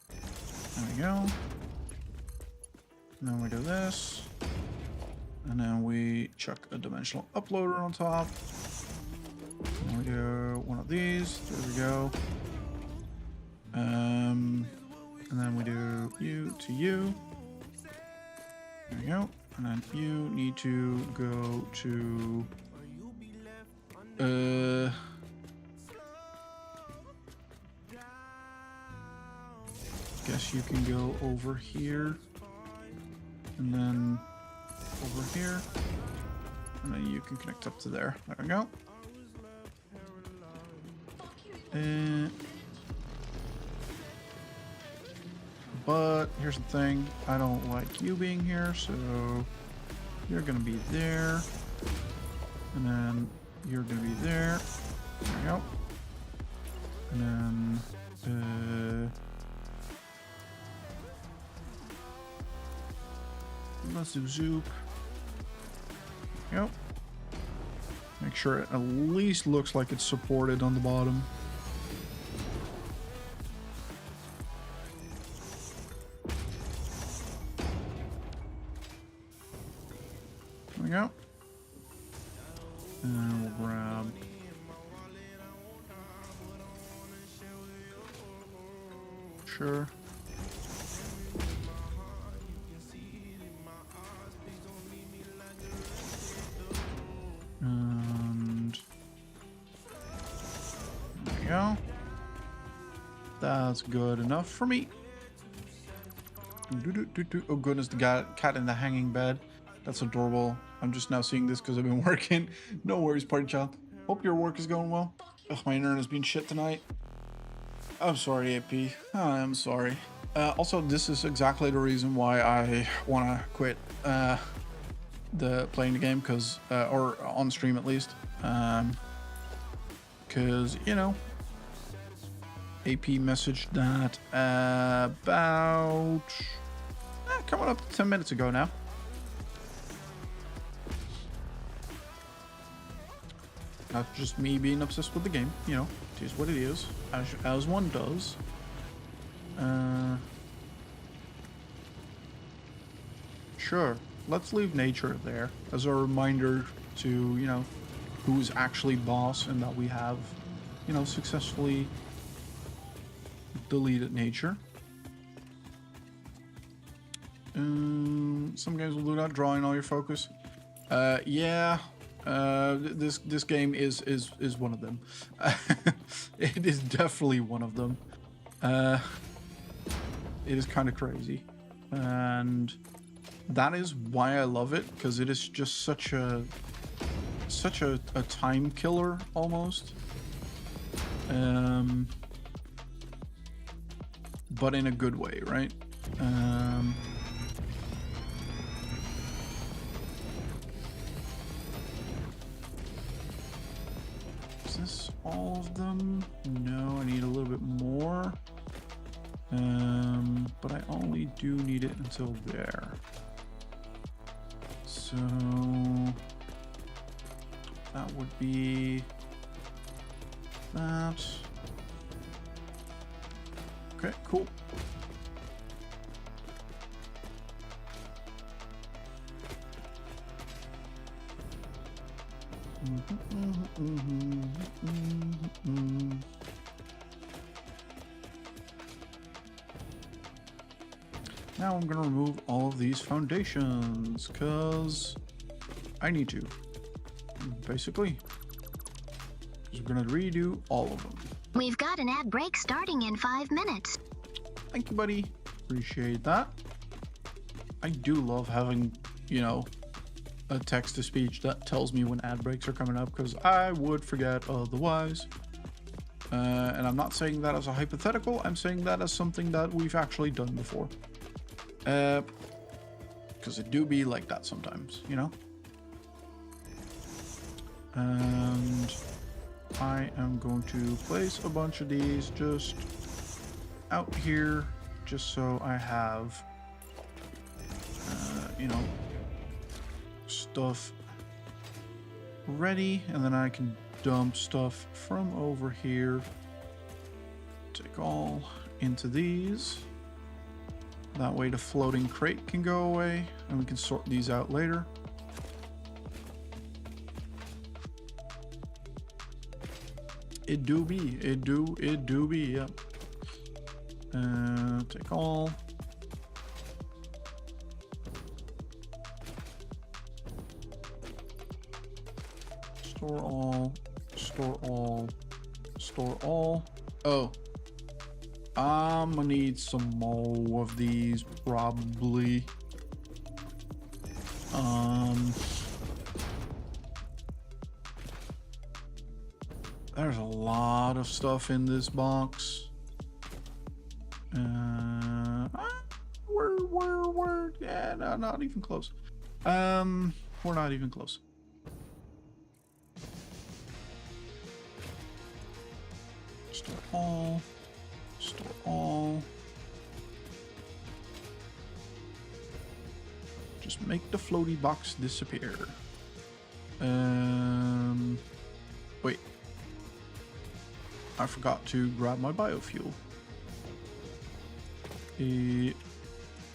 There we go. And then we do this. And then we chuck a dimensional uploader on top. And we do one of these. There we go. And then we do you to you. There we go. And then you need to go to guess you can go over here and then over here, and then you can connect up to there. There we go. But here's the thing, I don't like you being here, so you're gonna be there, and then you're gonna be there. There we go. And then let's do zoop. There we go. Make sure it at least looks like it's supported on the bottom. There we go. And we'll grab sure. And there we go. That's good enough for me. Oh goodness, the cat in the hanging bed. That's adorable. I'm just now seeing this because I've been working. No worries, party child. Hope your work is going well. Ugh, my internet has been shit tonight. I'm sorry, AP. I'm sorry. Also, this is exactly the reason why I want to quit playing the game, because or on stream at least, because you know, AP messaged that about coming up to 10 minutes ago now. Not just me being obsessed with the game, you know, it is what it is, as one does. Sure, let's leave nature there as a reminder to, you know, who's actually boss, and that we have, you know, successfully deleted nature. Some games will do that, drawing all your focus. Yeah. This game is one of them. It is definitely one of them. It is kind of crazy, and that is why I love it, because it is just such a time killer almost. But in a good way, right? this all of them? No, I need a little bit more. But I only do need it until there. So that would be that. Okay, cool. Now I'm gonna remove all of these foundations because I need to. Basically, just gonna redo all of them. We've got an ad break starting in 5 minutes. Thank you, buddy. Appreciate that. I do love having, you know, a text-to-speech that tells me when ad breaks are coming up because I would forget otherwise. And I'm not saying that as a hypothetical. I'm saying that as something that we've actually done before. Because it do be like that sometimes, you know? And I am going to place a bunch of these just out here, just so I have, you know, stuff ready, and then I can dump stuff from over here. Take all into these. That way the floating crate can go away, and we can sort these out later. It do be, yep. Take all. Store all, store all, store all. Oh. I'm gonna need some more of these, probably. There's a lot of stuff in this box. We're yeah, no, not even close. We're not even close. Store all. Store all. Just make the floaty box disappear. Wait. I forgot to grab my biofuel.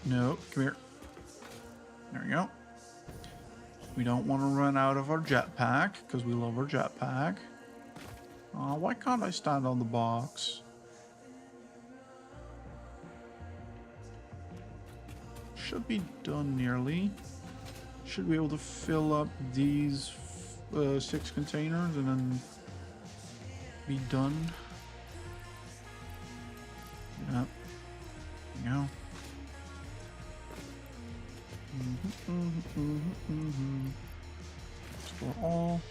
No, come here. There we go. We don't want to run out of our jetpack because we love our jetpack. Why can't I stand on the box? Should be done nearly. Should be able to fill up these 6 containers and then be done. Yep. There you go. Store all.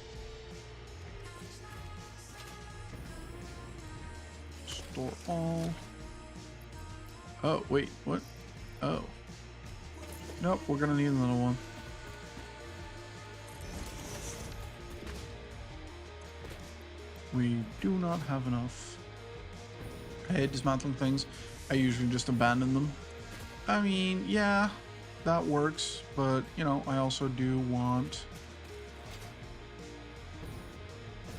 Store all. Oh, wait, what? Oh. Nope, we're gonna need another one. We do not have enough. I hate dismantling things. I usually just abandon them. I mean, yeah, that works, but, you know, I also do want,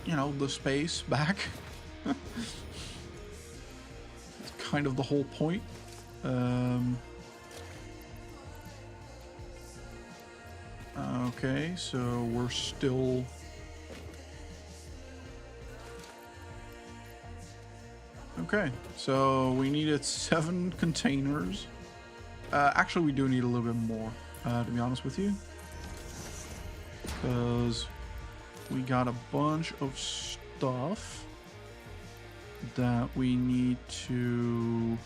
you know, the space back. It's kind of the whole point. Okay, so we're still... Okay, so we needed 7 containers. Actually, we do need a little bit more, to be honest with you. Because we got a bunch of stuff that we need to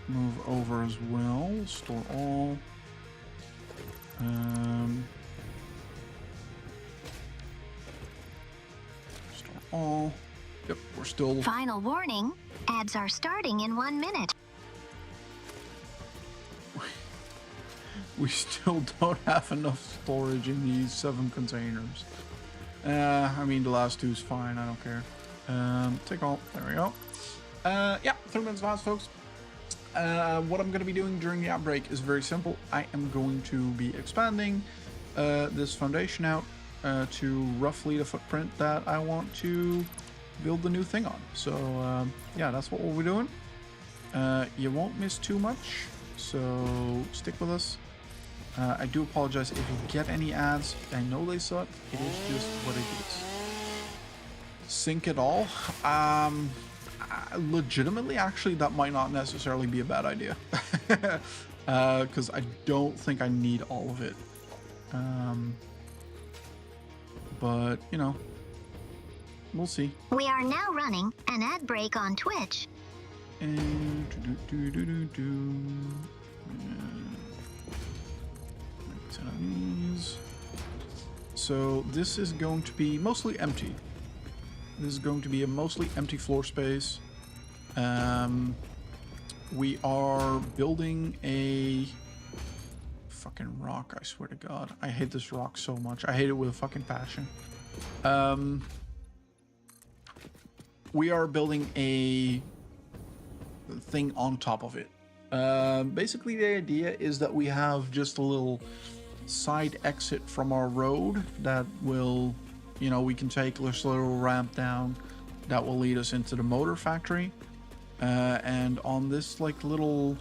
move over as well. Store all. Store all. Yep, we're still... Final warning, ads are starting in 1 minute. We still don't have enough storage in these 7 containers. I mean, the last two is fine. I don't care. Take all. There we go. Yeah, 3 minutes fast, folks. What I'm going to be doing during the outbreak is very simple. I am going to be expanding this foundation out to roughly the footprint that I want to build the new thing on. So yeah, that's what we'll be doing. You won't miss too much, so stick with us. I do apologize if you get any ads. I know they suck. It is just what it is. Sync it all. Legitimately, actually, that might not necessarily be a bad idea. Because I don't think I need all of it. But, you know, we'll see. We are now running an ad break on Twitch. And so this is going to be mostly empty. This is going to be a mostly empty floor space. We are building a fucking rock, I swear to God. I hate this rock so much. I hate it with a fucking passion. We are building a thing on top of it. Basically, the idea is that we have just a little side exit from our road that will, you know, we can take this little ramp down that will lead us into the motor factory. And on this like little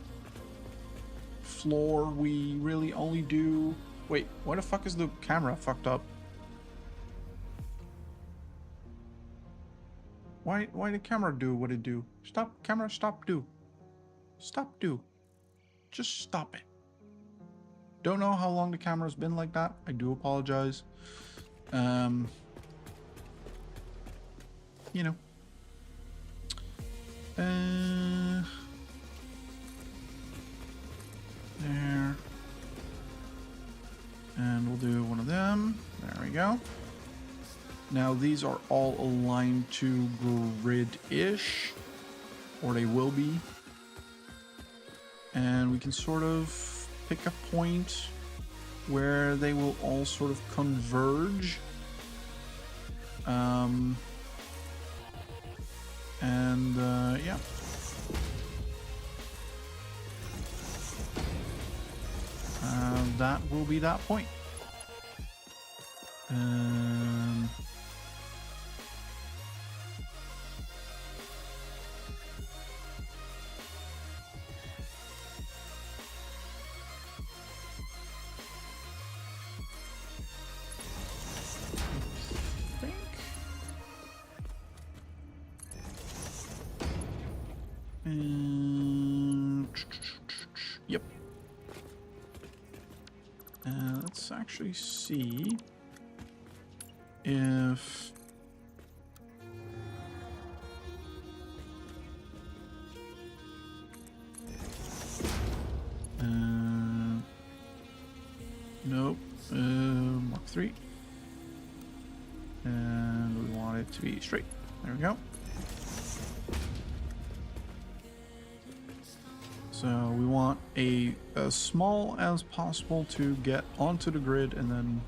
floor, we really only do... Wait, why the fuck is the camera fucked up? Why did camera do what it do? Stop, camera, stop, do. Stop, do. Just stop it. Don't know how long the camera's been like that. I do apologize. You know. There. And we'll do one of them. There we go. Now these are all aligned to grid-ish, or they will be. And we can sort of pick a point where they will all sort of converge. Yeah. That will be that point. Yep. Let's actually see if nope. Mark 3, and we want it to be straight. There we go. So we want as small as possible to get onto the grid, and then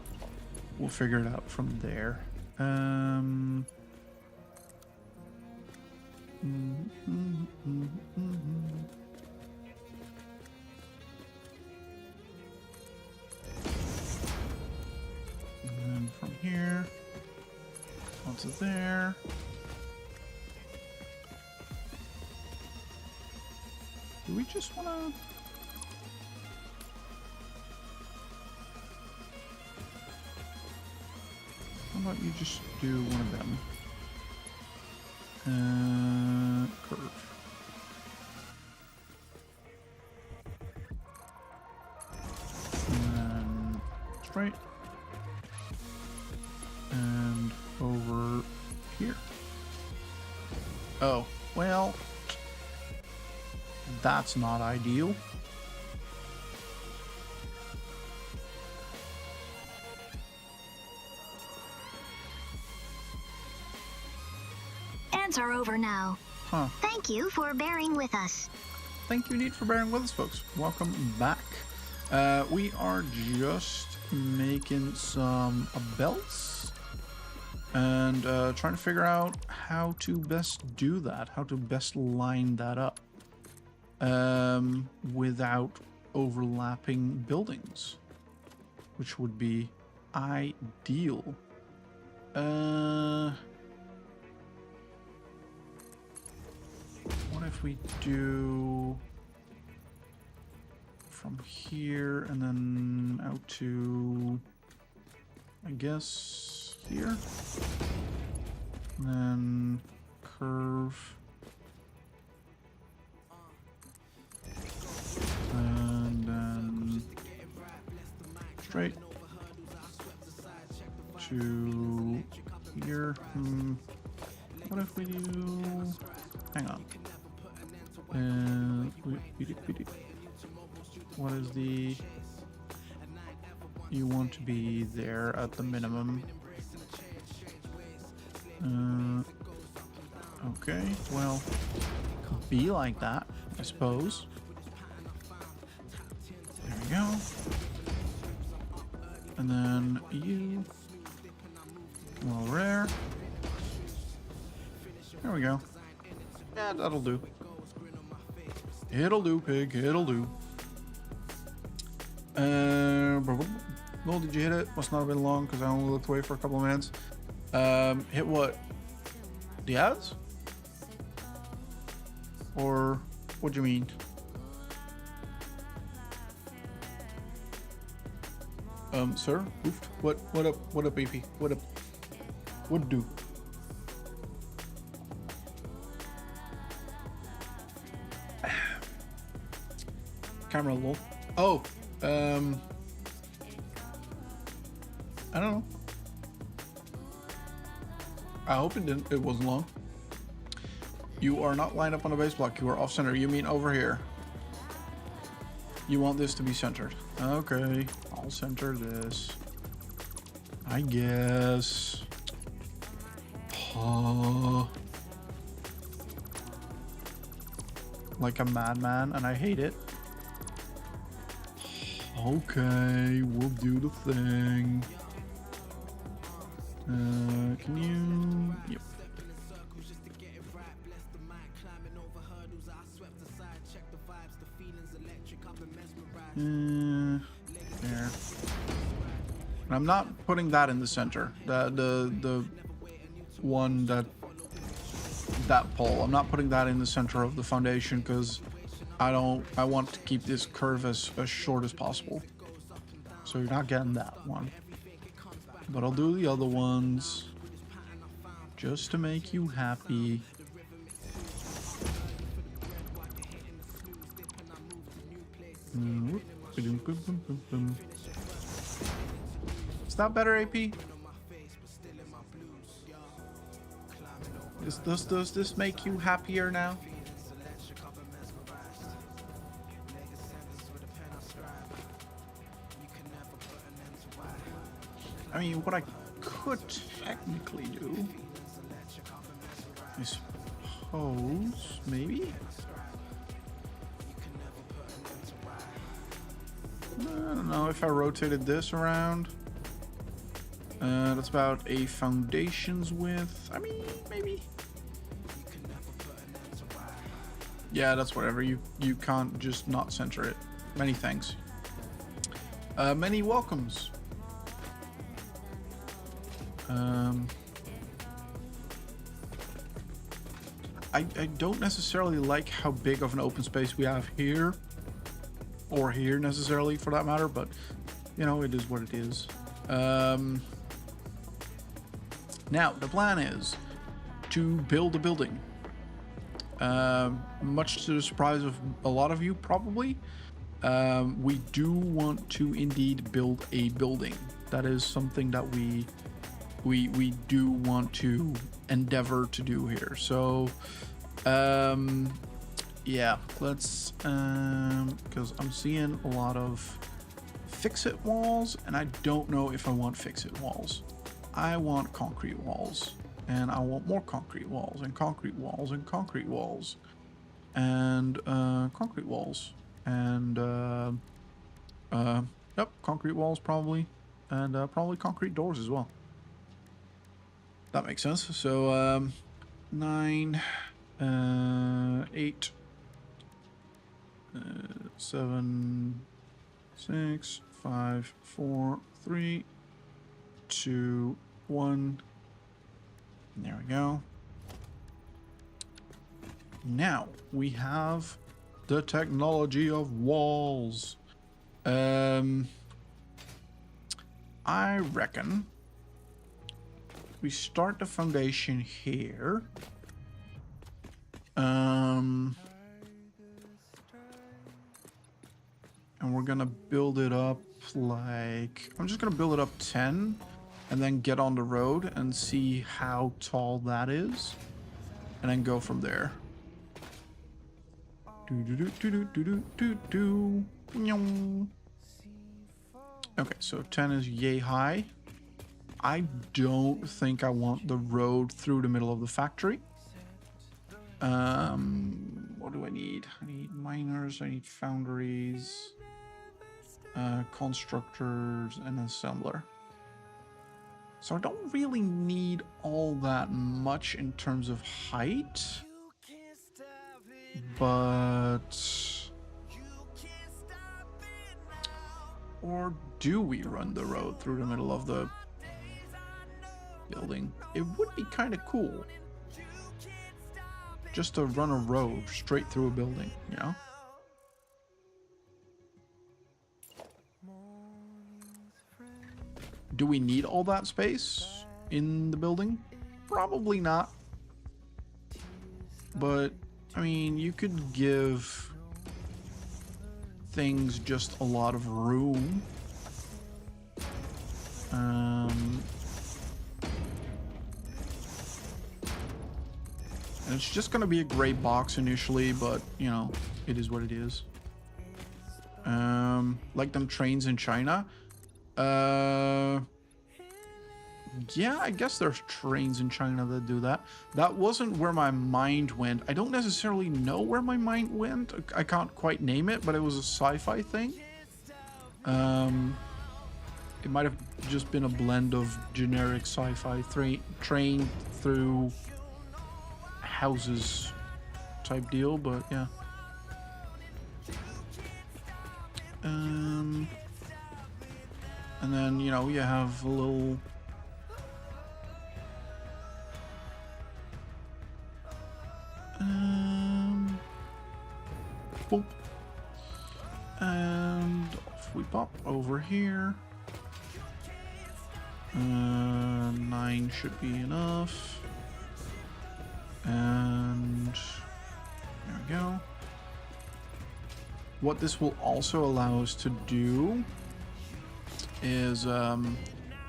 we'll figure it out from there. And then from here onto there. Do we just want to... How about you just do one of them? Curve. And then straight. And over here. Oh, well... That's not ideal. Ads are over now. Huh. Thank you for bearing with us. Thank you, indeed, for bearing with us, folks. Welcome back. We are just making some belts. and trying to figure out how to best do that, how to best line that up without overlapping buildings, which would be ideal. What if we do from here and then out to, I guess, here? And then curve. And then straight to here. What if we do... Hang on. What is the... You want to be there at the minimum. Okay, well, be like that, I suppose. There we go. And then you. Well, rare. There we go. Yeah, that'll do. It'll do, pig. It'll do. Well, did you hit it? Must not have been long because I only looked away for a couple of minutes. Hit what? The ads? Or what do you mean? Sir? Oofed. What up, AP? What up? What do? Camera lol. Oh, I don't know. I hope it wasn't long. You are not lined up on a base block. You are off center. You mean over here. You want this to be centered. Okay, I'll center this. I guess. Like a madman, and I hate it. Okay, we'll do the thing. Can you... Yep. There. And I'm not putting that in the center. The one that pole. I'm not putting that in the center of the foundation because I want to keep this curve as short as possible. So you're not getting that one. But I'll do the other ones just to make you happy. Is that better, AP? Does this make you happier now? I mean, what I could technically do, I suppose, maybe? I don't know if I rotated this around. That's about a foundation's width. I mean, maybe. Yeah, that's whatever. You can't just not center it. Many thanks. Many welcomes. I don't necessarily like how big of an open space we have here, or here necessarily for that matter, but you know, it is what it is. Now the plan is to build a building, much to the surprise of a lot of you probably. We do want to indeed build a building. That is something that we do want to endeavor to do here. So yeah, let's because I'm seeing a lot of fix-it walls, and I don't know if I want fix-it walls. I want concrete walls, and I want more concrete walls, and concrete walls, and concrete walls, and concrete walls, and yep, concrete walls probably, and probably concrete doors as well. That makes sense. So 9, 8, 7, 6, 5, 4, 3, 2, 1. There we go. Now we have the technology of walls. I reckon we start the foundation here. And we're gonna build it up like, I'm just gonna build it up 10 and then get on the road and see how tall that is and then go from there. Okay, so 10 is yay high. I don't think I want the road through the middle of the factory. What do I need? I need miners, I need foundries, constructors, and assembler. So I don't really need all that much in terms of height. But... or do we run the road through the middle of the building? It would be kind of cool. Just to run a road straight through a building, you know? Do we need all that space in the building? Probably not. But, I mean, you could give things just a lot of room. And it's just going to be a gray box initially, but, you know, it is what it is. Like them trains in China. Yeah, I guess there's trains in China that do that. That wasn't where my mind went. I don't necessarily know where my mind went. I can't quite name it, but it was a sci-fi thing. It might have just been a blend of generic sci-fi train through houses type deal, but yeah. And then, you know, you have a little... boop. And off we pop over here. 9 should be enough. And there we go. What this will also allow us to do is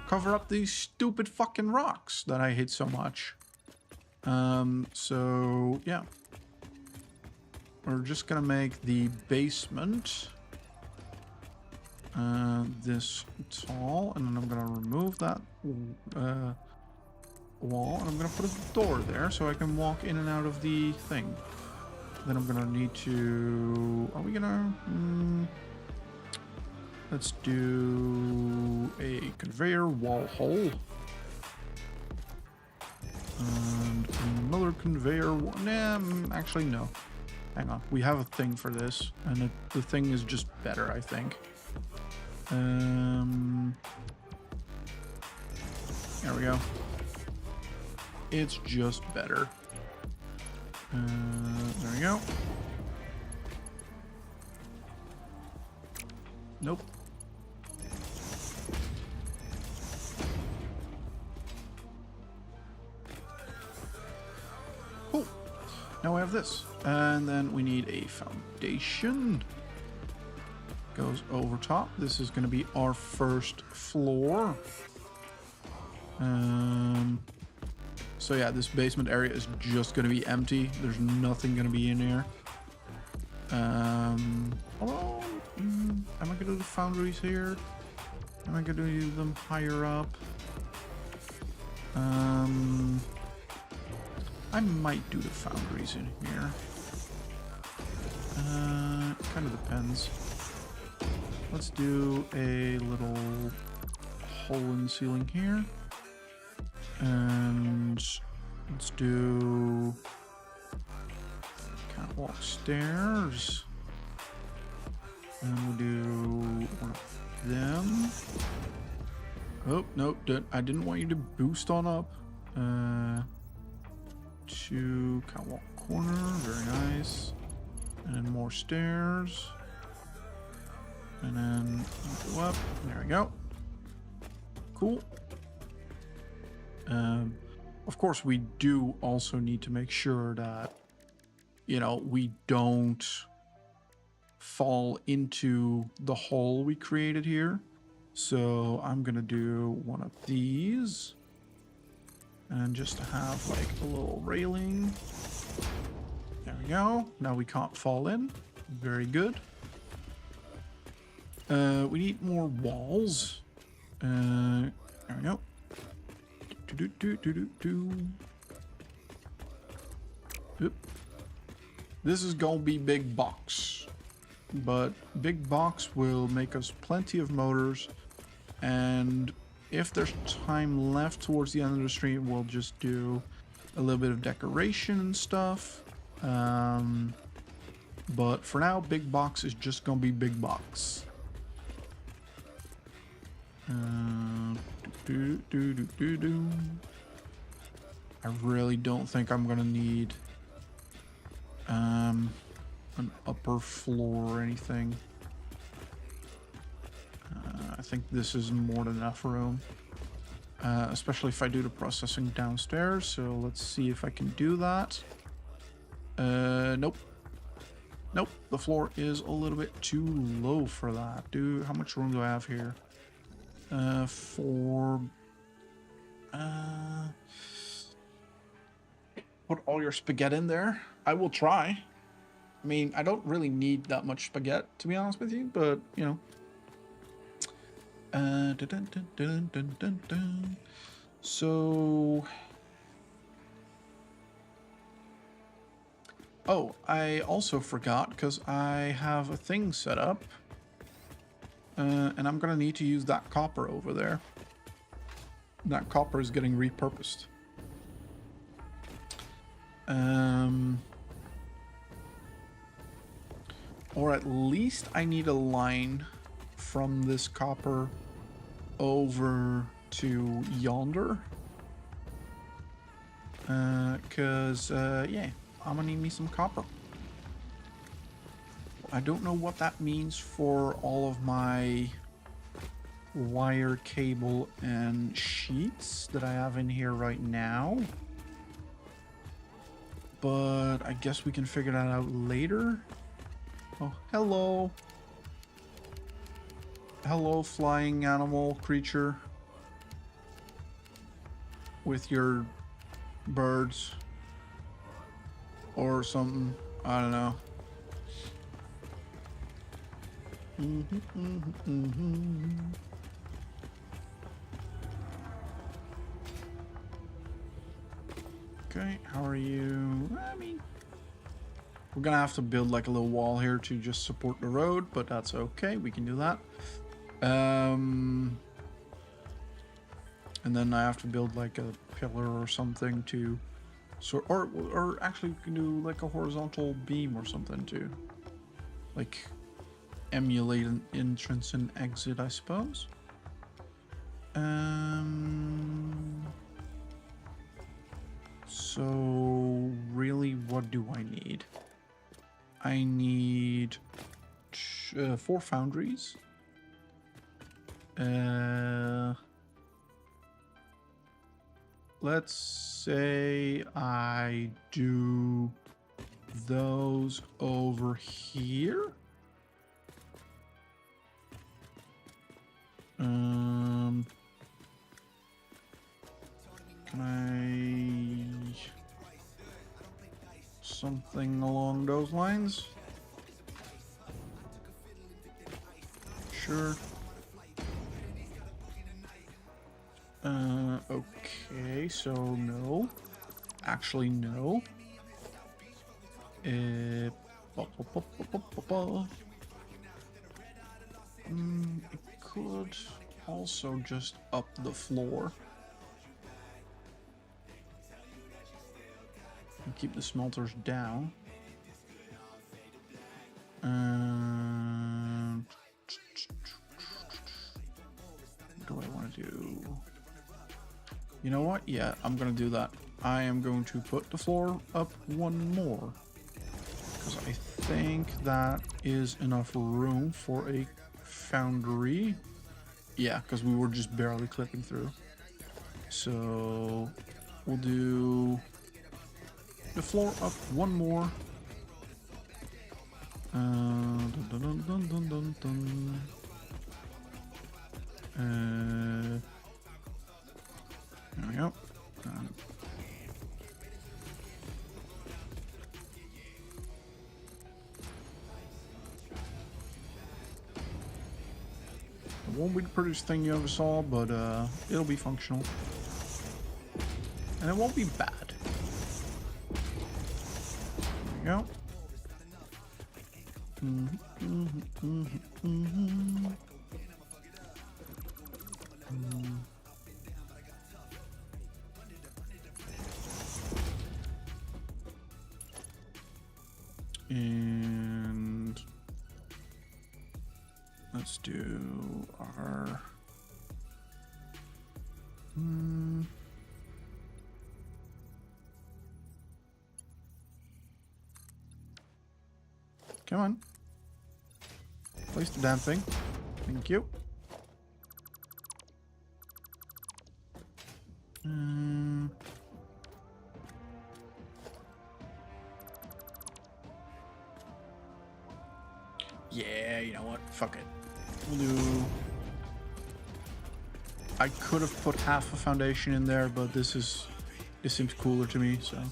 cover up these stupid fucking rocks that I hate so much. So yeah, we're just gonna make the basement this tall, and then I'm gonna remove that wall, and I'm gonna put a door there so I can walk in and out of the thing. Then I'm gonna need to... are we gonna... let's do a conveyor wall hole. And another conveyor... nah, actually no. Hang on. We have a thing for this. And the thing is just better, I think. There we go. It's just better. There we go. Nope. Cool. Now we have this. And then we need a foundation. Goes over top. This is going to be our first floor. So yeah, this basement area is just going to be empty. There's nothing going to be in here. Although, am I going to do the foundries here? Am I going to do them higher up? I might do the foundries in here. Kind of depends. Let's do a little hole in the ceiling here. And let's do catwalk stairs. And we'll do one of them. Oh, no, I didn't want you to boost on up. To catwalk corner, very nice. And then more stairs. And then go up. There we go. Cool. Of course, we do also need to make sure that, you know, we don't fall into the hole we created here. So I'm gonna do one of these. And just to have like a little railing. There we go. Now we can't fall in. Very good. We need more walls. There we go. Oop. This is gonna be big box. But big box will make us plenty of motors. And if there's time left towards the end of the stream, we'll just do a little bit of decoration and stuff. But for now, big box is just gonna be big box. I really don't think I'm gonna need an upper floor or anything. I think this is more than enough room, especially if I do the processing downstairs. So let's see if I can do that. Nope. Nope, the floor is a little bit too low for that. How much room do I have here? Put all your spaghetti in there. I will try. I mean, I don't really need that much spaghetti, to be honest with you, but, you know. So... Oh, I also forgot, because I have a thing set up. And I'm gonna need to use that copper over there. That copper is getting repurposed. Or at least I need a line from this copper over to yonder. Yeah, I'm gonna need me some copper. I don't know what that means for all of my wire, cable, and sheets that I have in here right now. But I guess we can figure that out later. Oh, hello. Hello, flying animal creature. With your birds. Or something. I don't know. Okay, how are you? I mean, we're gonna have to build like a little wall here to just support the road, but that's okay. We can do that. And then I have to build like a pillar or something to, or actually we can do like a horizontal beam or something to, like, emulate an entrance and exit, I suppose. So really, what do I need? I need 4 foundries. Let's say I do those over here. Can I... something along those lines? Sure. Okay, so no. Actually, no. It could also just up the floor. keep the smelters down. What do I want to do? You know what? Yeah, I'm gonna do that. I am going to put the floor up one more, because I think that is enough room for a foundry. Yeah, because we were just barely clipping through. So we'll do the floor up one more. Dun, dun, dun, dun, dun, dun, dun. There we go. It won't be the prettiest thing you ever saw, but it'll be functional. And it won't be bad. There we go. And let's do our come on. Place the damn thing. Thank you. Yeah, you know what? Fuck it. We'll do... I could have put half a foundation in there, but this seems cooler to me, so...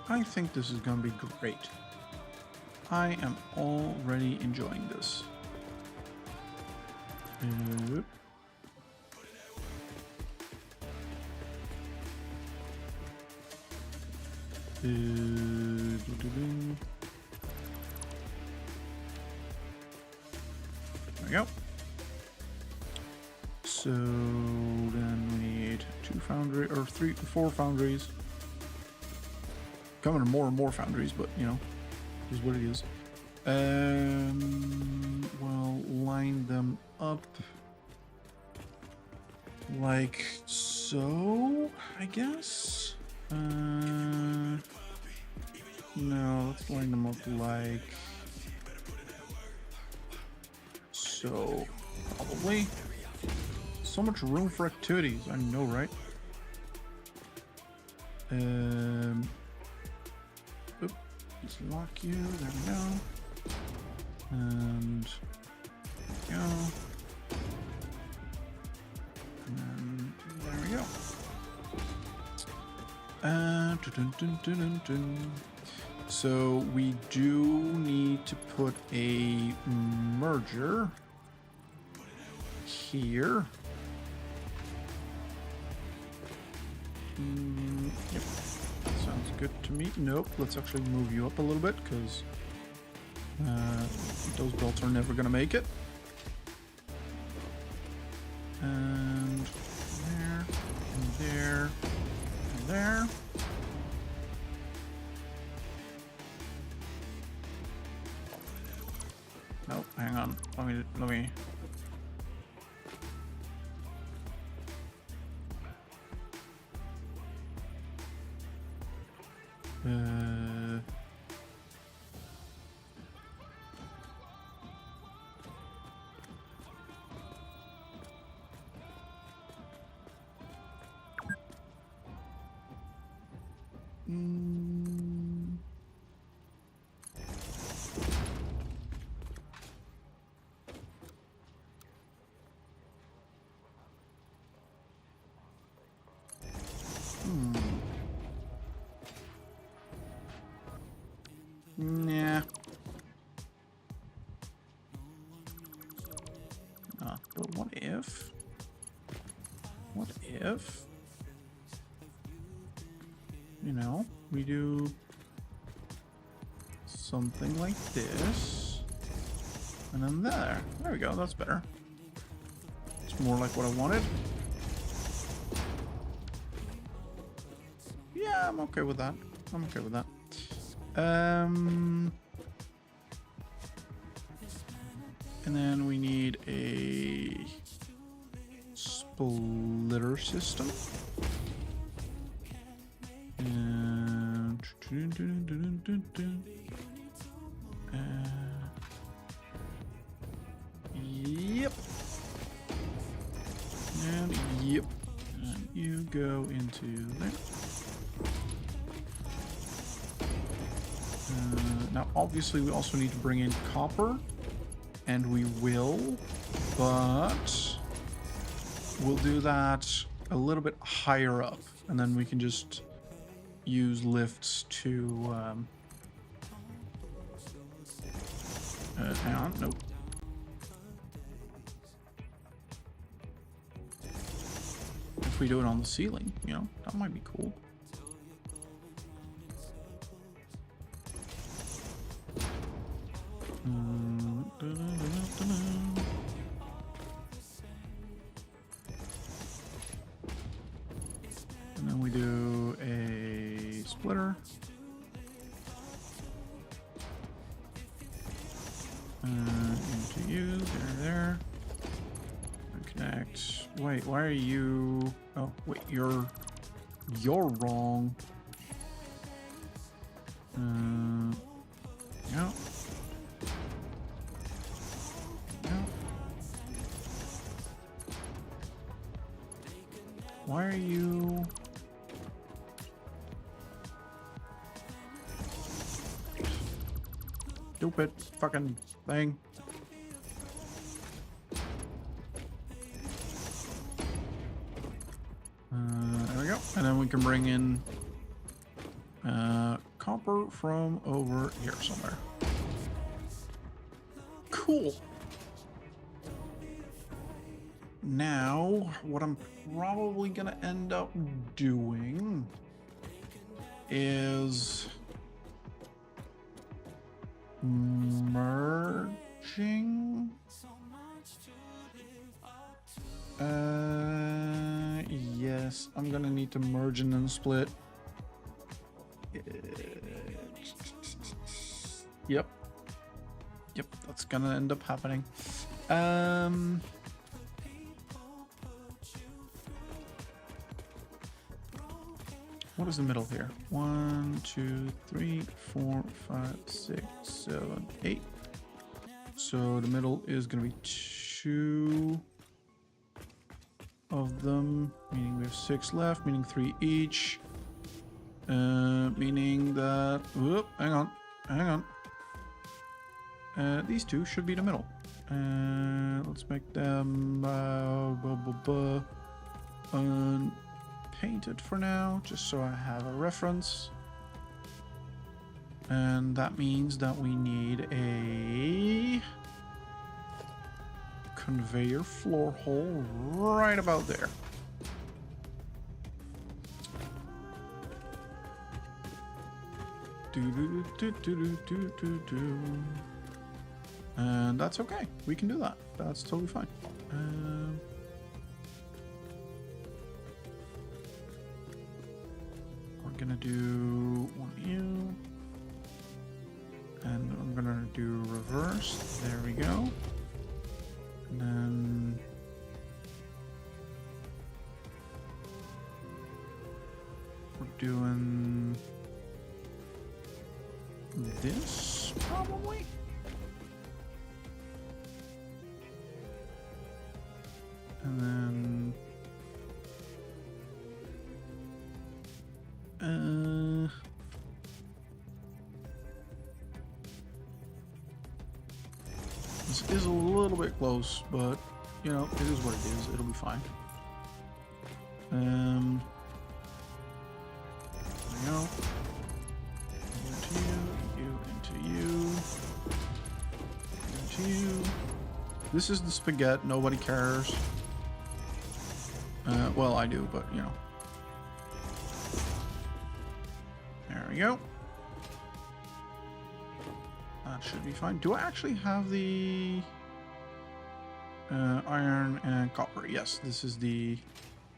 I think this is gonna be great. I am already enjoying this. Yep. There we go. So then we need 2 foundry or 4 foundries. Coming to more and more foundries, but you know, is what it is. We'll line them up like so, I guess. No, let's line them up like so. Probably. So much room for activities, I know, right? Oop, let's lock you. There we go. And there we go. And there we go. So we do need to put a merger here. Yep, sounds good to me. Nope, let's actually move you up a little bit because those belts are never gonna make it. And there, and there, and there. Oh, hang on. Let me. Nah. But what if? You know, we do something like this. And then there. There we go. That's better. It's more like what I wanted. Yeah, I'm okay with that. I'm okay with that. And then we need a splitter system. And yep. And yep. And you go into there. Now, obviously, we also need to bring in copper, and we will, but we'll do that a little bit higher up, and then we can just use lifts to, hang on, nope. If we do it on the ceiling, you know, that might be cool. And then we do a splitter. Into you, there. And connect. Wait, why are you? Oh, wait, you're wrong. Yeah. Why are you? Stupid fucking thing. There we go. And then we can bring in copper from over here somewhere. Cool. Now, what I'm probably gonna end up doing is merging. Yes, I'm gonna need to merge and then split. Yep. Yep, that's gonna end up happening. What is the middle here? 1, 2, 3, 4, 5, 6, 7, 8. So the middle is going to be 2 of them, meaning we have 6 left, meaning 3 each. Meaning that... Whoop, hang on. These 2 should be the middle. Let's make them painted for now, just so I have a reference. And that means that we need a conveyor floor hole right about there. And that's okay. We can do that. That's totally fine. We're gonna do one of you. And I'm gonna do reverse. There we go. And then we're doing this probably. And then this is a little bit close, but you know, it is what it is. It'll be fine. There we go. Into you. This is the spaghetti. Nobody cares. Well, I do, but you know. There we go. That should be fine. Do I actually have the iron and copper? Yes, this is the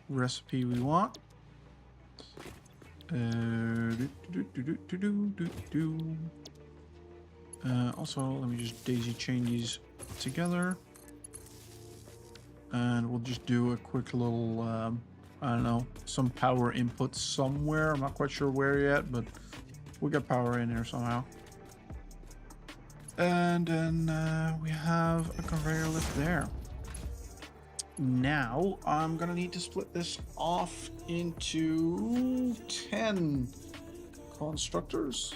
recipe we want. Also, let me just daisy chain these together. And we'll just do a quick little, I don't know, some power input somewhere. I'm not quite sure where yet, but we'll get power in here somehow. And then we have a conveyor lift there. Now I'm gonna need to split this off into 10 constructors.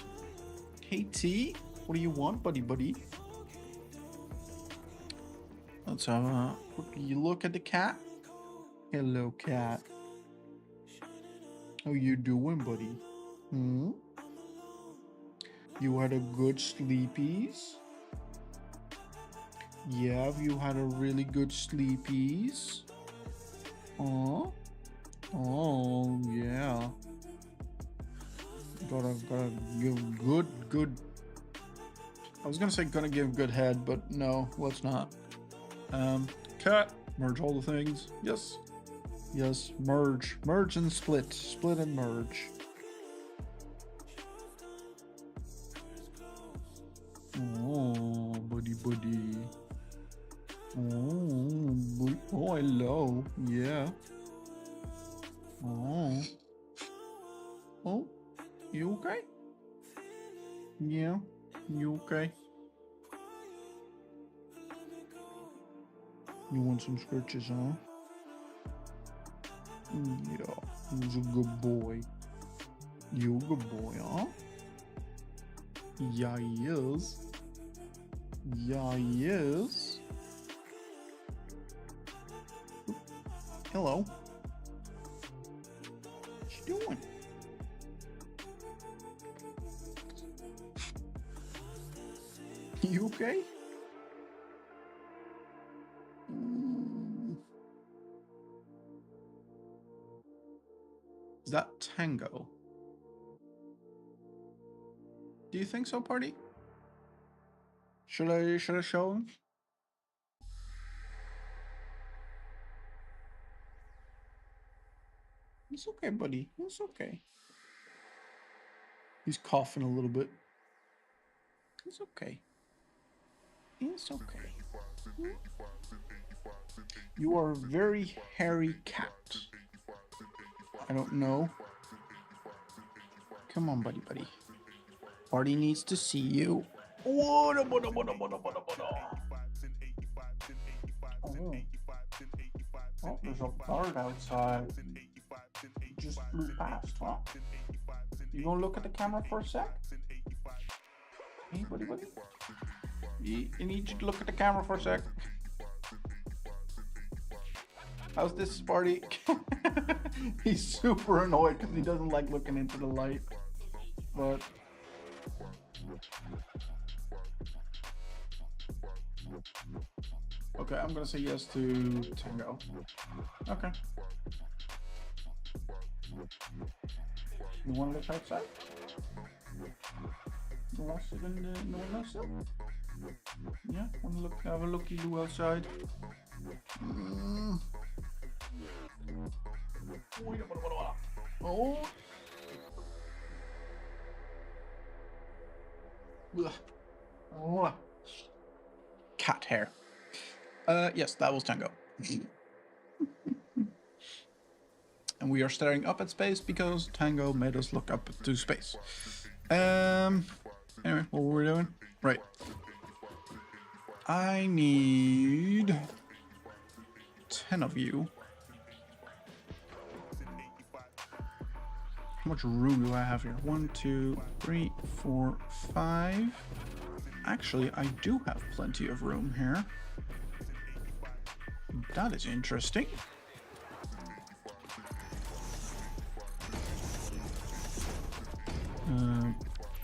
Hey T, what do you want, buddy? Let's have a quick look at the cat. Hello, cat. How you doing, buddy? You had a good sleepies? Yeah, have you had a really good sleepies? Oh, yeah. Gotta give good. I was gonna say gonna give good head, but no, let's not. Cat, merge all the things. Yes, merge and split and merge. Oh, buddy. Oh, hello. Yeah. Oh, you okay? Yeah, you okay? You want some scratches, huh? Yeah, who's a good boy? You a good boy, huh? Yeah, he is. Hello. What you doing? You okay? Is that Tango? Do you think so, party? Should I show him? It's okay, buddy. It's okay. He's coughing a little bit. It's okay. It's okay. You are a very hairy cat. I don't know. Come on, buddy. Party needs to see you. Oh, there's a bird outside. Just flew past, huh? You gonna look at the camera for a sec? Hey, buddy. I need you to look at the camera for a sec. How's this, Sparty? He's super annoyed because he doesn't like looking into the light. But okay, I'm gonna say yes to Tango. Okay. You wanna look outside? You wanna sit in the windowsill? Yeah, wanna look, have a looky-loo outside. Oh. Oh. Cat hair. Yes, that was Tango. And we are staring up at space because Tango made us look up to space. Anyway, what were we doing? Right. I need 10 of you. How much room do I have here? 1, 2, 3, 4, 5. Actually, I do have plenty of room here. That is interesting.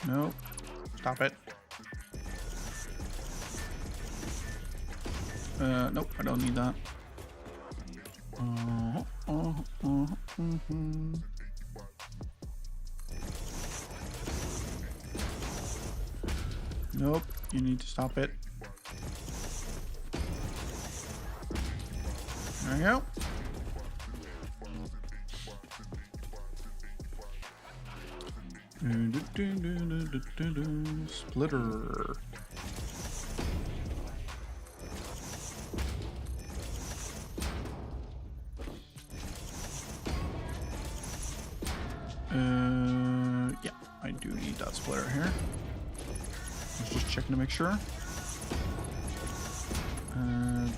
No. Stop it. Nope, I don't need that. Nope, you need to stop it. There you go. Splitter. Yeah, I do need that splitter here. I was just checking to make sure.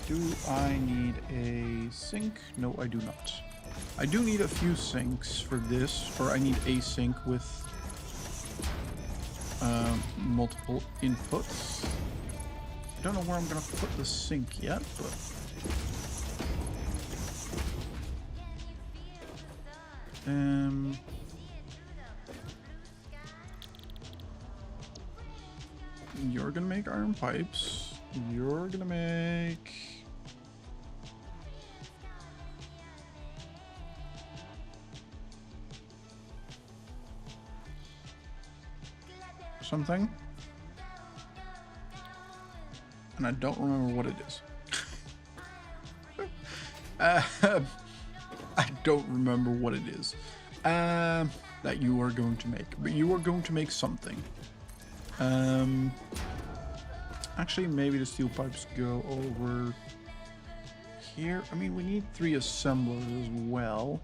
Do I need a sink? No, I do not. I do need a few sinks for this, or I need a sink with multiple inputs. I don't know where I'm gonna put the sink yet, but you're gonna make iron pipes. You're gonna make something, and I don't remember what it is. I don't remember what it is that you are going to make, but you are going to make something. Actually, maybe the steel pipes go over here. I mean, we need 3 assemblers as well.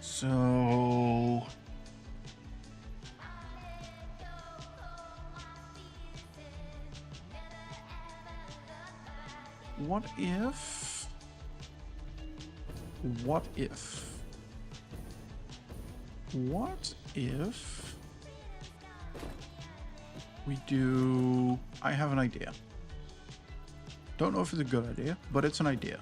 So what if we do, I have an idea. Don't know if it's a good idea, but it's an idea.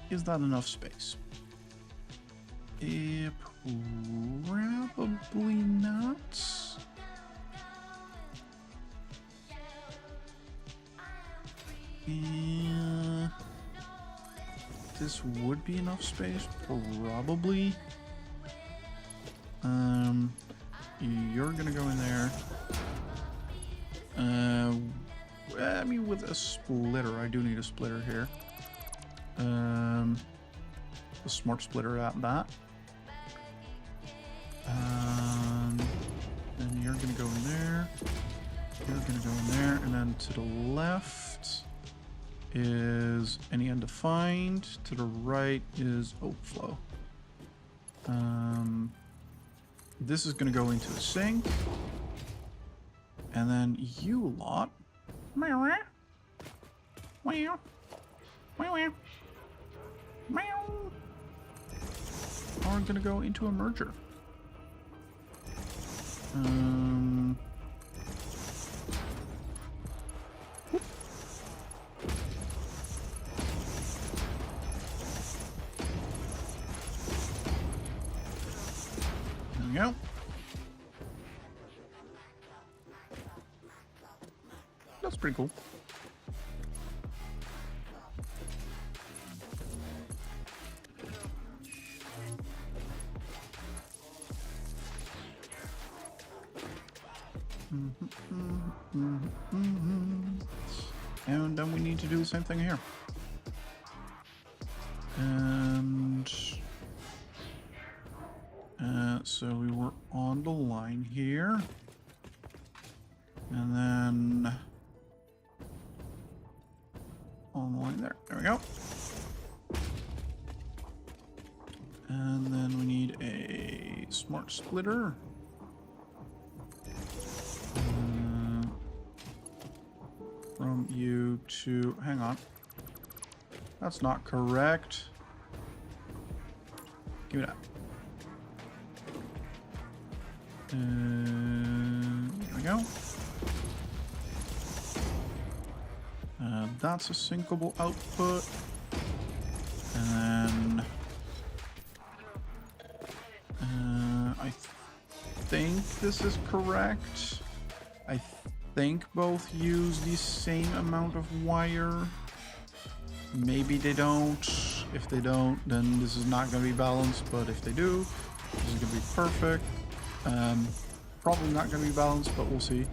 Is that enough space? Probably not. This would be enough space, probably. You're gonna go in there. I mean, with a splitter, I do need a splitter here. A smart splitter at that. Then you're gonna go in there. You're gonna go in there, and then to the left is any undefined. To the right is overflow. This is gonna go into a sink, and then you lot are gonna go into a merger. There we go. That's pretty cool. And then we need to do the same thing here. And so we were on the line here. And then on the line there. There we go. And then we need a smart splitter. From you to, hang on, that's not correct. Give me that. There we go. That's a syncable output. And then I think this is correct. I think both use the same amount of wire. Maybe they don't. If they don't, then this is not going to be balanced. But if they do, this is going to be perfect. Probably not going to be balanced, but we'll see.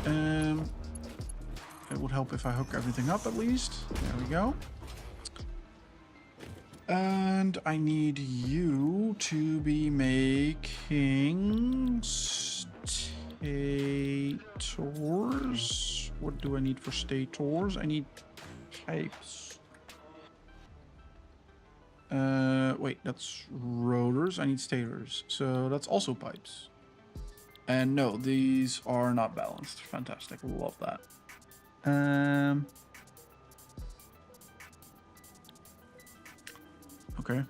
It would help if I hook everything up at least. There we go. And I need you to be making stators. What do I need for stators? I need pipes. Wait, that's rotors. I need stators. So that's also pipes. And no, these are not balanced. Fantastic. Love that. Okay.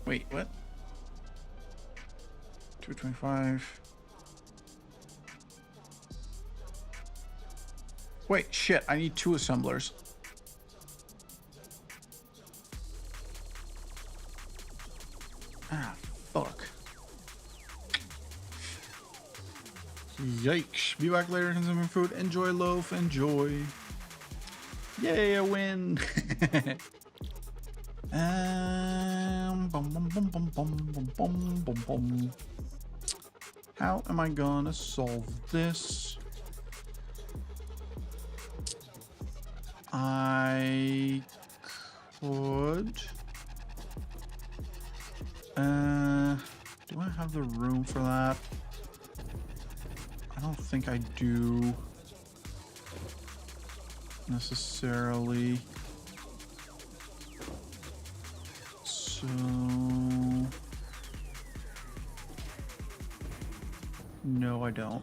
Wait, what? 225. Wait, shit, I need 2 assemblers. Ah, fuck. Yikes. Be back later consuming food. Enjoy loaf. Enjoy. Yay, a win. Bum, bum, bum, bum, bum, bum, bum, bum, bum. How am I gonna solve this? I could. Do I have the room for that? I don't think I do necessarily. So no, I don't.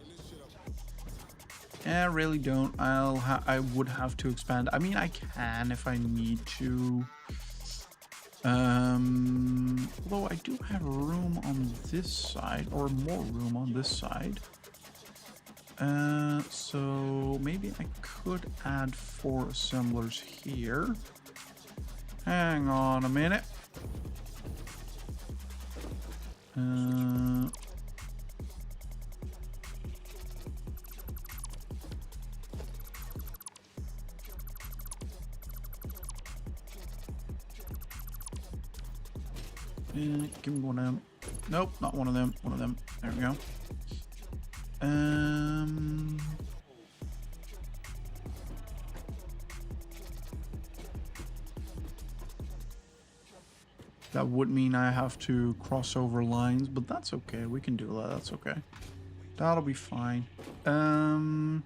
I really don't. I would have to expand. I mean, I can if I need to. Although I do have room on this side, or more room on this side. So maybe I could add 4 assemblers here. Hang on a minute. Give me one of them. Nope, not one of them. One of them. There we go. That would mean I have to cross over lines, but that's okay. We can do that. That's okay. That'll be fine. And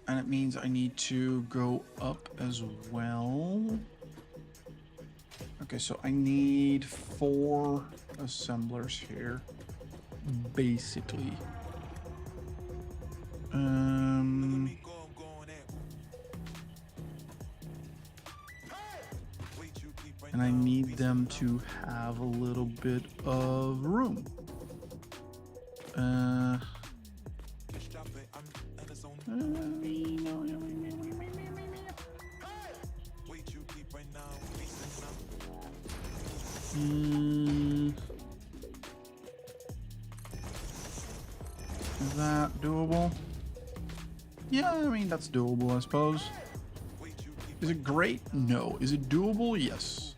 it means I need to go up as well. Okay, so I need 4 assemblers here, basically. And I need them to have a little bit of room. Is that doable? Yeah, I mean, that's doable, I suppose. Is it great? No. Is it doable? Yes.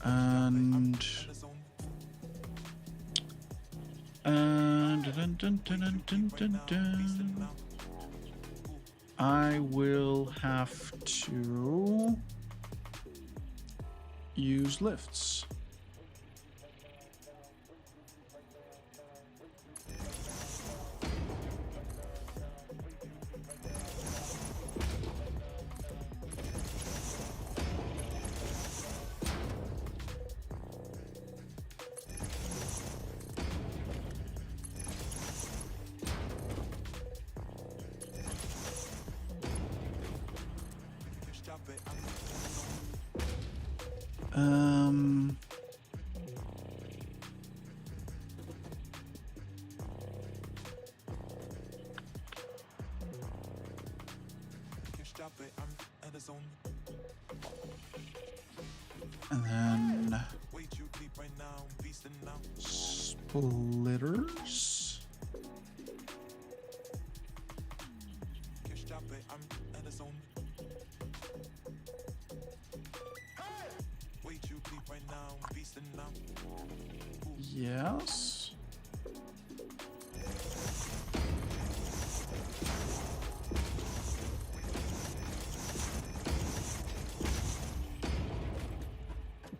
And I will have to use lifts. And then splitters. Yes.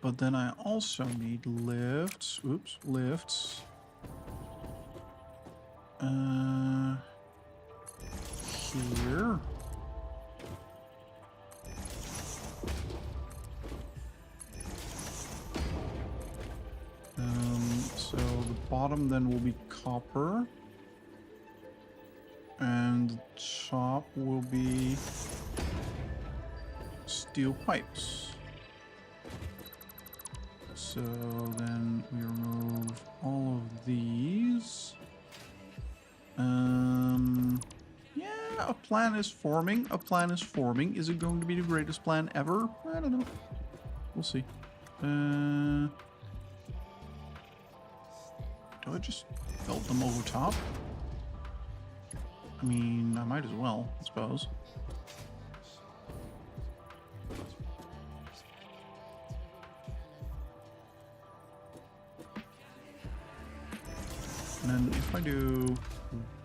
But then I also need lifts. Oops, lifts. Here. So the bottom then will be copper. And the top will be steel pipes. So then we remove all of these. Yeah, a plan is forming. A plan is forming. Is it going to be the greatest plan ever? I don't know. We'll see. Do I just build them over top? I mean, I might as well, I suppose. And then if I do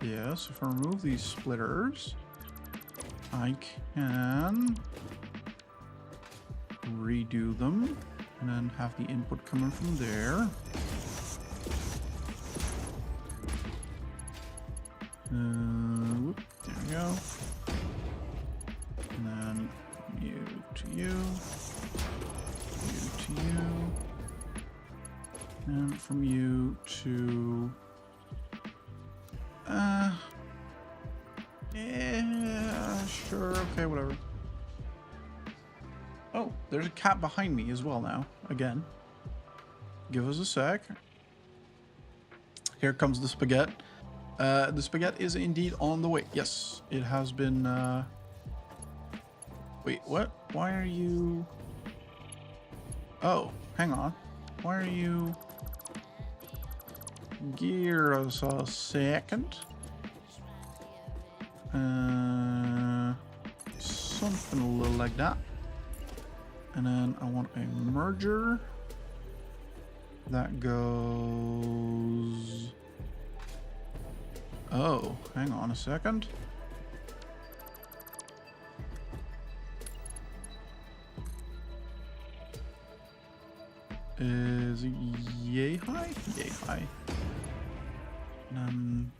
this, if I remove these splitters, I can redo them and then have the input coming from there. Whoop, there we go. And then you to you, you to you, and from you to yeah, sure, okay, whatever. Oh, there's a cat behind me as well now, again. Give us a sec. Here comes the spaghetti. The spaghetti is indeed on the way. Yes, it has been, Wait, what? Why are you... Oh, hang on. Why are you... Give us a second. Something a little like that. And then I want a merger. That goes... Oh, hang on a second. Is it yay high? Yay high. And then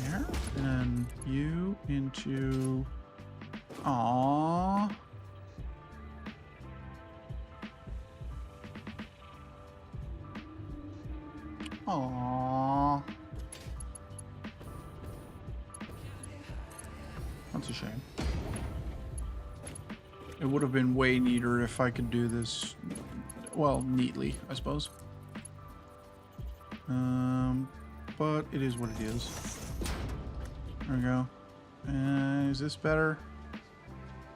there. And then you into... Aww. Aww. That's a shame. It would have been way neater if I could do this, well, neatly, I suppose. But it is what it is. There we go. Is this better?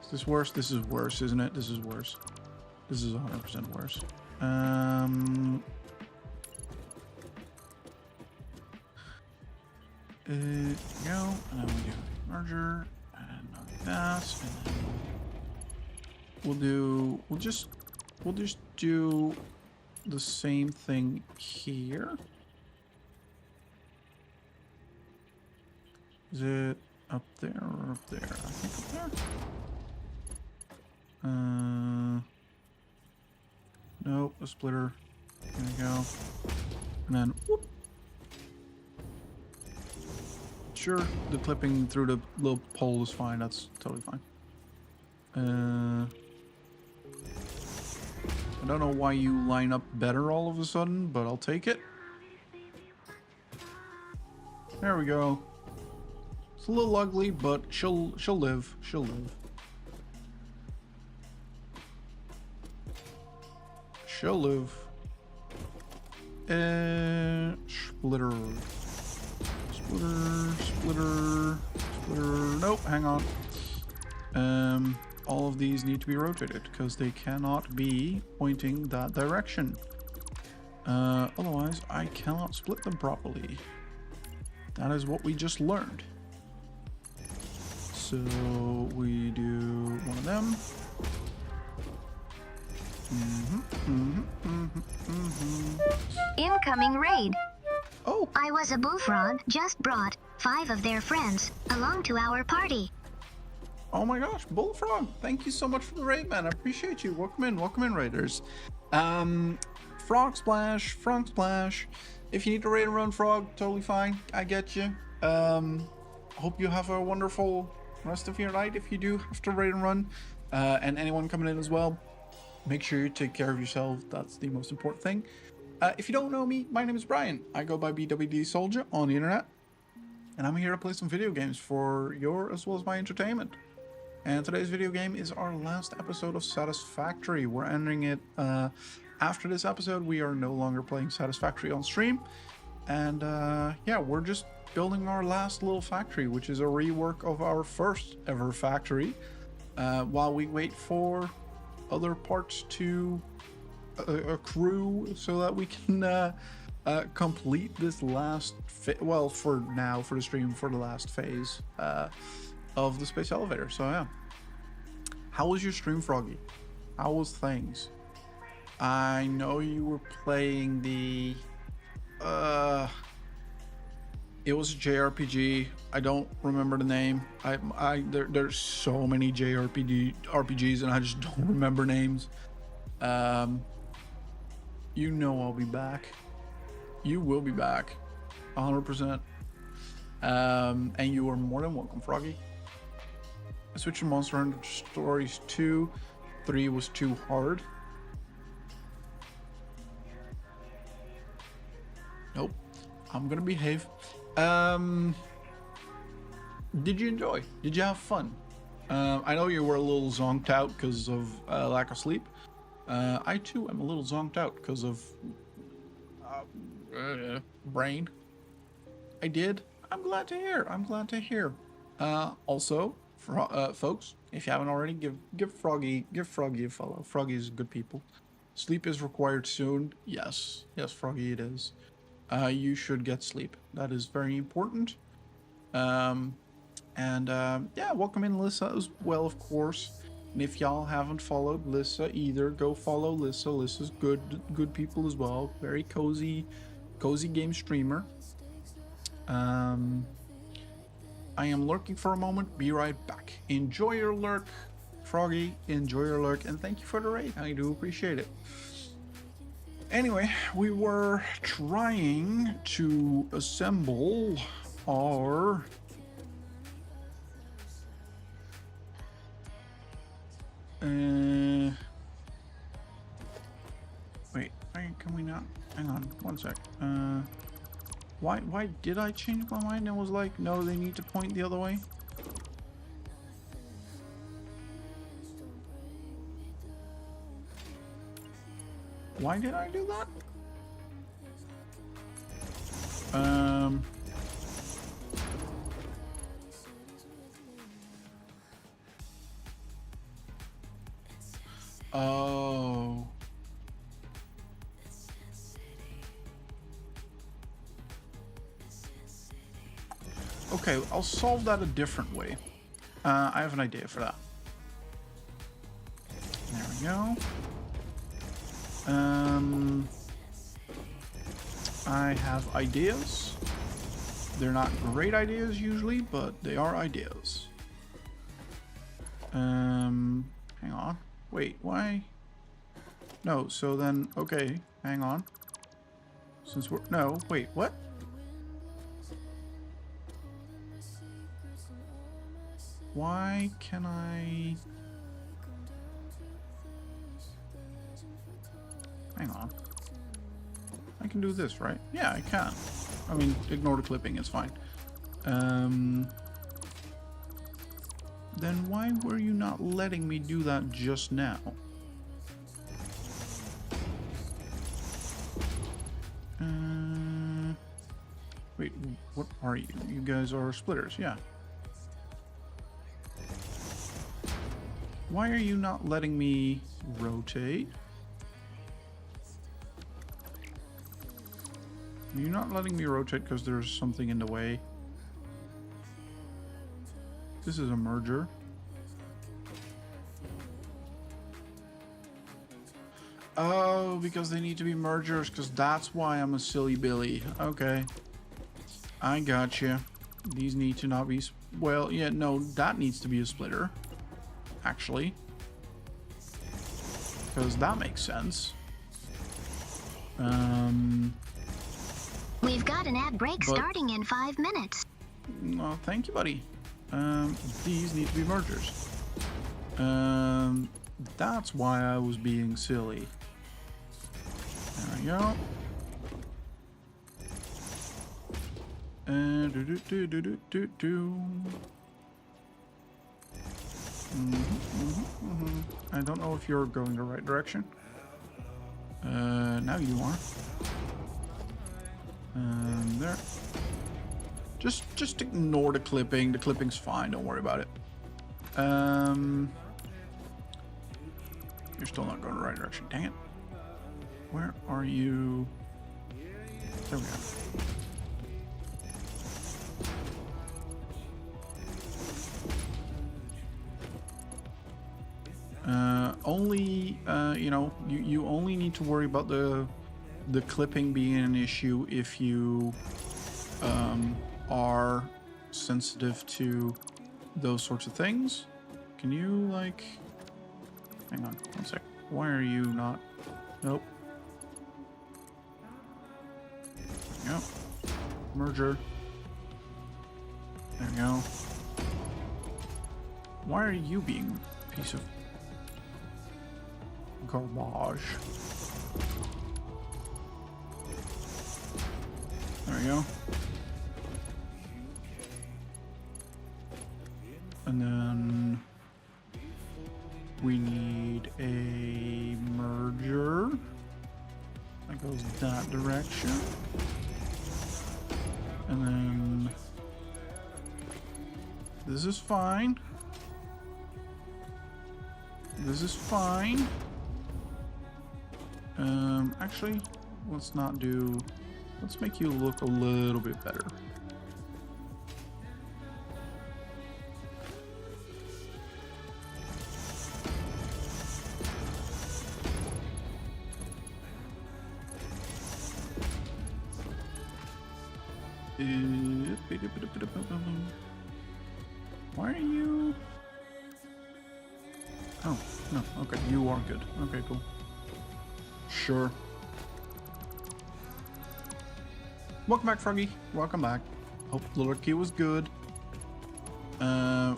Is this worse? This is worse, isn't it? This is worse. This is 100% worse. Go, and then we do merger, and like that, and then we'll just do the same thing here. Is it up there or up there? I think up there. Nope, a splitter. There we go. And then whoop. Sure, the clipping through the little pole is fine. That's totally fine. I don't know why you line up better all of a sudden, but I'll take it. There we go. It's a little ugly, but she'll live. She'll live. She'll live. Splitter. Splitter. Nope, hang on. All of these need to be rotated because they cannot be pointing that direction. Otherwise, I cannot split them properly. That is what we just learned. So we do one of them. Incoming raid. Oh, I was a bullfrog, just brought 5 of their friends along to our party. oh my gosh, Bullfrog. Thank you so much for the raid, man. I appreciate you. Welcome in, raiders. Frog Splash. If you need to raid and run Frog, totally fine. I get you. Hope you have a wonderful rest of your night if you do have to raid and run. And anyone coming in as well, make sure you take care of yourself. That's the most important thing. If you don't know me, my name is Brian. I go by BWD Soldier on the internet. And I'm here to play some video games for your as well as my entertainment. And today's video game is our last episode of Satisfactory. We're ending it after this episode. We are no longer playing Satisfactory on stream. And yeah, we're just building our last little factory, which is a rework of our first ever factory. While we wait for other parts to accrue so that we can complete this last well, for now, for the stream, for the last phase of the space elevator. So yeah, how was your stream, Froggy? How was things? I know you were playing the it was a JRPG. I don't remember the name. There's so many RPGs and I just don't remember names. You know I'll be back. You will be back 100%. And you are more than welcome, Froggy. I switched to Monster Hunter Stories 2. 3 was too hard. Nope. I'm gonna behave. Did you enjoy? Did you have fun? I know you were a little zonked out because of lack of sleep. I too am a little zonked out because of brain. I did. I'm glad to hear. Also, folks, if you haven't already, give Froggy a follow. Froggy is good people. Sleep is required soon. Yes, Froggy, it is. You should get sleep. That is very important. Yeah, welcome in Lissa as well, of course. And if y'all haven't followed Lissa either, go follow Lissa. Lissa's good people as well. Very cozy game streamer. I am lurking for a moment. Be right back. Enjoy your lurk, Froggy. Enjoy your lurk, and thank you for the raid. I do appreciate it. Anyway, we were trying to assemble our wait, can we not? Hang on, one sec. Why did I change my mind and was like, no, they need to point the other way? Why did I do that? Oh. Okay, I'll solve that a different way. I have an idea for that. There we go. I have ideas. They're not great ideas usually, but they are ideas. Hang on. Wait, why? No, so then, okay, hang on. Since we're, no, wait, what? Why can I... Hang on. I can do this, right? Yeah, I can. I mean, ignore the clipping, it's fine. Then why were you not letting me do that just now? Wait, what are you? You guys are splitters, yeah. Why are you not letting me rotate? You're not letting me rotate because there's something in the way. This is a merger. Oh, because they need to be mergers, because that's why I'm a silly Billy. Okay. I got you. These need to not be... Well, yeah, no, that needs to be a splitter. Actually. Because that makes sense. We've got an ad break starting in 5 minutes. No, thank you, buddy. These need to be mergers. That's why I was being silly. There we go. I don't know if you're going the right direction. Now you are. There. Just ignore the clipping. The clipping's fine. Don't worry about it. You're still not going the right direction. Dang it. Where are you? There we go. Only, you know, you only need to worry about the clipping being an issue if you are sensitive to those sorts of things. Can you, like... Hang on, 1 sec. Why are you not... Nope. There we go. Merger. There we go. Why are you being a piece of garbage? There we go. And then we need a merger that goes that direction. And then this is fine. This is fine. Actually, let's not do... Let's make you look a little bit better. Why are you... Oh, no, okay, you are good. Okay, cool. Sure. Welcome back, Froggy. Welcome back. Hope the lurk was good.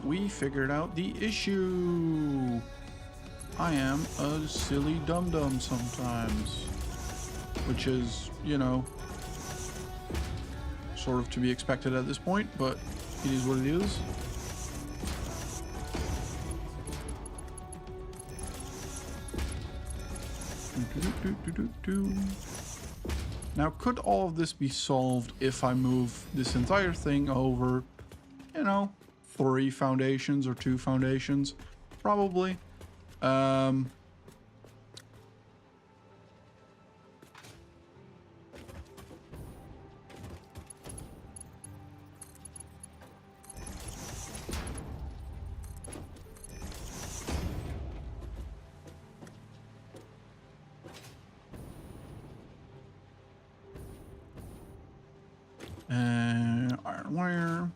We figured out the issue. I am a silly dum-dum sometimes. Which is, you know, sort of to be expected at this point, but it is what it is. Now, could all of this be solved if I move this entire thing over, you know, 3 foundations or 2 foundations? Probably. Iron wire.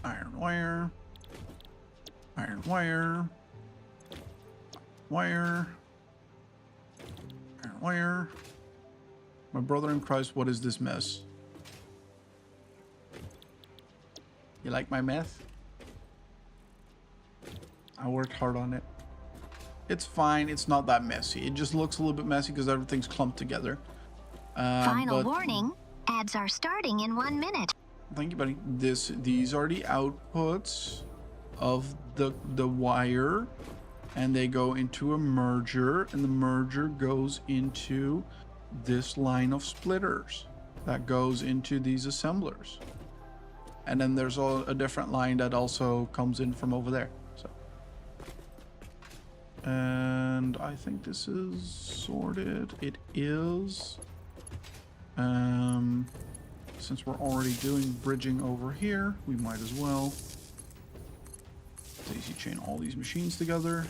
Iron wire. Iron wire. Wire. Iron wire. My brother in Christ, what is this mess? You like my mess? I worked hard on it. It's fine. It's not that messy. It just looks a little bit messy because everything's clumped together. Final warning, ads are starting in 1 minute. Thank you, buddy. These are the outputs of the wire, and they go into a merger, and the merger goes into this line of splitters that goes into these assemblers. And then there's a different line that also comes in from over there. So And I think this is sorted. It is. Since we're already doing bridging over here, we might as well daisy chain all these machines together.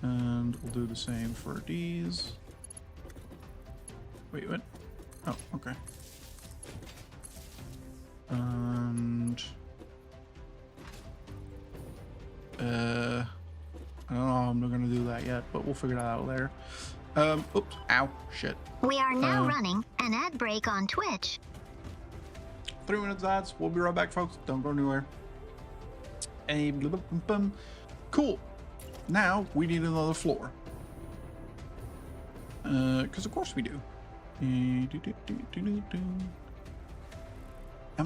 And we'll do the same for these. Wait, what? Oh, okay. And I don't know how I'm not gonna do that yet, but we'll figure that out later. Oops, ow, shit. We are now running an ad break on Twitch. 3 minutes ads. We'll be right back, folks. Don't go anywhere. Cool. Now we need another floor. Because of course we do. Am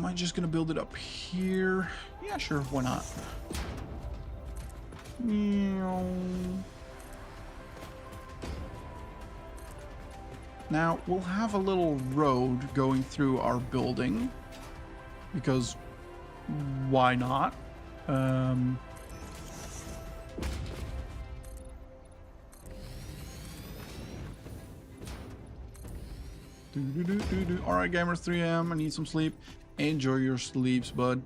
I just gonna build it up here? Yeah, sure. Why not? Now we'll have a little road going through our building because why not? Alright, gamers, 3 a.m. I need some sleep. Enjoy your sleeps, bud.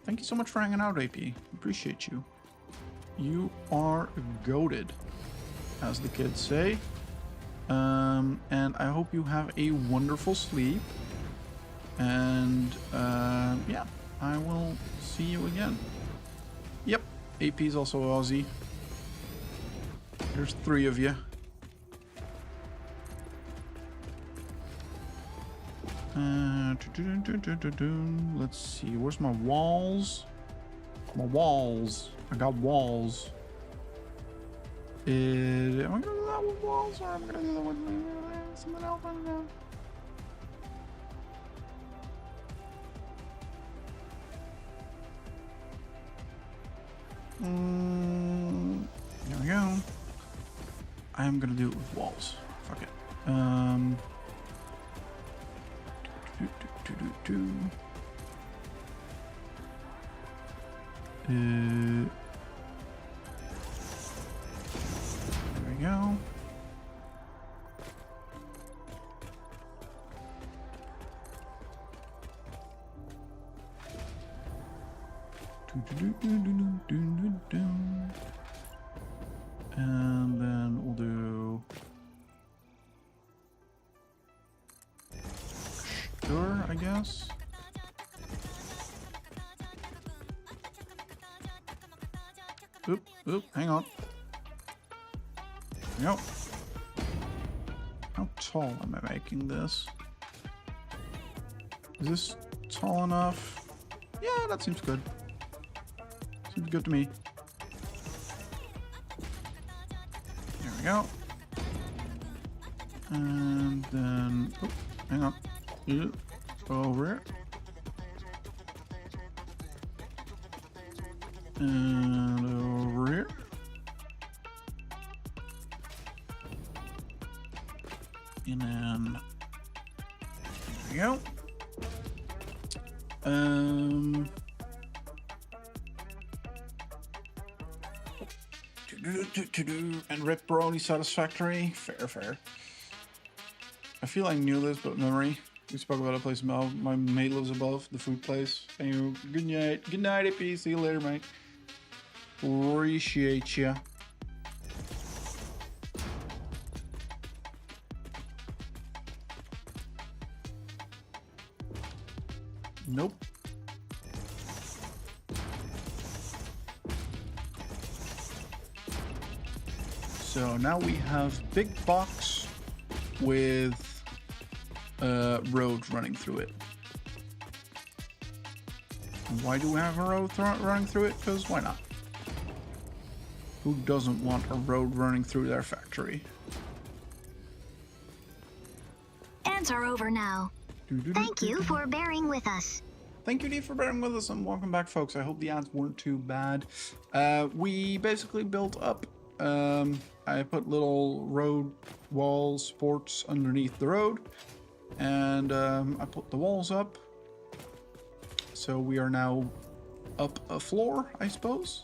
Thank you so much for hanging out, AP. Appreciate you. You are goated, as the kids say. And I hope you have a wonderful sleep. And yeah, I will see you again. Yep, AP is also Aussie. There's 3 of you. Let's see, where's my walls? My walls. I got walls. Am I gonna do that with walls, or am I gonna do that with something else? I don't know. There we go. I am gonna do it with walls. Fuck it. There we go. And then we'll do sure, I guess. Oop, hang on. Yep. How tall am I making this? Is this tall enough? Yeah, that seems good. Seems good to me. There we go. And then, oh, hang on. Over here. And over here. And then there we go. And rip Brony Satisfactory. Fair. I feel I knew this, but memory. We spoke about a place my mate lives above, the food place. Anyway, good night. Good night, AP. See you later, mate. Appreciate ya. Nope. So now we have big box with road running through it. And why do we have a road running through it? Because why not? Who doesn't want a road running through their factory? Ads are over now. Thank you for bearing with us. Thank you, D, for bearing with us, and welcome back, folks. I hope the ads weren't too bad. We basically built up. I put little road wall supports underneath the road, and I put the walls up. So we are now up a floor, I suppose.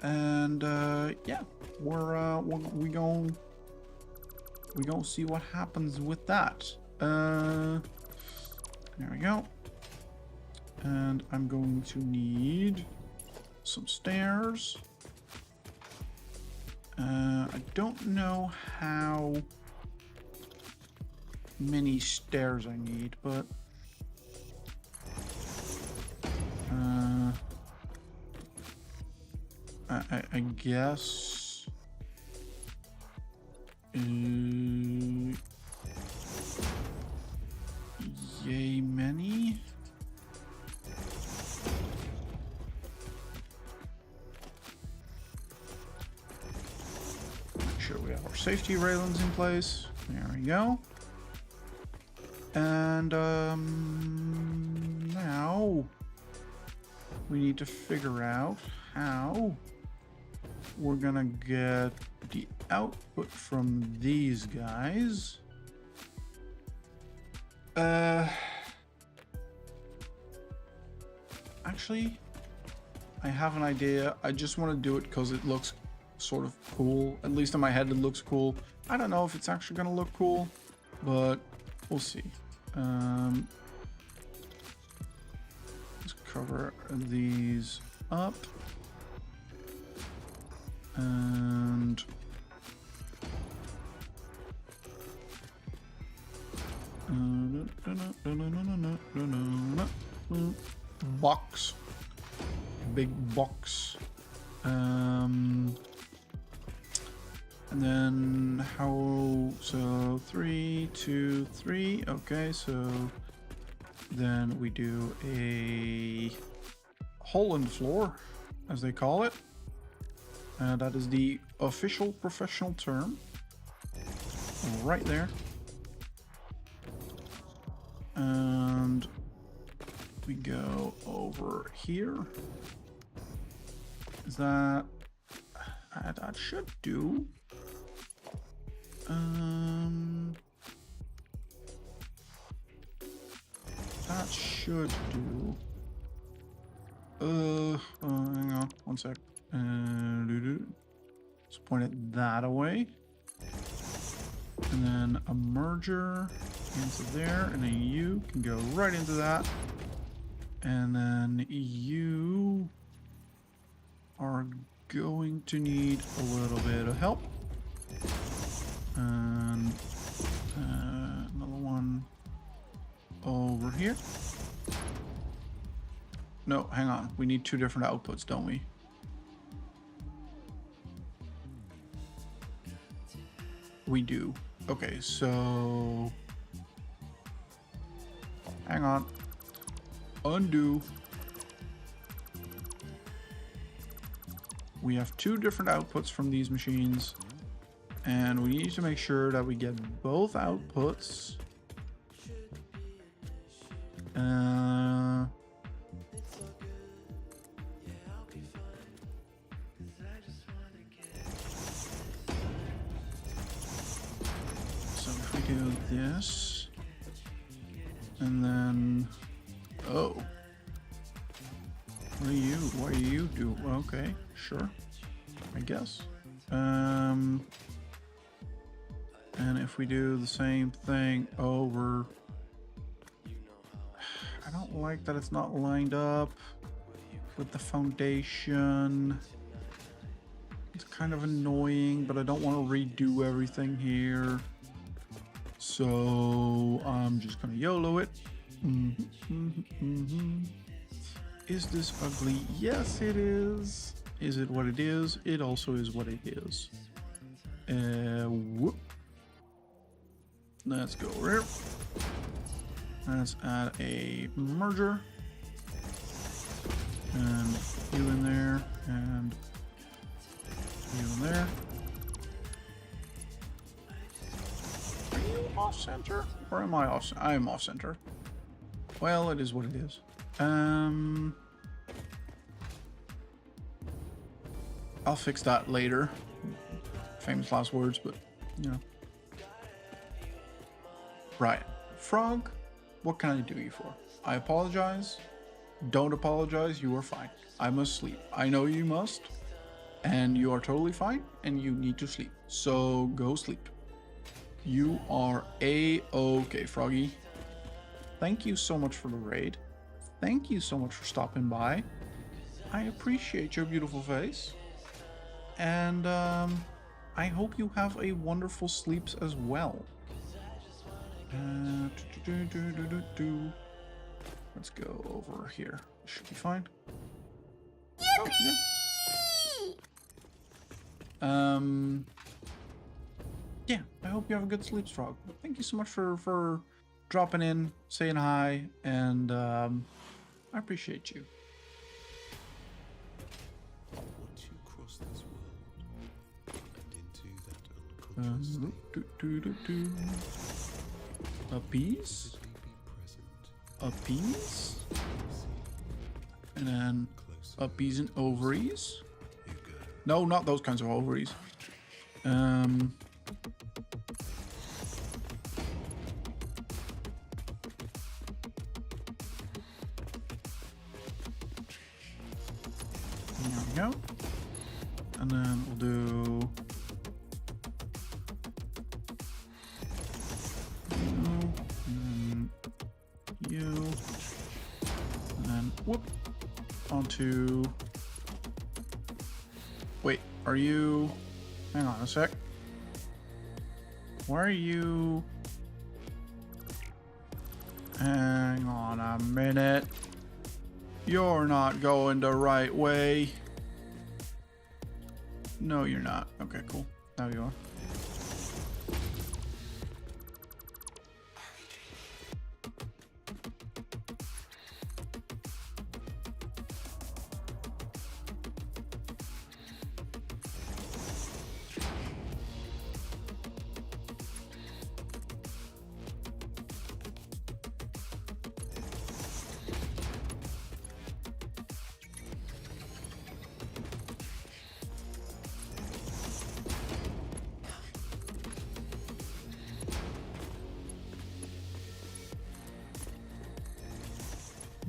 And yeah, we gonna see what happens with that. There we go. And I'm going to need some stairs. I don't know how many stairs I need, but I guess yay many. Make sure we have our safety railings in place. There we go. And now we need to figure out how we're gonna get the output from these guys. Actually, I have an idea. I just want to do it because it looks sort of cool. At least in my head, it looks cool. I don't know if it's actually gonna look cool, but we'll see. Let's cover these up. And box, big box. And then so 3, 2, 3. Okay, so then we do a hole in the floor, as they call it. That is the official professional term. Right there. And we go over here. Is that... that should do. That should do. Hang on, one sec. Let's point it that way. And then a merger into there, and then you can go right into that. And then you are going to need a little bit of help. And another one over here. No, hang on. We need 2 different outputs, don't we? We do. Okay, so... hang on. Undo. We have 2 different outputs from these machines. And we need to make sure that we get both outputs. So if we do this, and then, oh, what do you do? Okay, sure, I guess. And if we do the same thing over, I don't like that it's not lined up with the foundation. It's kind of annoying, but I don't want to redo everything here. So I'm just gonna YOLO it. Is this ugly? Yes, it is. Is it what it is? It also is what it is. Whoop. Let's go over here. Let's add a merger. And you in there, and you in there. Are you off center? Or am I off center? I am off center. Well, it is what it is. I'll fix that later. Famous last words, but you know. Right. Frog, what can I do you for? I apologize. Don't apologize. You are fine. I must sleep. I know you must. and you are totally fine, and you need to sleep. So go sleep. You are a-okay, Froggy. Thank you so much for the raid. Thank you so much for stopping by. I appreciate your beautiful face. And I hope you have a wonderful sleeps as well. Let's go over here. Should be fine. Oh, yeah. Yeah, I hope you have a good sleep, Frog. Thank you so much for dropping in, saying hi, and I appreciate you. Once you cross this world and into that A piece, a piece, and then a piece and ovaries. No, not those kinds of ovaries. There we go. And then we'll do you, and then whoop onto. Wait, are you? Hang on a sec. Why are you? Hang on a minute. You're not going the right way. No, you're not. Okay, cool. Now you are.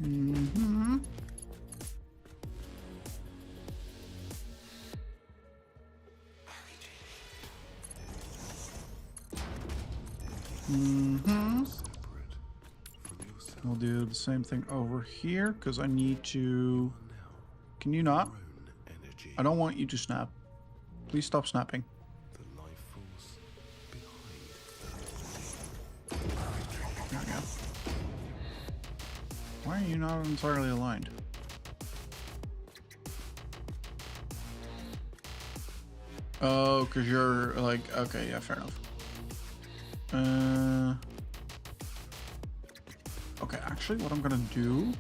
Mm-hmm. Mm-hmm. We'll do the same thing over here because I need to. Can you not? I don't want you to snap. Please stop snapping. the life force behind There we go. Why are you not entirely aligned? Oh, because you're like, okay, yeah, fair enough. Okay, actually, what I'm gonna do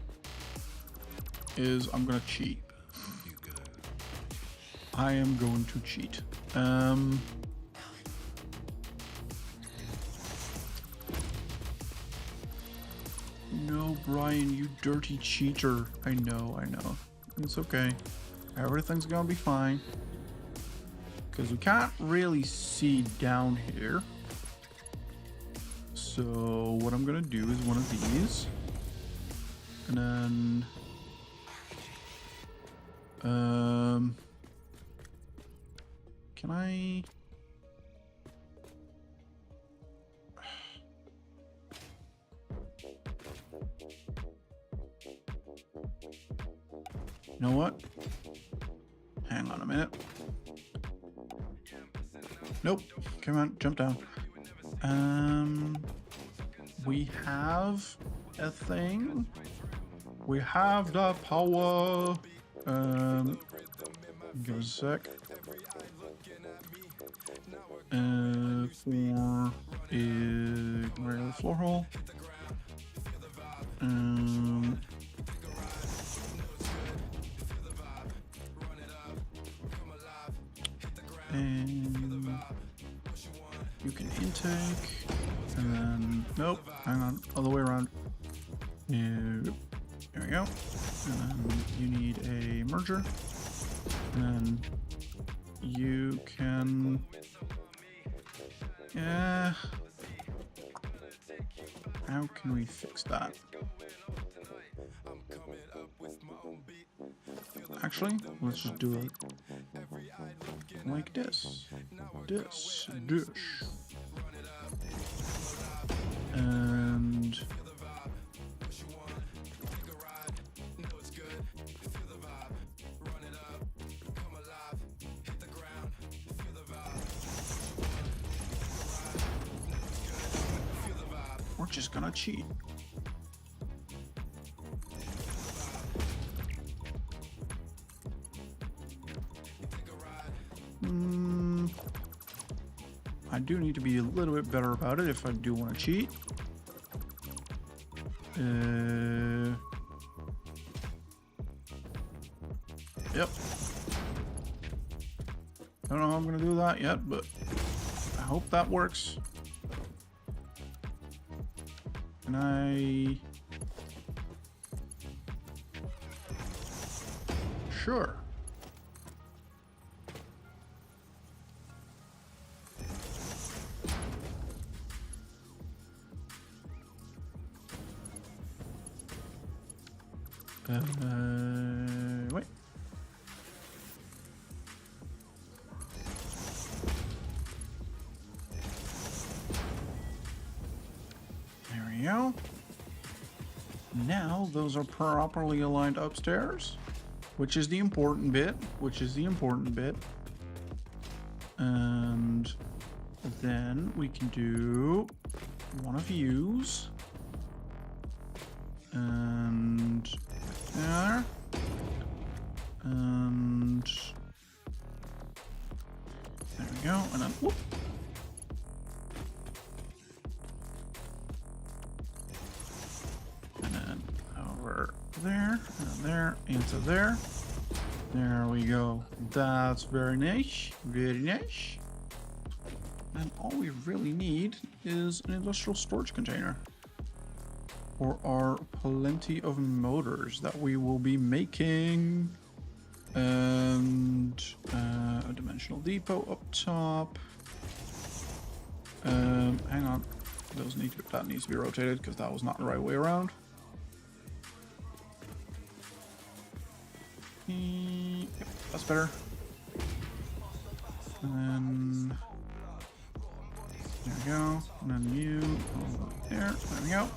is I'm gonna cheat. I am going to cheat. No, Brian, you dirty cheater. I know. It's okay. Everything's gonna be fine. Because we can't really see down here. So what I'm gonna do is one of these. And then can I you know what? Hang on a minute. Nope. Come on, jump down. We have a thing. We have the power. Give us a sec. For a regular floor hole. And you can intake, and then nope, hang on, other way around. There we go. And then you need a merger, and then you can. Yeah. How can we fix that? Actually, let's just do it like this. This dish. And we're just gonna cheat. I do need to be a little bit better about it if I do want to cheat. Yep. Don't know how I'm gonna do that yet, but I hope that works. Can I? Sure. Wait. There we go. Now those are properly aligned upstairs, which is the important bit, And then we can do one of yous. And there. And there we go. And then whoop. And then over there, and there, into there. There we go. That's very nice. Very nice. And all we really need is an industrial storage container. For our plenty of motors that we will be making. And a dimensional depot up top. Hang on. That needs to be rotated because that was not the right way around. Yep, that's better. And then there we go. And then you over there. There we go.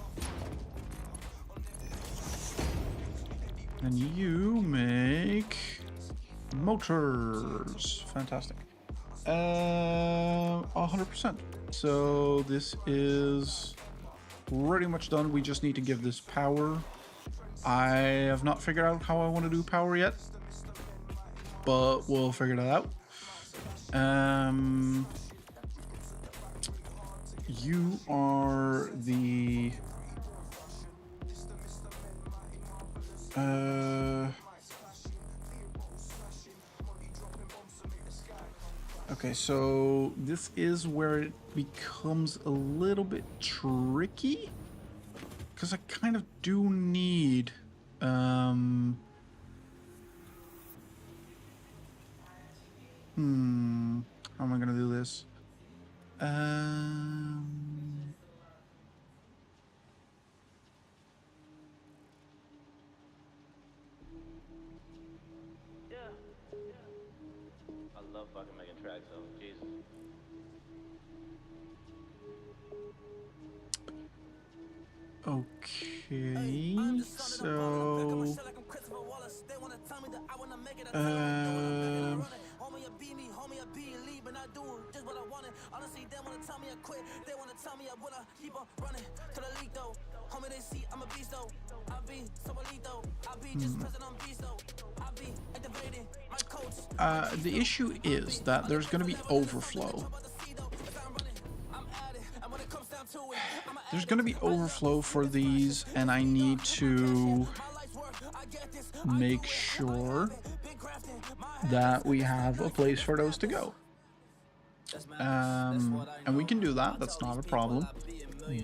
And you make motors. Fantastic. 100%. So this is pretty much done. We just need to give this power. I have not figured out how I want to do power yet, but we'll figure that out. You are the okay, so this is where it becomes a little bit tricky, because I kind of do need how am I gonna do this? I love fucking making tracks, though. Jesus. Okay, so the issue is that there's going to be overflow. There's going to be overflow for these, and I need to make sure that we have a place for those to go. And we can do that, that's not a problem.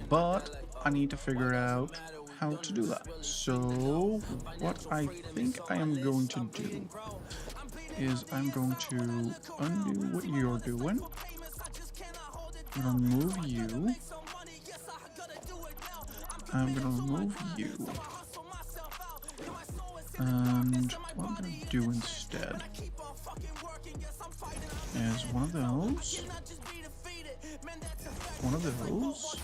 But I need to figure out how to do that. So what I think I am going to do is I'm going to undo what you're doing. I'm going to remove you. I'm going to remove you. And what I'm going to do instead is one of those. One of those.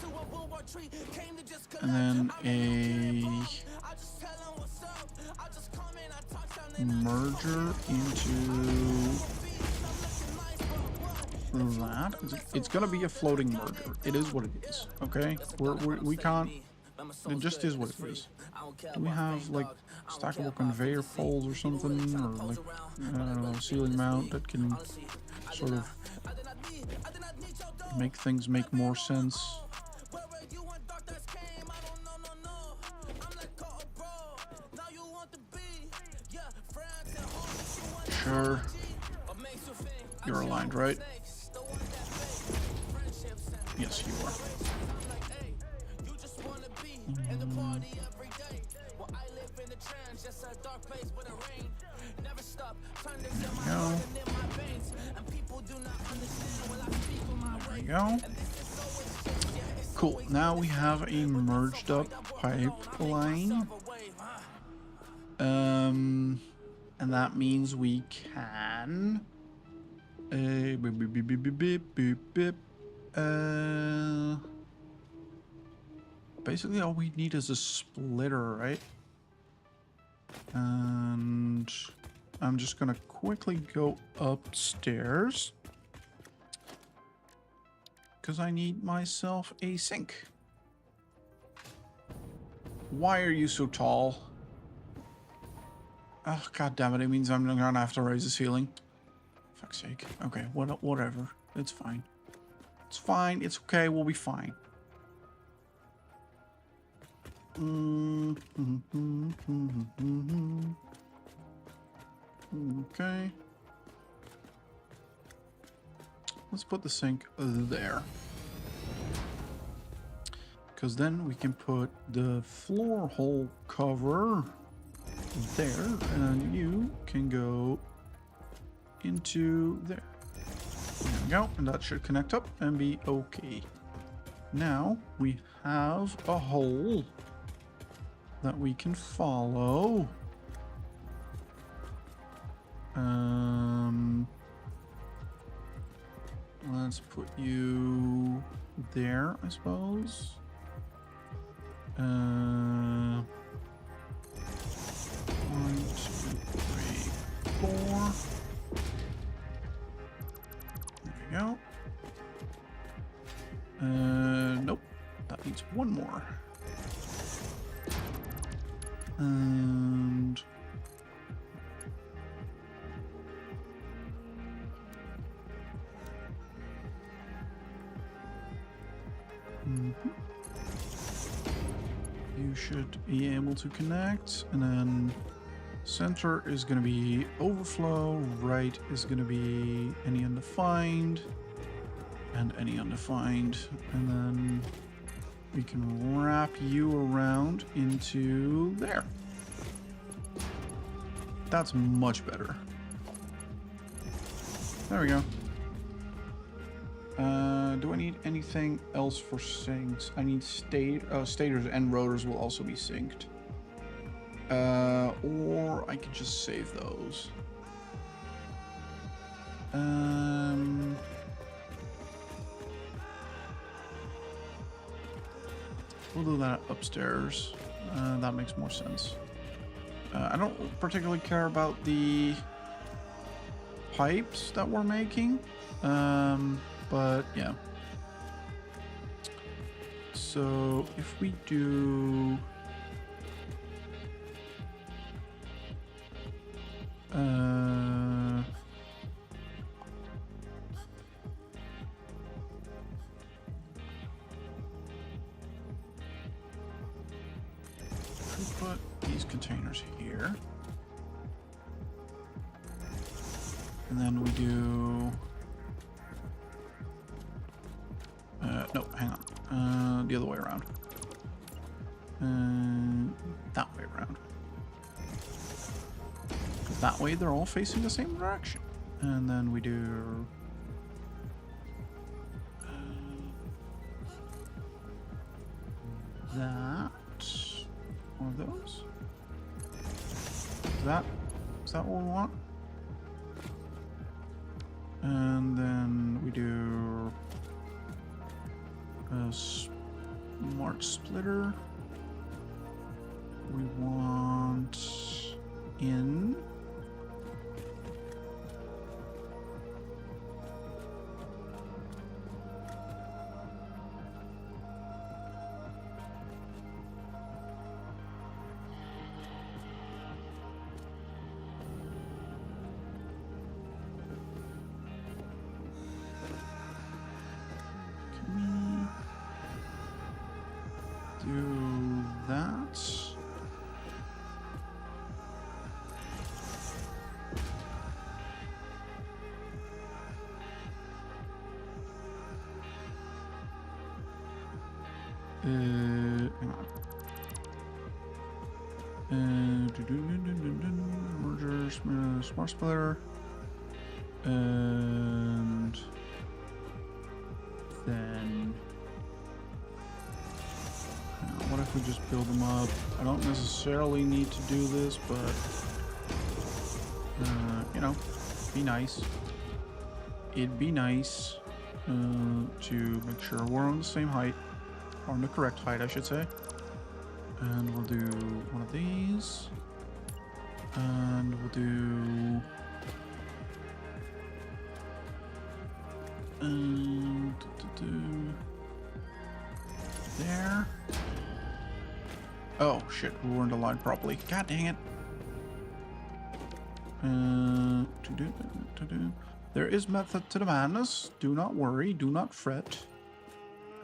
And then a merger into that. It's gonna be a floating merger. It is what it is. Okay, we can't. It just is what it is. Do we have like stackable conveyor poles or something, or like I don't know, ceiling mount that can sort of make things make more sense? Sure. You're aligned, right? Yes, you are. There we go. There we go. Cool. Now we have a merged up pipeline. And that means we can basically all we need is a splitter, right? And I'm just gonna quickly go upstairs because I need myself a sink. Why are you so tall? Oh, god damn it, it means I'm gonna have to raise the ceiling. Fuck's sake. Okay, whatever. It's fine. It's fine. It's okay. We'll be fine. Okay. Let's put the sink there. Because then we can put the floor hole cover there, and you can go into there. There we go, and that should connect up and be okay. Now we have a hole that we can follow. Let's put you there, I suppose. 1, 2, 3, 4. There we go. Nope. That needs one more. And you should be able to connect, and then center is going to be overflow, right is going to be any undefined, and any undefined, and then we can wrap you around into there. That's much better. There we go. Do I need anything else for sinks? I need stators and rotors will also be synced. Or I could just save those. We'll do that upstairs. That makes more sense. I don't particularly care about the pipes that we're making. But yeah. So if we do put these containers here, and then we do no, hang on, the other way around, that way around, because that way they're all facing the same direction. And then we do that. One of those. Is that what we want? And then we do a smart splitter. We want in. Do that. Hang on. Merger, smart splitter, and then. What if we just build them up? I don't necessarily need to do this, but you know, be nice. It'd be nice to make sure we're on the same height, or on the correct height, I should say. And we'll do one of these, and we'll do there. Oh shit, we weren't aligned properly. God dang it. There is method to the madness. Do not worry, do not fret.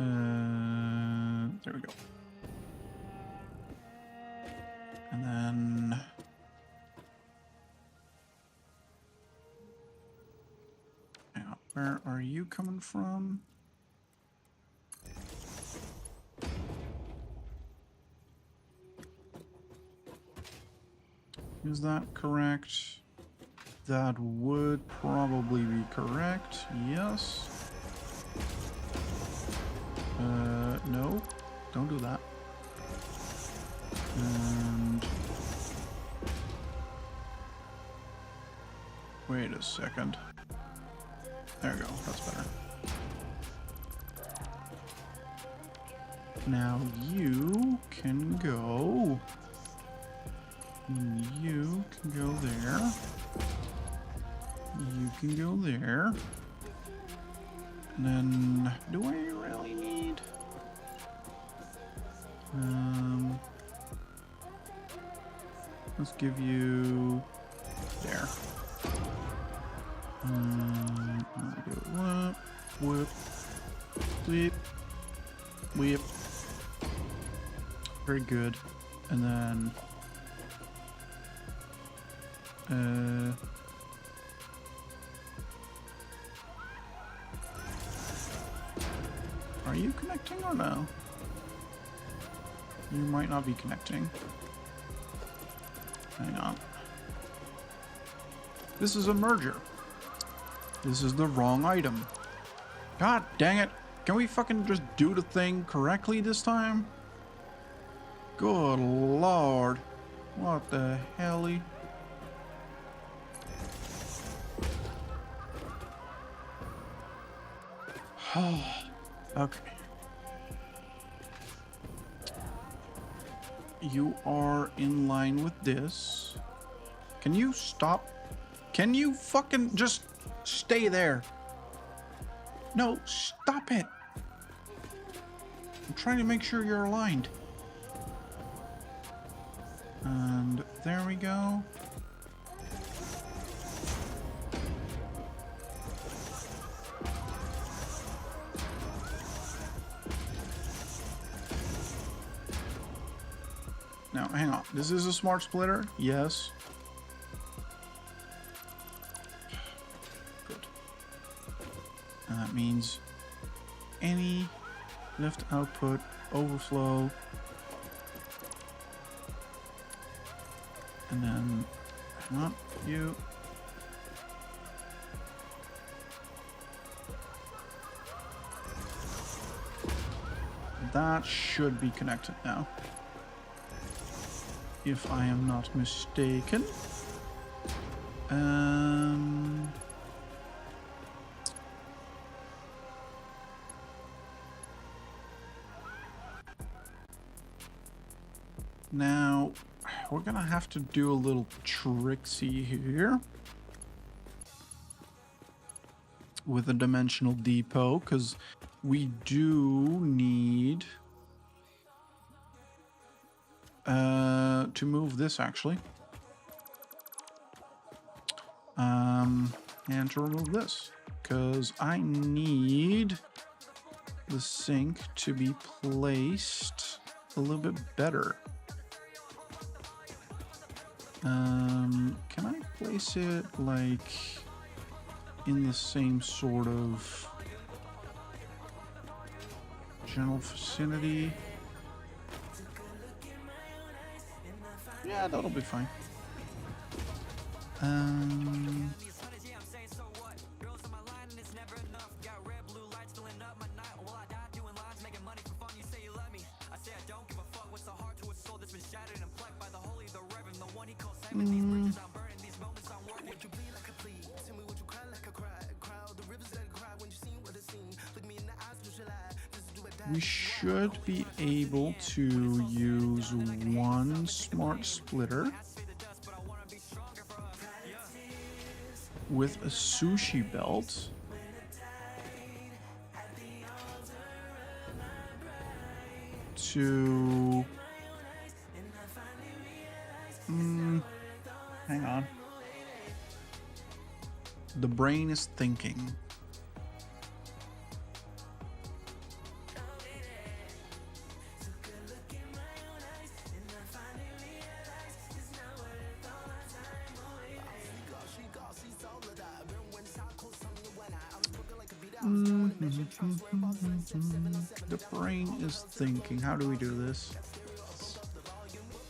There we go. And then hang on, where are you coming from? Is that correct? That would probably be correct. Yes. No. Don't do that. And wait a second. There we go. That's better. Now you can go. You can go there. You can go there. And then, do I really need? Let's give you there. We do whip, whip, whip. Very good. And then. Are you connecting or no? You might not be connecting. Hang on. This is a merger. This is the wrong item. God dang it. Can we fucking just do the thing correctly this time? Good lord. What the helly? Okay. You are in line with this. Can you stop? Can you fucking just stay there? No, stop it. I'm trying to make sure you're aligned. And there we go. Now, hang on. This is a smart splitter? Yes. Good. And that means any lift output overflow. And then, hang on, you. That should be connected now, if I am not mistaken. Now, we're gonna have to do a little tricksy here with a dimensional depot, because we do need to move this actually. And to remove this, because I need the sink to be placed a little bit better. Can I place it like in the same sort of general vicinity? Yeah, that'll be fine. We should be able to use one smart splitter with a sushi belt to hang on. The brain is thinking. The brain is thinking. How do we do this?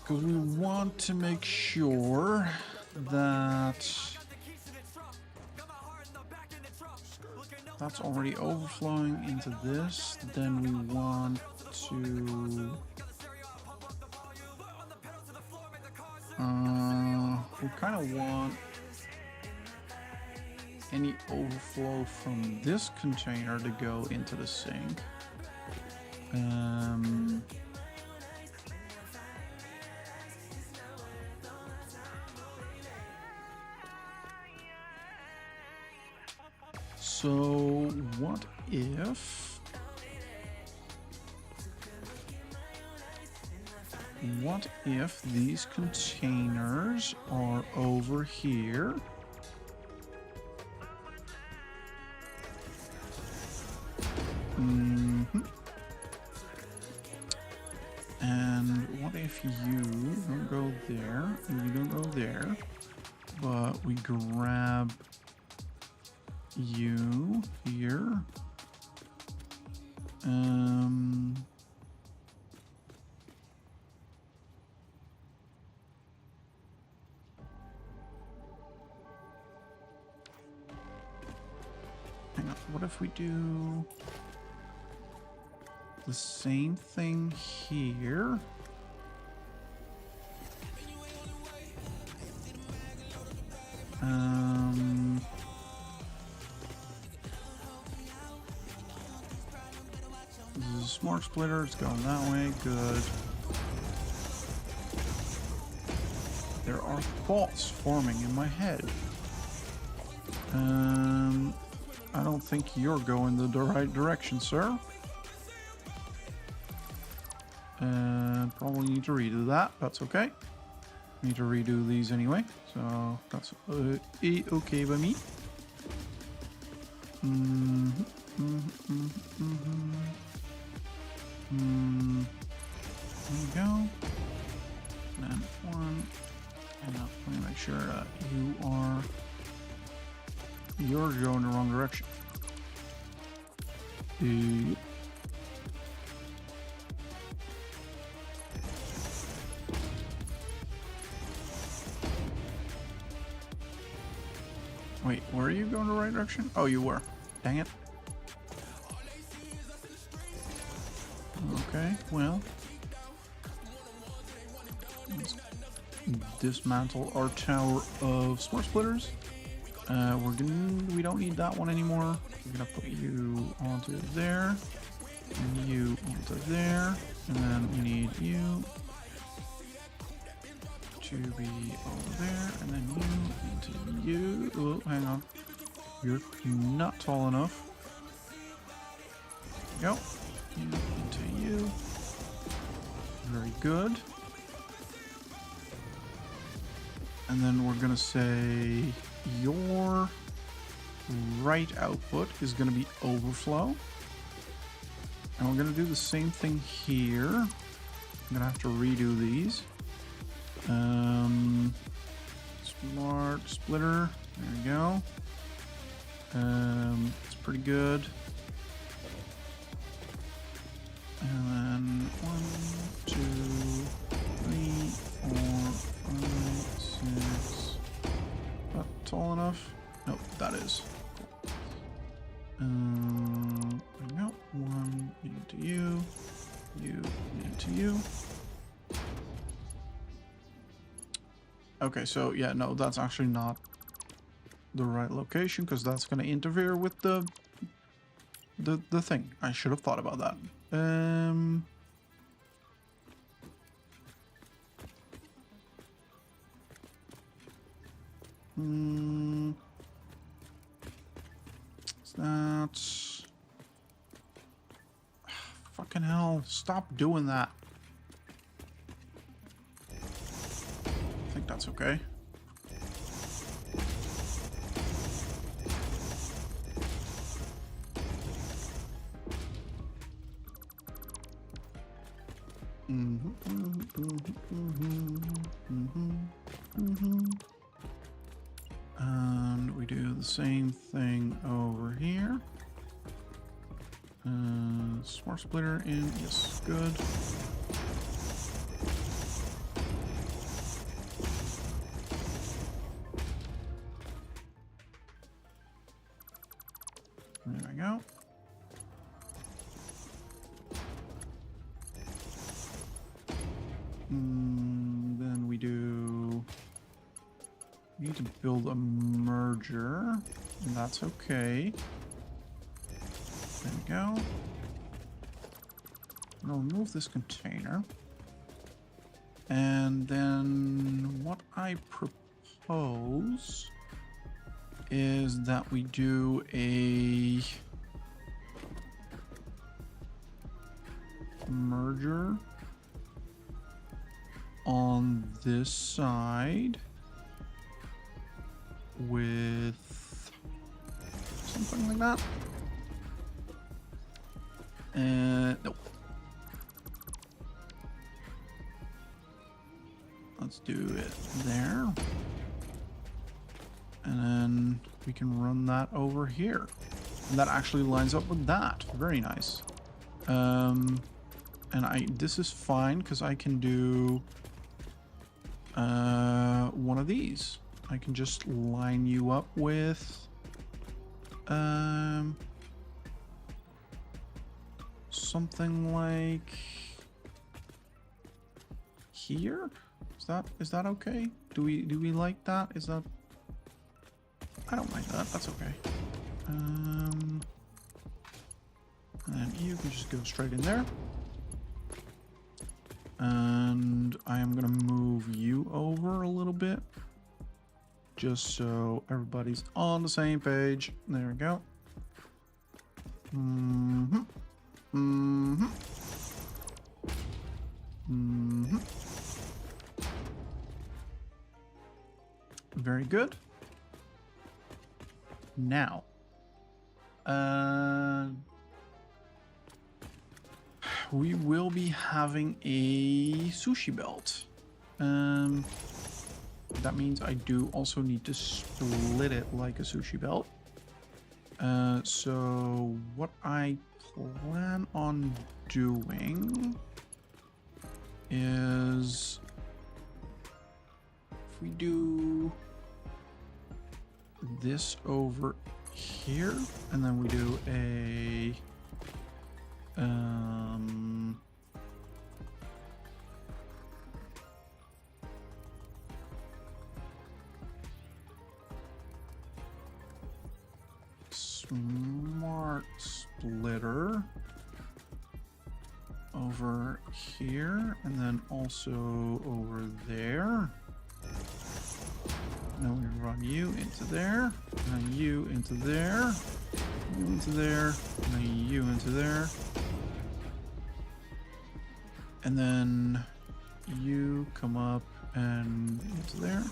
Because we want to make sure that that's already overflowing into this. Then we want to we kind of want any overflow from this container to go into the sink. So what if these containers are over here? And what if you don't go there, and you don't go there, but we grab you here? Hang on, what if we do the same thing here? This is a smart splitter, it's going that way, good. There are thoughts forming in my head. I don't think you're going the right direction, sir. Probably need to redo that. That's okay. Need to redo these anyway, so that's okay by me. There we go. And one. And now let me make sure that you're going the wrong direction. Wait, were you going the right direction? Oh, you were. Dang it. Okay, well. Let's dismantle our tower of smart splitters. We don't need that one anymore. We're gonna put you onto there, and you onto there, and then we need you to be over there, and then you into you. Oh, hang on. You're not tall enough. There we go. You into you. Very good. And then we're gonna say your right output is gonna be overflow. And we're gonna do the same thing here. I'm gonna have to redo these. Smart splitter. There we go. It's pretty good. And then 1, 2, 3, 4, 5, 6. Not tall enough? Nope, that is. There we go. 1 into you. You into you. Okay, so yeah, no, that's actually not the right location because that's going to interfere with the thing. I should have thought about that. That's fucking hell. Stop doing that. I think that's okay. And we do the same thing over here. Smart splitter in, yes, good. There we go. Then we need to build a merger, and that's okay. There we go. I'm gonna remove this container. And then what I propose is that we do a merger on this side with something like that. Nope. Let's do it there. And then we can run that over here. And that actually lines up with that. Very nice. And this is fine because I can do one of these. I can just line you up with something like here. Is that okay? Do we like that? Is that? I don't like that. That's okay. And you can just go straight in there. And I am gonna move you over a little bit, just so everybody's on the same page. There we go. Very good. Now, we will be having a sushi belt. That means I do also need to split it like a sushi belt. So what I plan on doing is if we do this over here, and then we do a smart splitter over here, and then also over there. then we run you into there, and you into there, you into there, and then you into there. And then you come up and into there,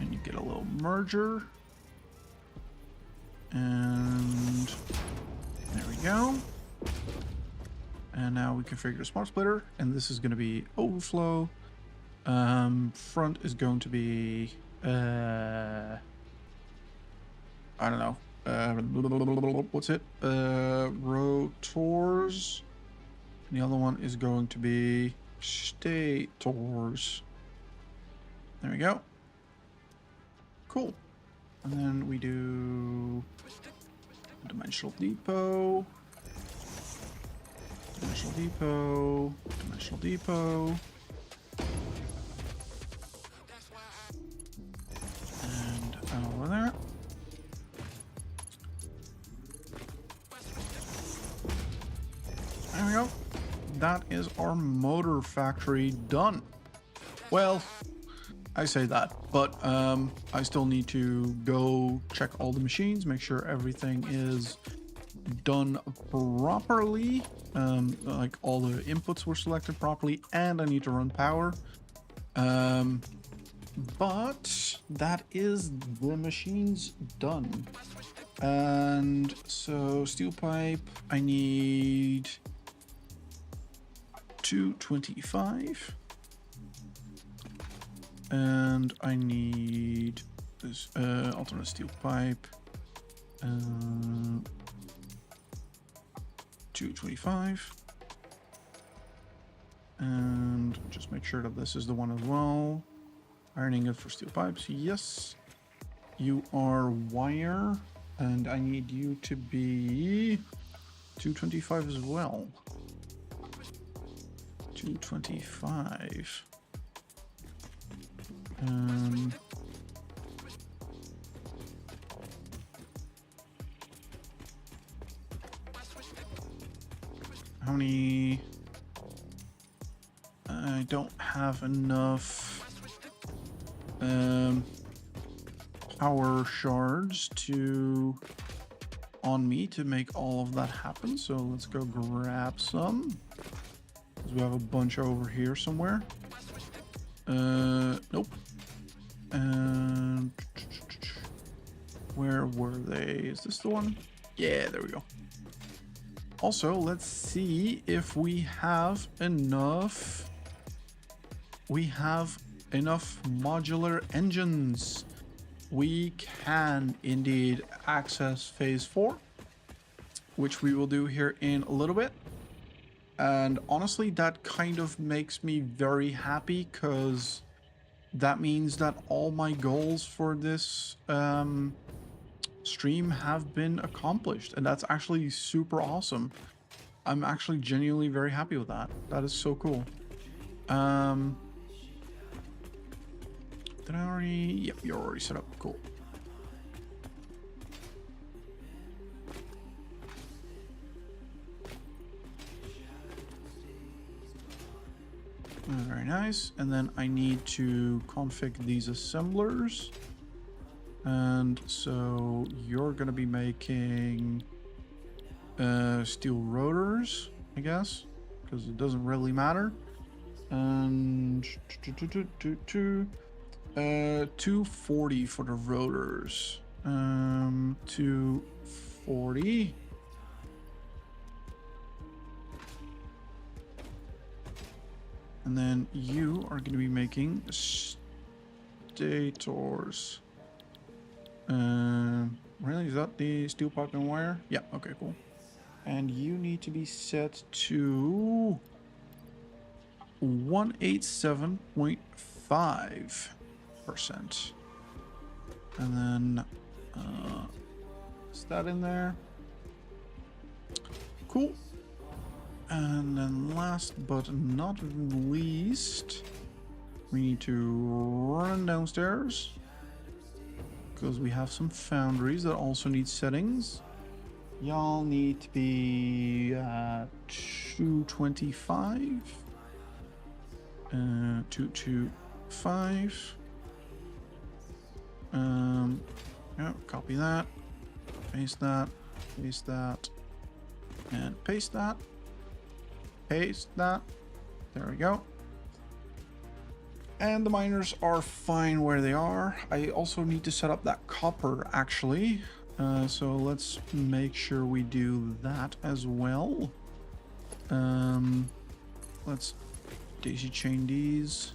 and you get a little merger. And there we go. And now we configure the smart splitter, and this is going to be overflow. Front is going to be I don't know. What's it? Rotors. And the other one is going to be stators. There we go. Cool. And then we do dimensional depot. Dimensional depot. Dimensional depot. And over there. There we go. That is our motor factory done. Well, I say that, but I still need to go check all the machines, make sure everything is done properly, like all the inputs were selected properly, and I need to run power. But that is the machines done. And so steel pipe, I need 225. And I need this alternate steel pipe. 225. And just make sure that this is the one as well. Ironing it for steel pipes. Yes. You are wire. And I need you to be 225 as well. 225. How many? I don't have enough power shards on me to make all of that happen. So let's go grab some. Because we have a bunch over here somewhere. Nope. And where were they? Is this the one? Yeah, there we go. Also, let's see if we have enough. We have enough modular engines. We can indeed access phase 4, which we will do here in a little bit. And honestly, that kind of makes me very happy, because that means that all my goals for this stream have been accomplished, and that's actually super awesome. I'm actually genuinely very happy with that. That is so cool. Did I already? Yep, you're already set up. Cool. Very nice. And then I need to config these assemblers. And so you're going to be making steel rotors, I guess, because it doesn't really matter. And 240 for the rotors. 240. And then you are going to be making stators. Really? Is that the steel pipe and wire? Yeah, okay, cool. And you need to be set to 187.5%. And then, is that in there? Cool. And then last but not least, we need to run downstairs, because we have some foundries that also need settings. Y'all need to be 225. 225. Yeah, copy that, paste that, and paste that, paste that. There we go. And the miners are fine where they are. I also need to set up that copper, actually. So let's make sure we do that as well. Let's daisy chain these.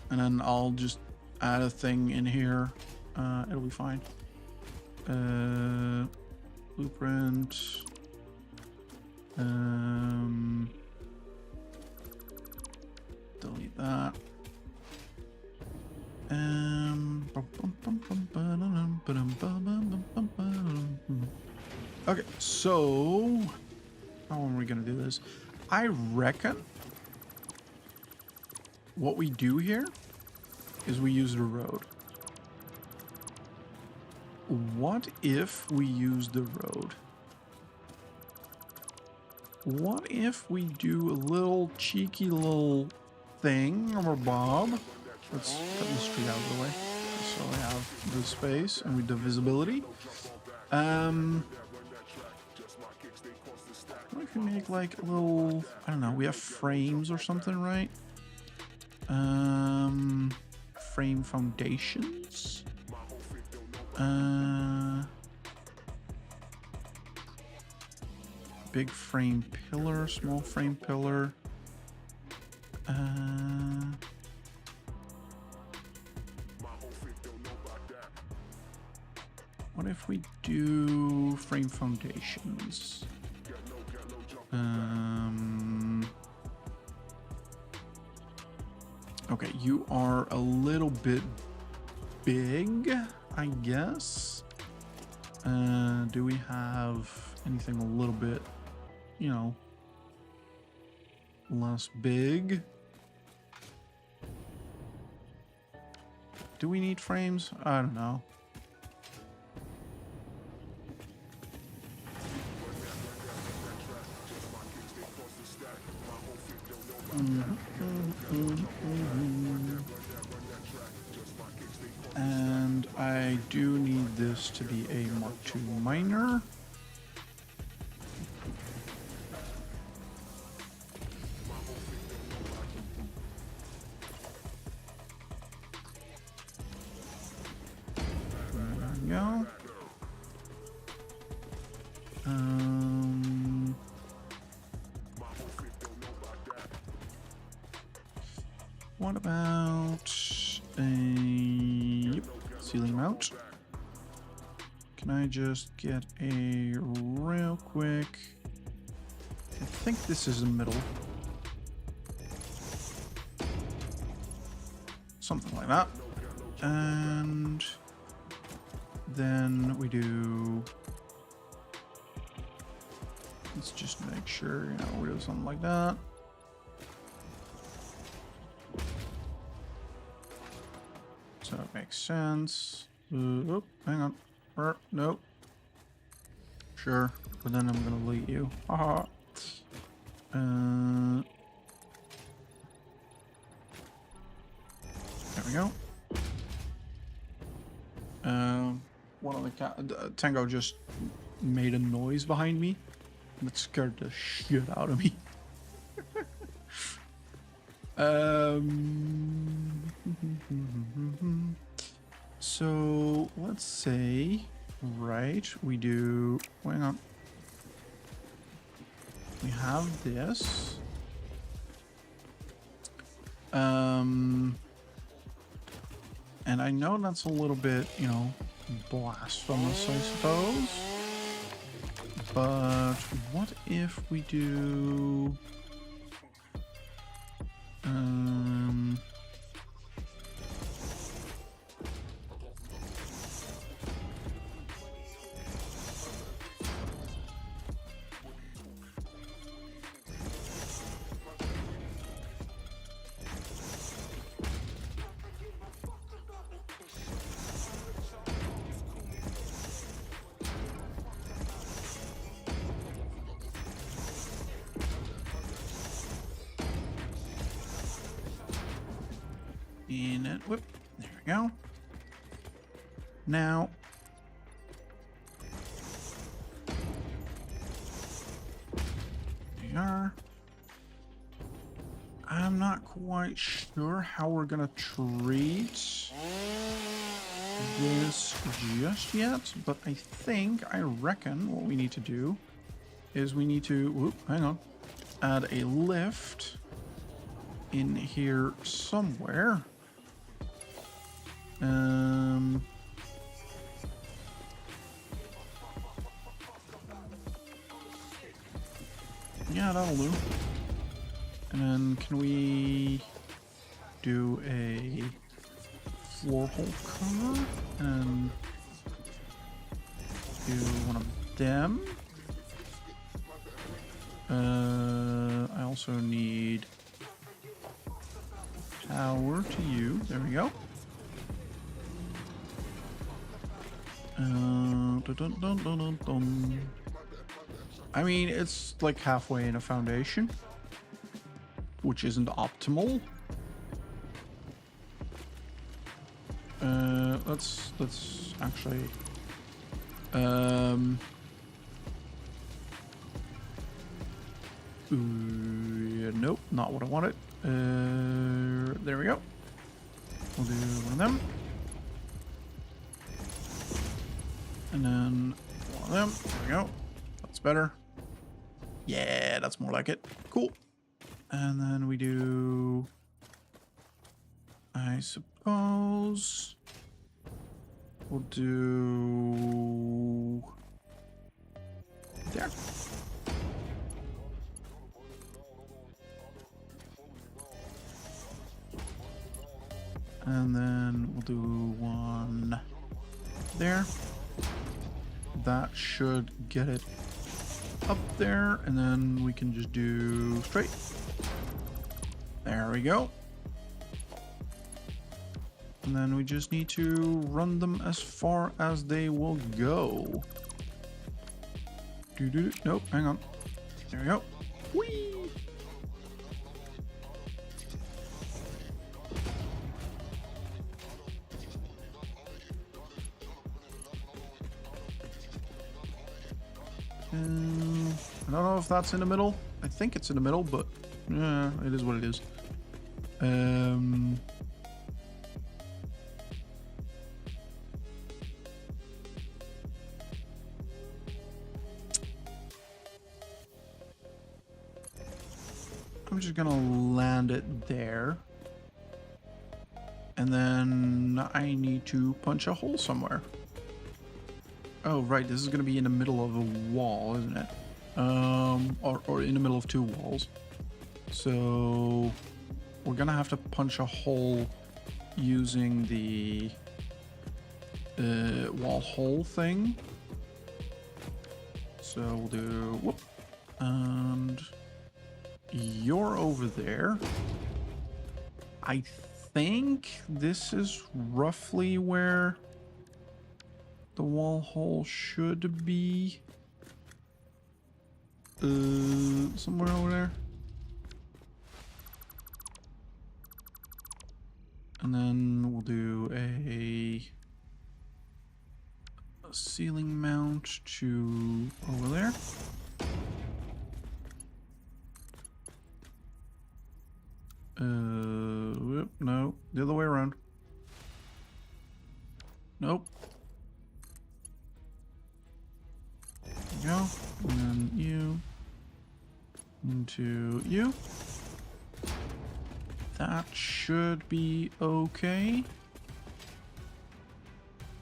And then I'll just add a thing in here. It'll be fine. Blueprint. Delete that. Okay, so how are we gonna do this? I reckon what we do here is we use the road. What if we use the road? What if we do a little cheeky little thing or Bob? Let's cut the street out of the way so I have the space and with the visibility. What if we make like a little, I don't know, we have frames or something, right? Frame foundations. Big frame pillar, small frame pillar. What if we do frame foundations? Okay, you are a little bit big, I guess. Do we have anything a little bit, you know, less big? Do we need frames? I don't know. And I do need this to be a Mark II miner. There we go. What about a ceiling mount? Can I just get a real quick? I think this is the middle. Something like that. And then we do. Let's just make sure, you know, we do something like that. So it makes sense. Oh, hang on. Nope. Sure, but then I'm gonna delete you. Haha. There we go. One of the Tango just made a noise behind me. That scared the shit out of me. So let's say, right, we do, hang on. We have this. And I know that's a little bit, you know, blasphemous, I suppose. But what if we do... in it, whoop, there we go. Now, there you are. I'm not quite sure how we're gonna treat this just yet, but I reckon what we need to do is we need to, whoop, hang on, add a lift in here somewhere. Yeah, that'll do. And then can we do a floor hole cover and do one of them? I also need power to you. There we go. Dun, dun, dun, dun, dun, dun. I mean, it's like halfway in a foundation, which isn't optimal. Let's actually nope, not what I wanted. There we go. We'll do one of them. And then one of them. There we go. That's better. Yeah, that's more like it. Cool. And then we do, I suppose, we'll do there. And then we'll do one there. That should get it up there, and then we can just do straight. There we go. And then we just need to run them as far as they will go. Nope, hang on. There we go. Whee! I don't know if that's in the middle. I think it's in the middle, but yeah, it is what it is. I'm just gonna land it there. And then I need to punch a hole somewhere. Oh, right, this is gonna be in the middle of a wall, isn't it? Or in the middle of two walls. So we're gonna have to punch a hole using the wall hole thing. So we'll do whoop, and you're over there. I think this is roughly where the wall hole should be. Somewhere over there. And then we'll do a ceiling mount to over there. Whoop, no, the other way around. Nope. There you go. And then you into you. That should be okay.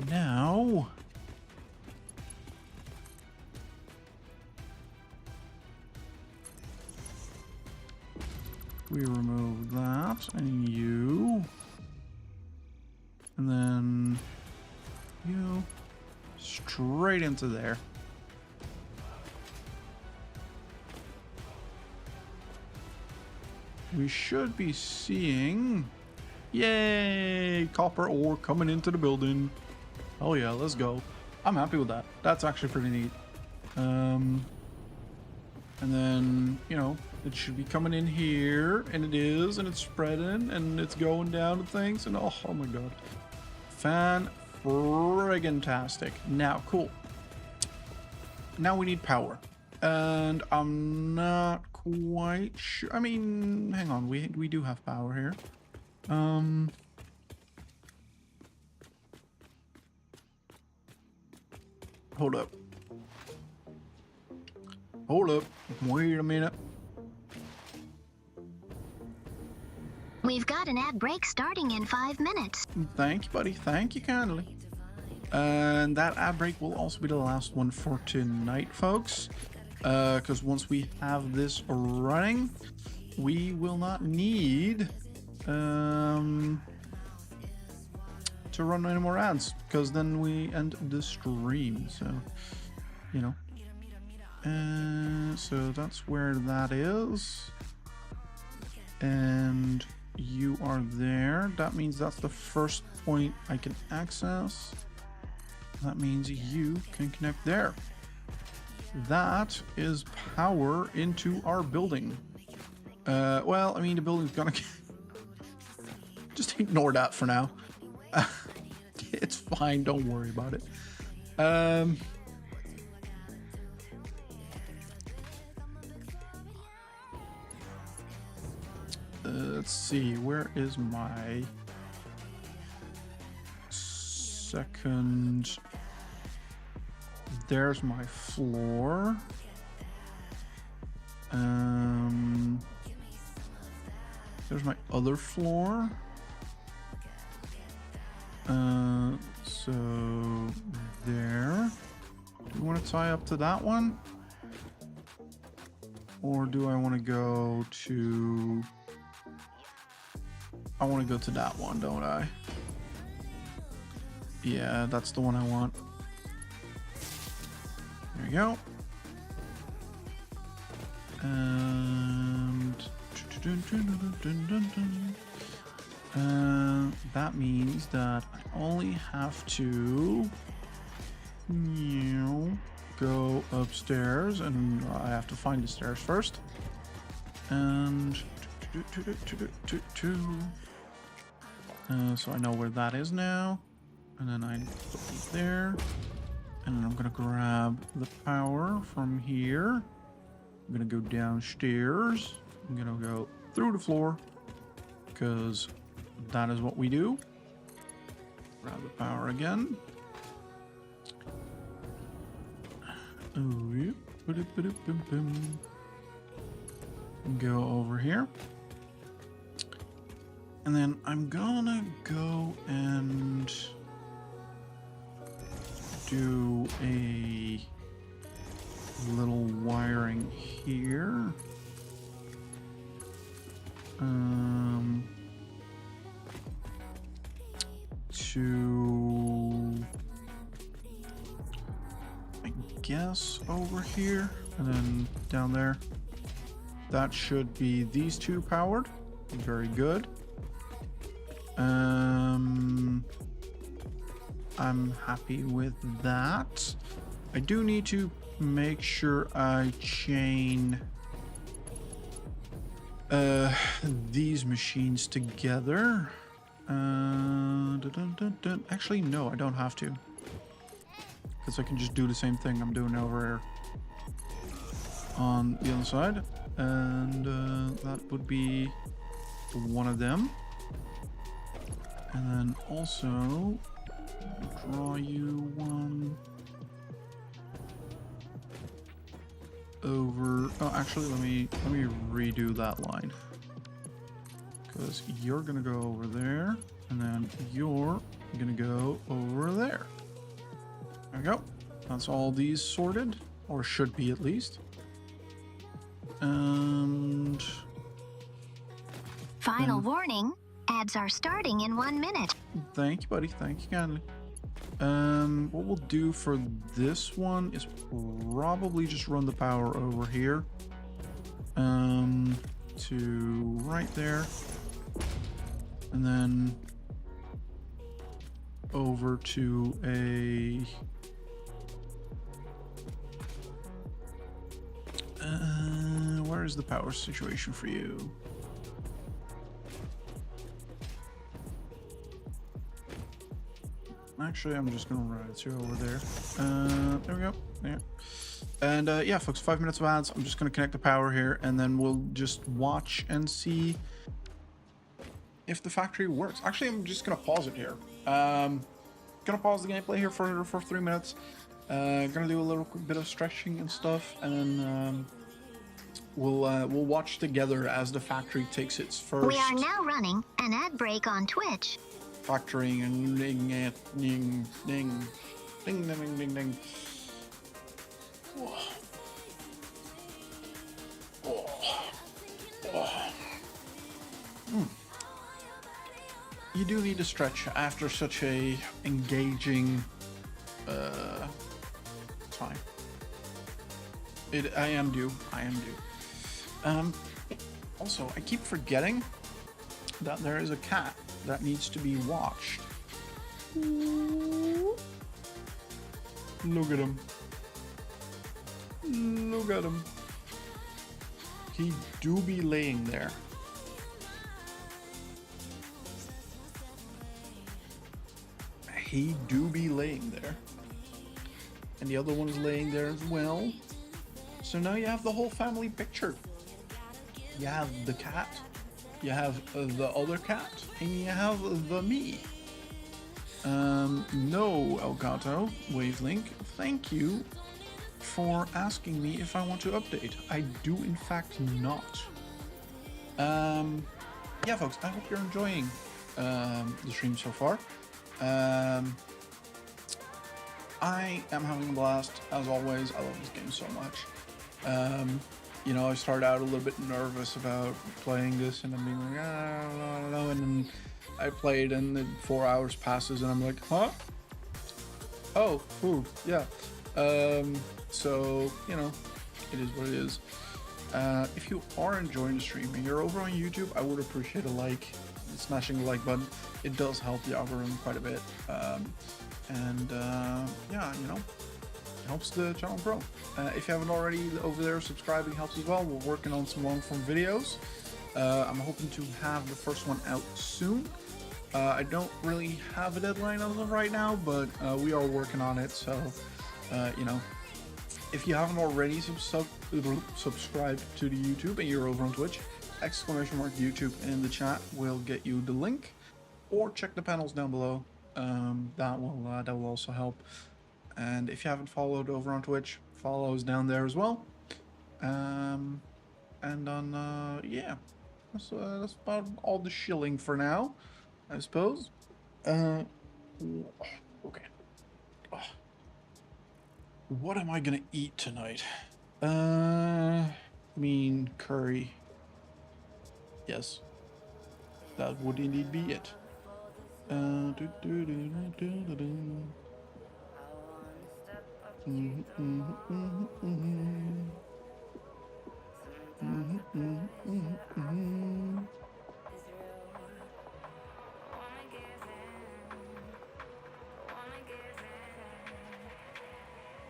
Now we remove that and you, and then you straight into there. We should be seeing, yay, copper ore coming into the building. Oh yeah, let's go. I'm happy with that. That's actually pretty neat. And then, you know, it should be coming in here, and it is, and it's spreading, and it's going down to things, and oh my god. Fan friggin-tastic. Now, cool. Now we need power. And I'm not quite sure. I mean, hang on. We do have power here. Hold up. Hold up. Wait a minute. We've got an ad break starting in 5 minutes. Thank you, buddy. Thank you kindly. And that ad break will also be the last one for tonight, folks. Because once we have this running, we will not need to run any more ads. Because then we end the stream. So, you know. So that's where that is. And you are there. That means that's the first point I can access. That means you can connect there. That is power into our building. Well, I mean, the building's gonna just ignore that for now. It's fine, don't worry about it. Let's see, where is my second? There's my floor. There's my other floor. So there. Do you want to tie up to that one? Or do I want to go to... I want to go to that one, don't I? Yeah, that's the one I want. There we go. And that means that I only have to go upstairs, and I have to find the stairs first. And so I know where that is now, and then I put it there, and then I'm gonna grab the power from here. I'm gonna go downstairs. I'm gonna go through the floor because that is what we do. Grab the power again. Oh yeah. Go over here. And then I'm gonna go and do a little wiring here. To, I guess, over here, and then down there. That should be these two powered. Very good. I'm happy with that. I do need to make sure I chain these machines together. Actually, no, I don't have to, because I can just do the same thing I'm doing over here on the other side, and that would be one of them. And then also draw you one over. Oh, actually, let me redo that line, because you're gonna go over there, and then you're gonna go over there. There we go. That's all these sorted, or should be at least. And Final warning, ads are starting in 1 minute. thank you, buddy. Thank you kindly. What we'll do for this one is probably just run the power over here. To right there. And then over to a... where is the power situation for you? Actually, I'm just gonna run it to over there. There we go. There. And yeah, folks, 5 minutes of ads. I'm just gonna connect the power here, and then we'll just watch and see if the factory works. Actually, I'm just gonna pause it here. Gonna pause the gameplay here for 3 minutes. Gonna do a little bit of stretching and stuff, and then we'll watch together as the factory takes its first. We are now running an ad break on Twitch. Factoring and ding, ding, ding, ding, ding, ding, ding. Whoa. Oh. Oh. You do need to stretch after such a engaging time. I am due. Also, I keep forgetting that there is a cat that needs to be watched. Look at him. Look at him. He do be laying there. He do be laying there. And the other one is laying there as well. So now you have the whole family picture. You have the cat, you have the other cat, and you have the me. No, Elgato, Wavelink, thank you for asking me if I want to update. I do in fact not. Yeah, folks, I hope you're enjoying the stream so far. I am having a blast, as always. I love this game so much. You know, I started out a little bit nervous about playing this, and I'm being like, I don't know, and then I played, and then 4 hours passes, and I'm like, huh? Oh, ooh, yeah. So, you know, it is what it is. If you are enjoying the stream and you're over on YouTube, I would appreciate a like, smashing the like button. It does help the algorithm quite a bit. Yeah, you know, helps the channel grow. If you haven't already over there, subscribing helps as well. We're working on some long form videos. I'm hoping to have the first one out soon. I don't really have a deadline as of right now, but we are working on it. So, you know, if you haven't already subscribed to the YouTube and you're over on Twitch, !YouTube in the chat will get you the link, or check the panels down below. That will also help. And if you haven't followed over on Twitch, follow us down there as well. And on yeah, that's about all the shilling for now, I suppose. Okay. Oh. What am I gonna eat tonight? I mean, curry. Yes, that would indeed be it.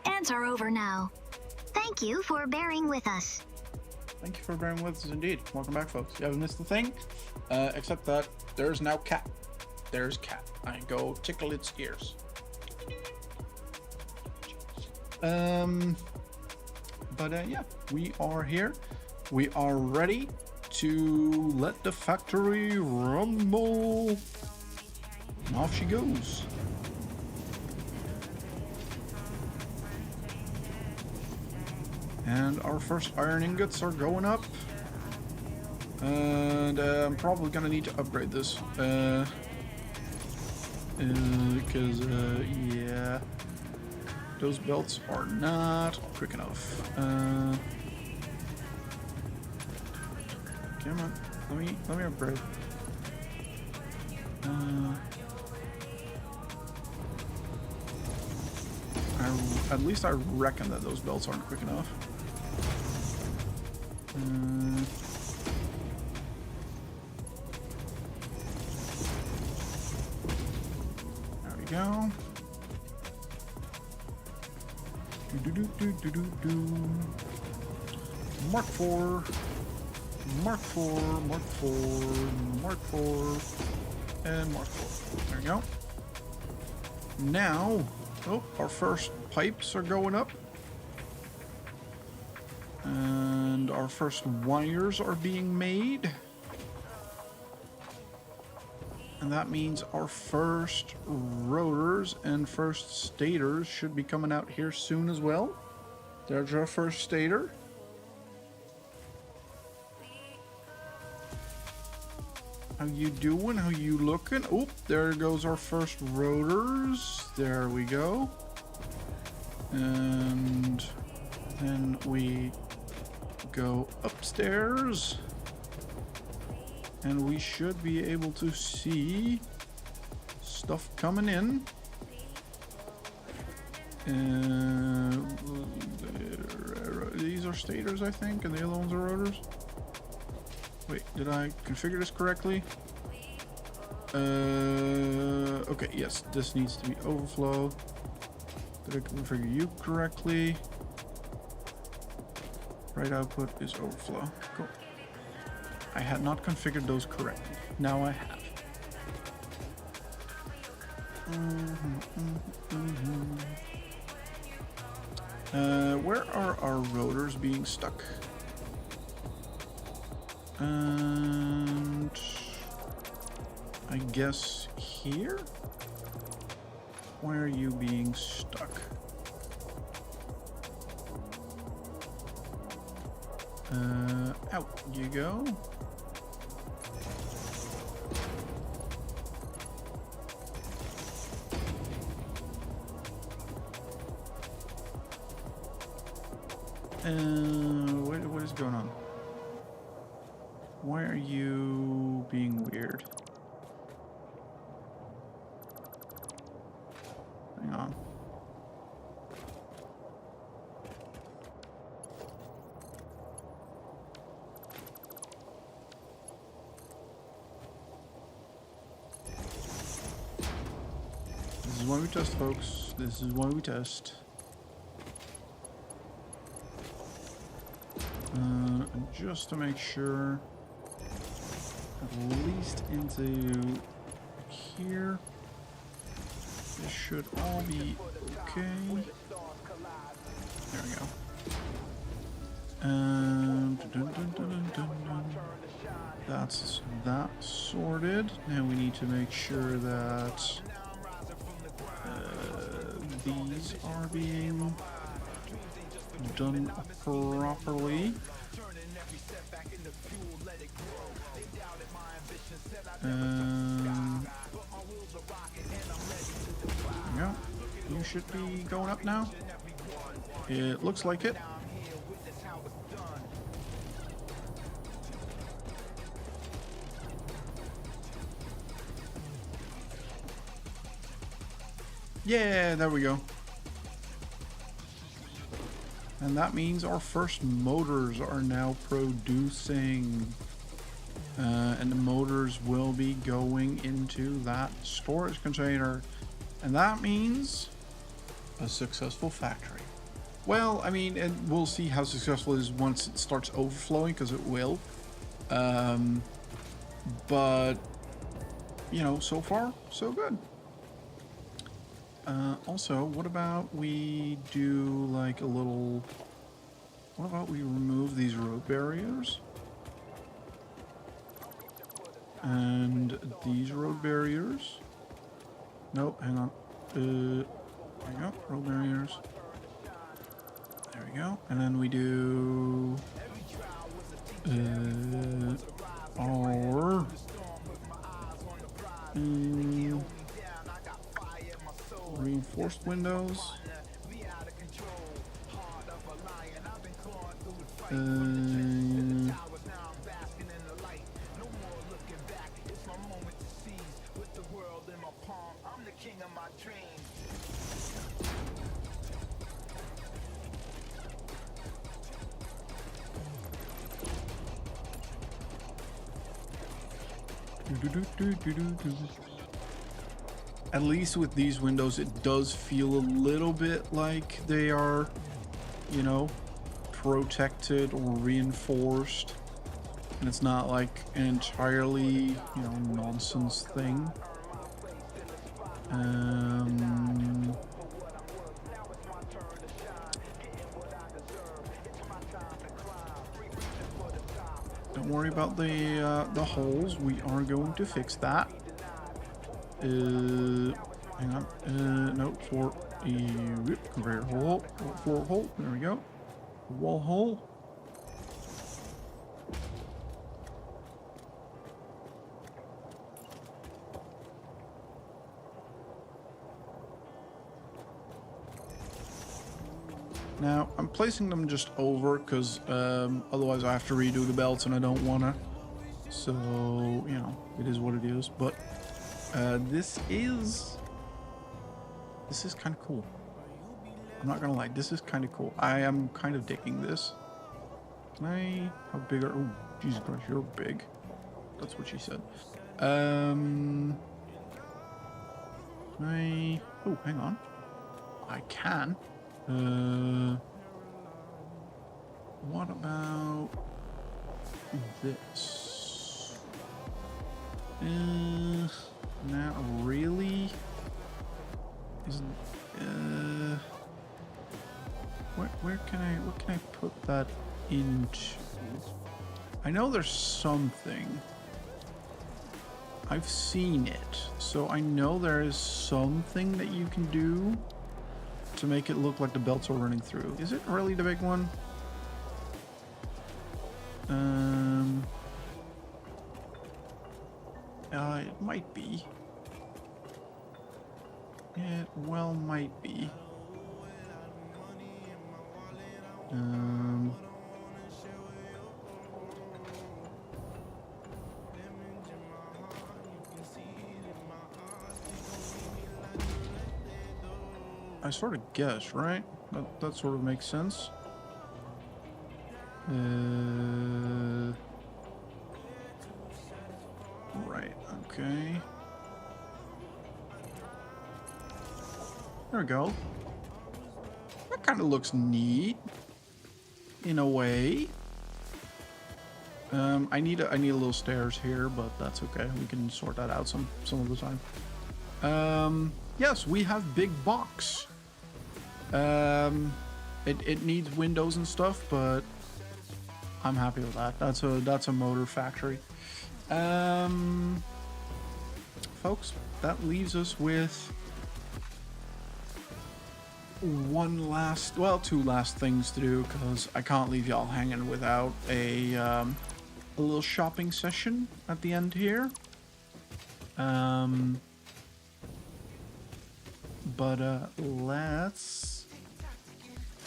Ads are over now. Thank you for bearing with us. Thank you for bearing with us indeed. Welcome back, folks. You haven't missed a thing, except that there's now cat. There's cat. I go tickle its ears. But yeah, we are here. We are ready to let the factory rumble. And off she goes. And our first iron ingots are going up. And I'm probably gonna need to upgrade this. Because, yeah, those belts are not quick enough. Come on, let me upgrade. At least I reckon that those belts aren't quick enough. There we go. Mark 4. Mark 4. Mark 4. Mark 4. And Mark 4. There we go. Now, oh, our first pipes are going up. And our first wires are being made. And that means our first rotors and first stators should be coming out here soon as well. There's our first stator. How you doing? How you looking? Oh, there goes our first rotors. There we go. And then we go upstairs. And we should be able to see stuff coming in. These are stators, I think, and the other ones are rotors. Wait, did I configure this correctly? Okay, yes, this needs to be overflow. Did I configure you correctly? Right output is overflow. Cool. I had not configured those correctly. Now I have. Where are our rotors being stuck? And I guess here? Why are you being stuck? Out you go. What is going on? Why are you being weird? Hang on. This is why we test, folks. This is why we test. Just to make sure, at least into here, this should all be okay. There we go. And that's that sorted. Now we need to make sure that these are being done properly. Yeah, you should be going up now. It looks like it. Yeah, there we go. And that means our first motors are now producing. And the motors will be going into that storage container. And that means a successful factory. Well, I mean, and we'll see how successful it is once it starts overflowing, because it will. But, you know, so far, so good. Also, what about we do like a little... What about we remove these road barriers? And these road barriers. Nope, hang on. There we go, road barriers. There we go. And then we do our reinforced windows. At least with these windows, it does feel a little bit like they are, you know, protected or reinforced. And it's not like an entirely, you know, nonsense thing. Don't worry about the holes. We are going to fix that. Hang on. No, conveyor hole, floor hole. There we go. Wall hole. Now, I'm placing them just over because otherwise I have to redo the belts and I don't want to. So, you know, it is what it is. But this is kind of cool. I'm not going to lie. This is kind of cool. I am kind of digging this. Can I... How big are... Oh, Jesus Christ, you're big. That's what she said. Can I... Oh, hang on. I can. What about this? Not really. Isn't what can I put that into? I know there's something. I've seen it, so I know there is something that you can do to make it look like the belts are running through. Is it really the big one? It might be. It well might be. I sort of guess, right? That sort of makes sense. Right, okay. There we go. That kind of looks neat. In a way. I need a little stairs here, but that's okay. We can sort that out some of the time. Yes, we have big box. It needs windows and stuff, but I'm happy with that. That's a motor factory. Folks, that leaves us with two last things to do, because I can't leave y'all hanging without a little shopping session at the end here. But let's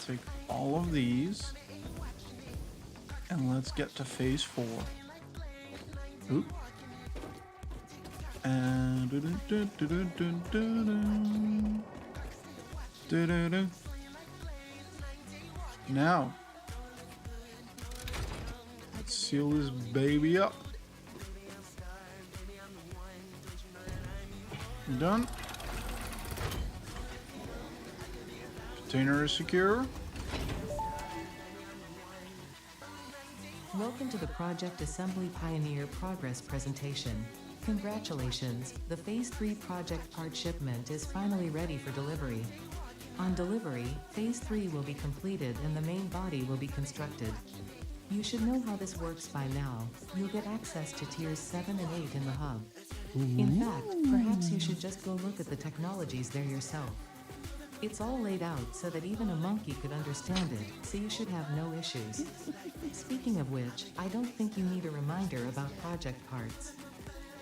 take all of these and let's get to phase 4. Oop. And now let's seal this baby up. Done. Container is secure. Welcome to the Project Assembly Pioneer Progress presentation. Congratulations, the Phase 3 project part shipment is finally ready for delivery. On delivery, Phase 3 will be completed and the main body will be constructed. You should know how this works by now. You'll get access to tiers 7 and 8 in the hub. In fact, perhaps you should just go look at the technologies there yourself. It's all laid out so that even a monkey could understand it, so you should have no issues. Speaking of which, I don't think you need a reminder about project parts.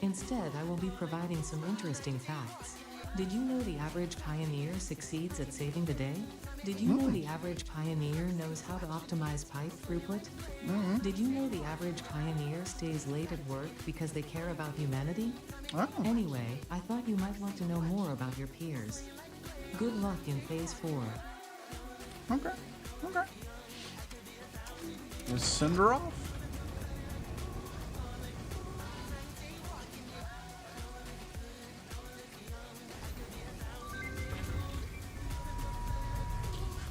Instead, I will be providing some interesting facts. Did you know the average pioneer succeeds at saving the day? Did you know the average pioneer knows how to optimize pipe throughput? Did you know the average pioneer stays late at work because they care about humanity? Anyway, I thought you might want to know more about your peers. Good luck in Phase 4. Okay. Let's send her off.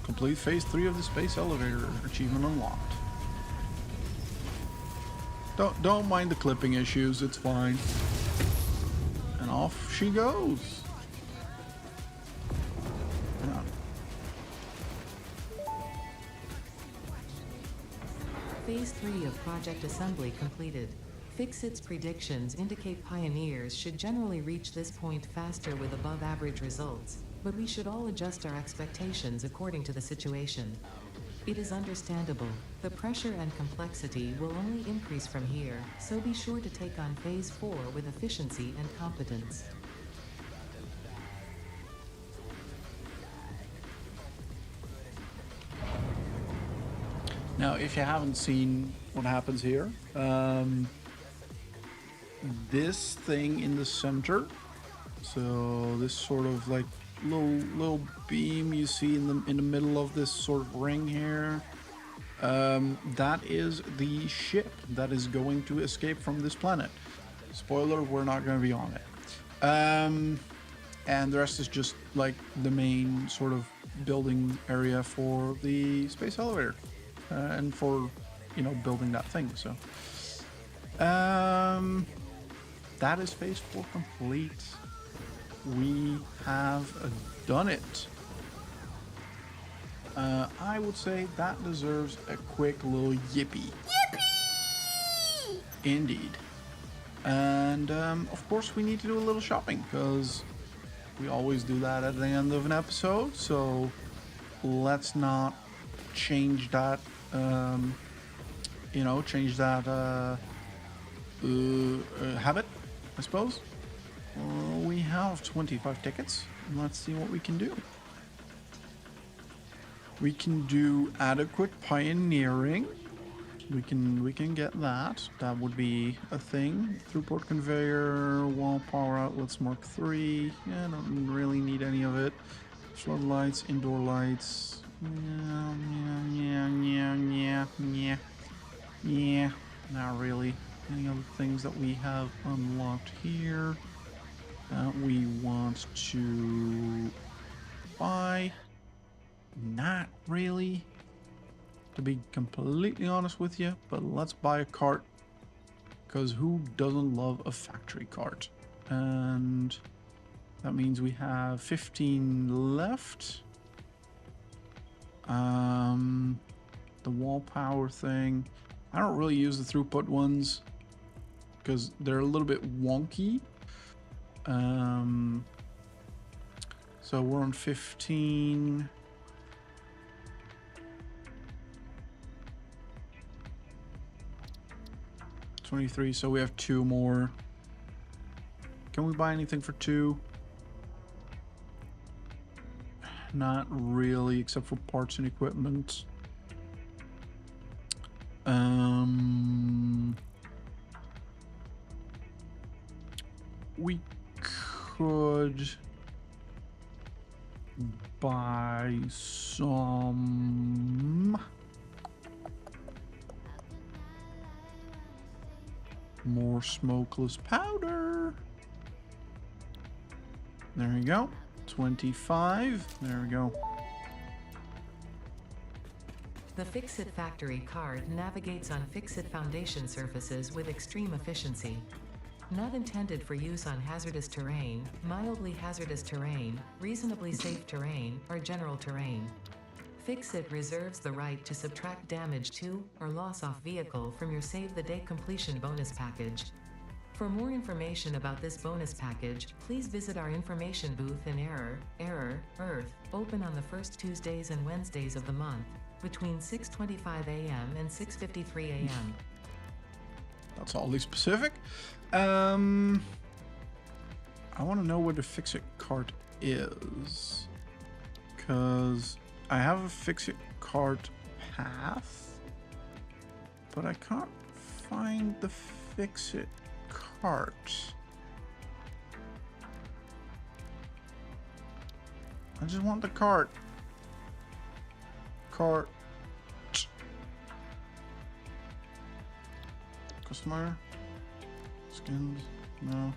Complete Phase 3 of the space elevator. Achievement unlocked. Don't mind the clipping issues. It's fine. And off she goes. Phase 3 of Project Assembly completed. Fixit's predictions indicate pioneers should generally reach this point faster with above average results, but we should all adjust our expectations according to the situation. It is understandable. The pressure and complexity will only increase from here, so be sure to take on Phase 4 with efficiency and competence. Now, if you haven't seen what happens here, this thing in the center, so this sort of like little beam you see in the middle of this sort of ring here, that is the ship that is going to escape from this planet. Spoiler, we're not going to be on it. And the rest is just like the main sort of building area for the space elevator. And for, you know, building that thing. So that is Phase 4 complete. We have done it. I would say that deserves a quick little yippee. Yippee! Indeed. And of course we need to do a little shopping, because we always do that at the end of an episode. So let's not change that habit, I suppose. We have 25 tickets. Let's see what we can do. We can do adequate pioneering. We can get that. That would be a thing. Throughput conveyor, wall power outlets Mark 3. Yeah, I don't really need any of it. Floodlights, indoor lights. Yeah, not really. Any other things that we have unlocked here that we want to buy? Not really, to be completely honest with you, but let's buy a cart, because who doesn't love a factory cart? And that means we have 15 left. The wall power thing, I don't really use the throughput ones because they're a little bit wonky. So we're on 15. $23, so we have 2 more. Can we buy anything for 2? Not really, except for parts and equipment. We could buy some more smokeless powder. There we go. 25. There we go. The Fixit factory card navigates on Fixit foundation surfaces with extreme efficiency. Not intended for use on hazardous terrain, mildly hazardous terrain, reasonably safe terrain, or general terrain. Fixit reserves the right to subtract damage to or loss off vehicle from your Save the Day completion bonus package. For more information about this bonus package, please visit our information booth in Earth, open on the first Tuesdays and Wednesdays of the month, between 6:25 a.m. and 6:53 a.m. That's oddly specific. I want to know where the Fixit cart is, because I have a Fixit cart path, but I can't find the Fixit cart. I just want the cart. Cart. Customer. Skins. No.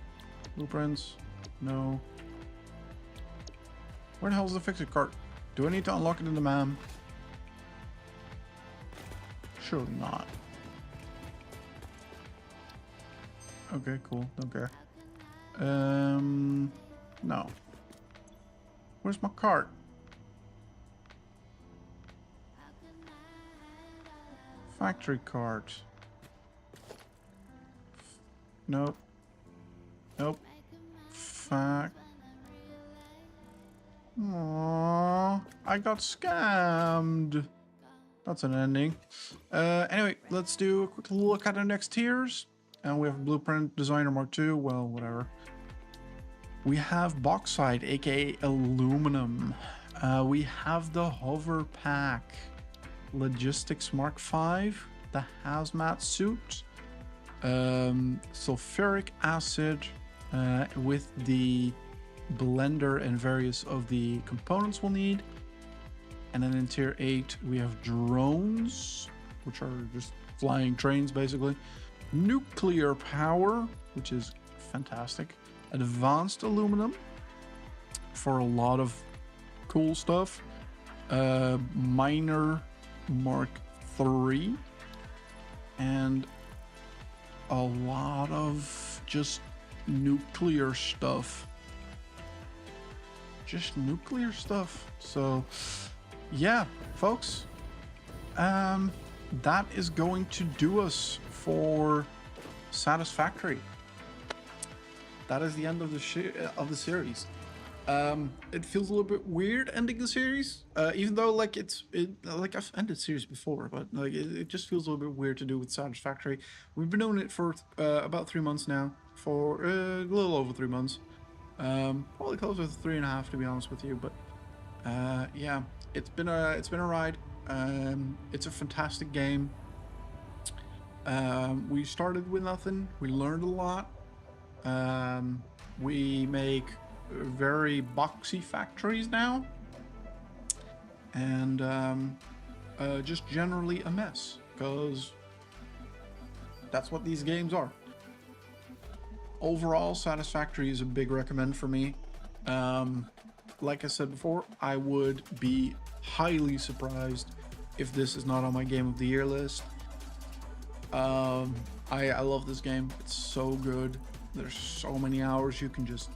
Blueprints. No. Where the hell is the Fixit cart? Do I need to unlock it in the MAM? Surely not. Okay, cool. Don't care. No. Where's my cart? Factory card. Nope. Nope. Fact. Aww, I got scammed. That's an ending. Anyway, let's do a quick look at our next tiers. And we have Blueprint Designer Mark II. Well, whatever. We have Bauxite, aka Aluminum. We have the Hover Pack. Logistics Mark V. The Hazmat Suit. Sulfuric Acid with the blender and various of the components we'll need. And then in tier 8 we have drones, which are just flying trains basically. Nuclear power, which is fantastic. Advanced aluminum for a lot of cool stuff. Miner Mark III, and a lot of just nuclear stuff. Just nuclear stuff. So yeah, folks, that is going to do us for Satisfactory. That is the end of the series. It feels a little bit weird ending the series, even though like like I've ended series before, but like it just feels a little bit weird to do with Satisfactory. We've been doing it for about 3 months now, for a little over 3 months. Probably closer to 3.5 to be honest with you, but yeah, it's been a ride. It's a fantastic game. We started with nothing. We learned a lot. We make very boxy factories now, and just generally a mess, because that's what these games are. Overall, Satisfactory is a big recommend for me. Like I said before, I would be highly surprised if this is not on my Game of the Year list. I love this game. It's so good. There's so many hours you can just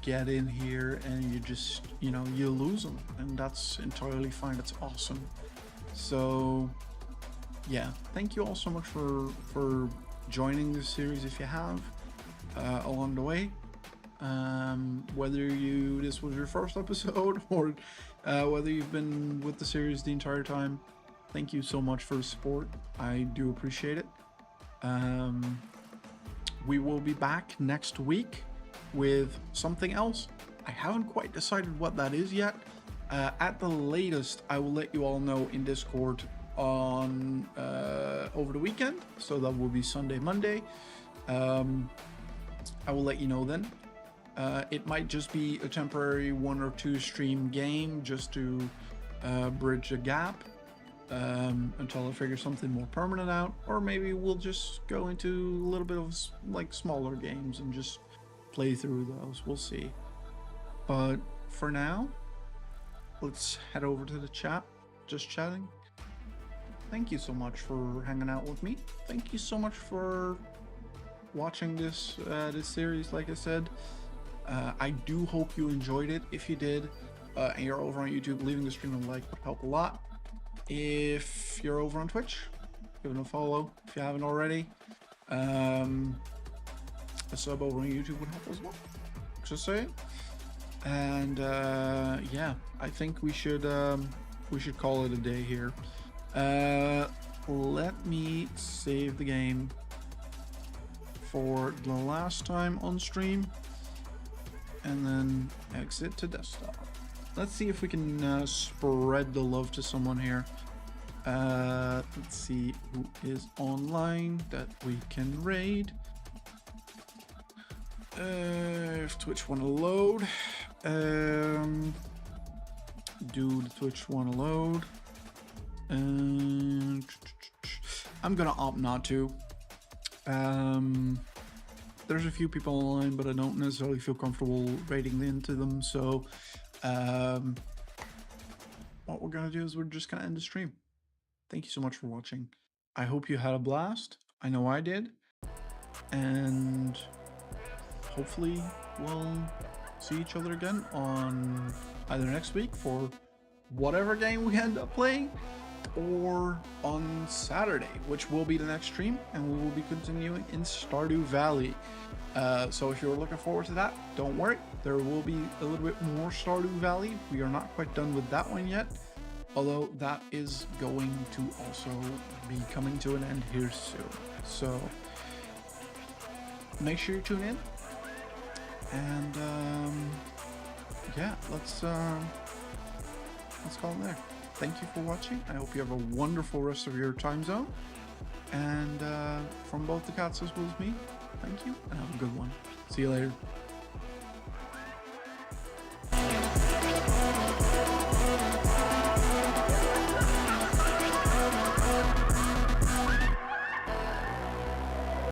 get in here, and you just, you know, you lose them, and that's entirely fine. That's awesome. So yeah, thank you all so much for joining this series if you have along the way. Whether this was your first episode or whether you've been with the series the entire time, thank you so much for the support. I do appreciate it. We will be back next week with something else. I haven't quite decided what that is yet. At the latest, I will let you all know in Discord on over the weekend, so that will be Sunday, Monday. I will let you know then. It might just be a temporary 1 or 2 stream game just to bridge a gap until I figure something more permanent out, or maybe we'll just go into a little bit of like smaller games and just play through those. We'll see. But for now, let's head over to the chat. Just chatting. Thank you so much for hanging out with me. Thank you so much for watching this series. Like I said, I do hope you enjoyed it. If you did, and you're over on YouTube, leaving the stream a like would help a lot. If you're over on Twitch, give it a follow if you haven't already. A sub over on YouTube would help as well. Just saying. And yeah, I think we should call it a day here. Let me save the game for the last time on stream, and then exit to desktop. Let's see if we can spread the love to someone here. Let's see who is online that we can raid. If Twitch want to load, do the Twitch want to load? I'm gonna opt not to. There's a few people online, but I don't necessarily feel comfortable raiding into them, so what we're gonna do is we're just gonna end the stream. Thank you so much for watching. I hope you had a blast. I know I did. And hopefully we'll see each other again on either next week for whatever game we end up playing, or on Saturday, which will be the next stream, and we will be continuing in Stardew Valley. So if you're looking forward to that, don't worry, there will be a little bit more Stardew Valley. We are not quite done with that one yet, although that is going to also be coming to an end here soon. So make sure you tune in, and yeah, let's call it there. Thank you for watching. I hope you have a wonderful rest of your time zone. And from both the cats as well as me, thank you, and have a good one. See you later.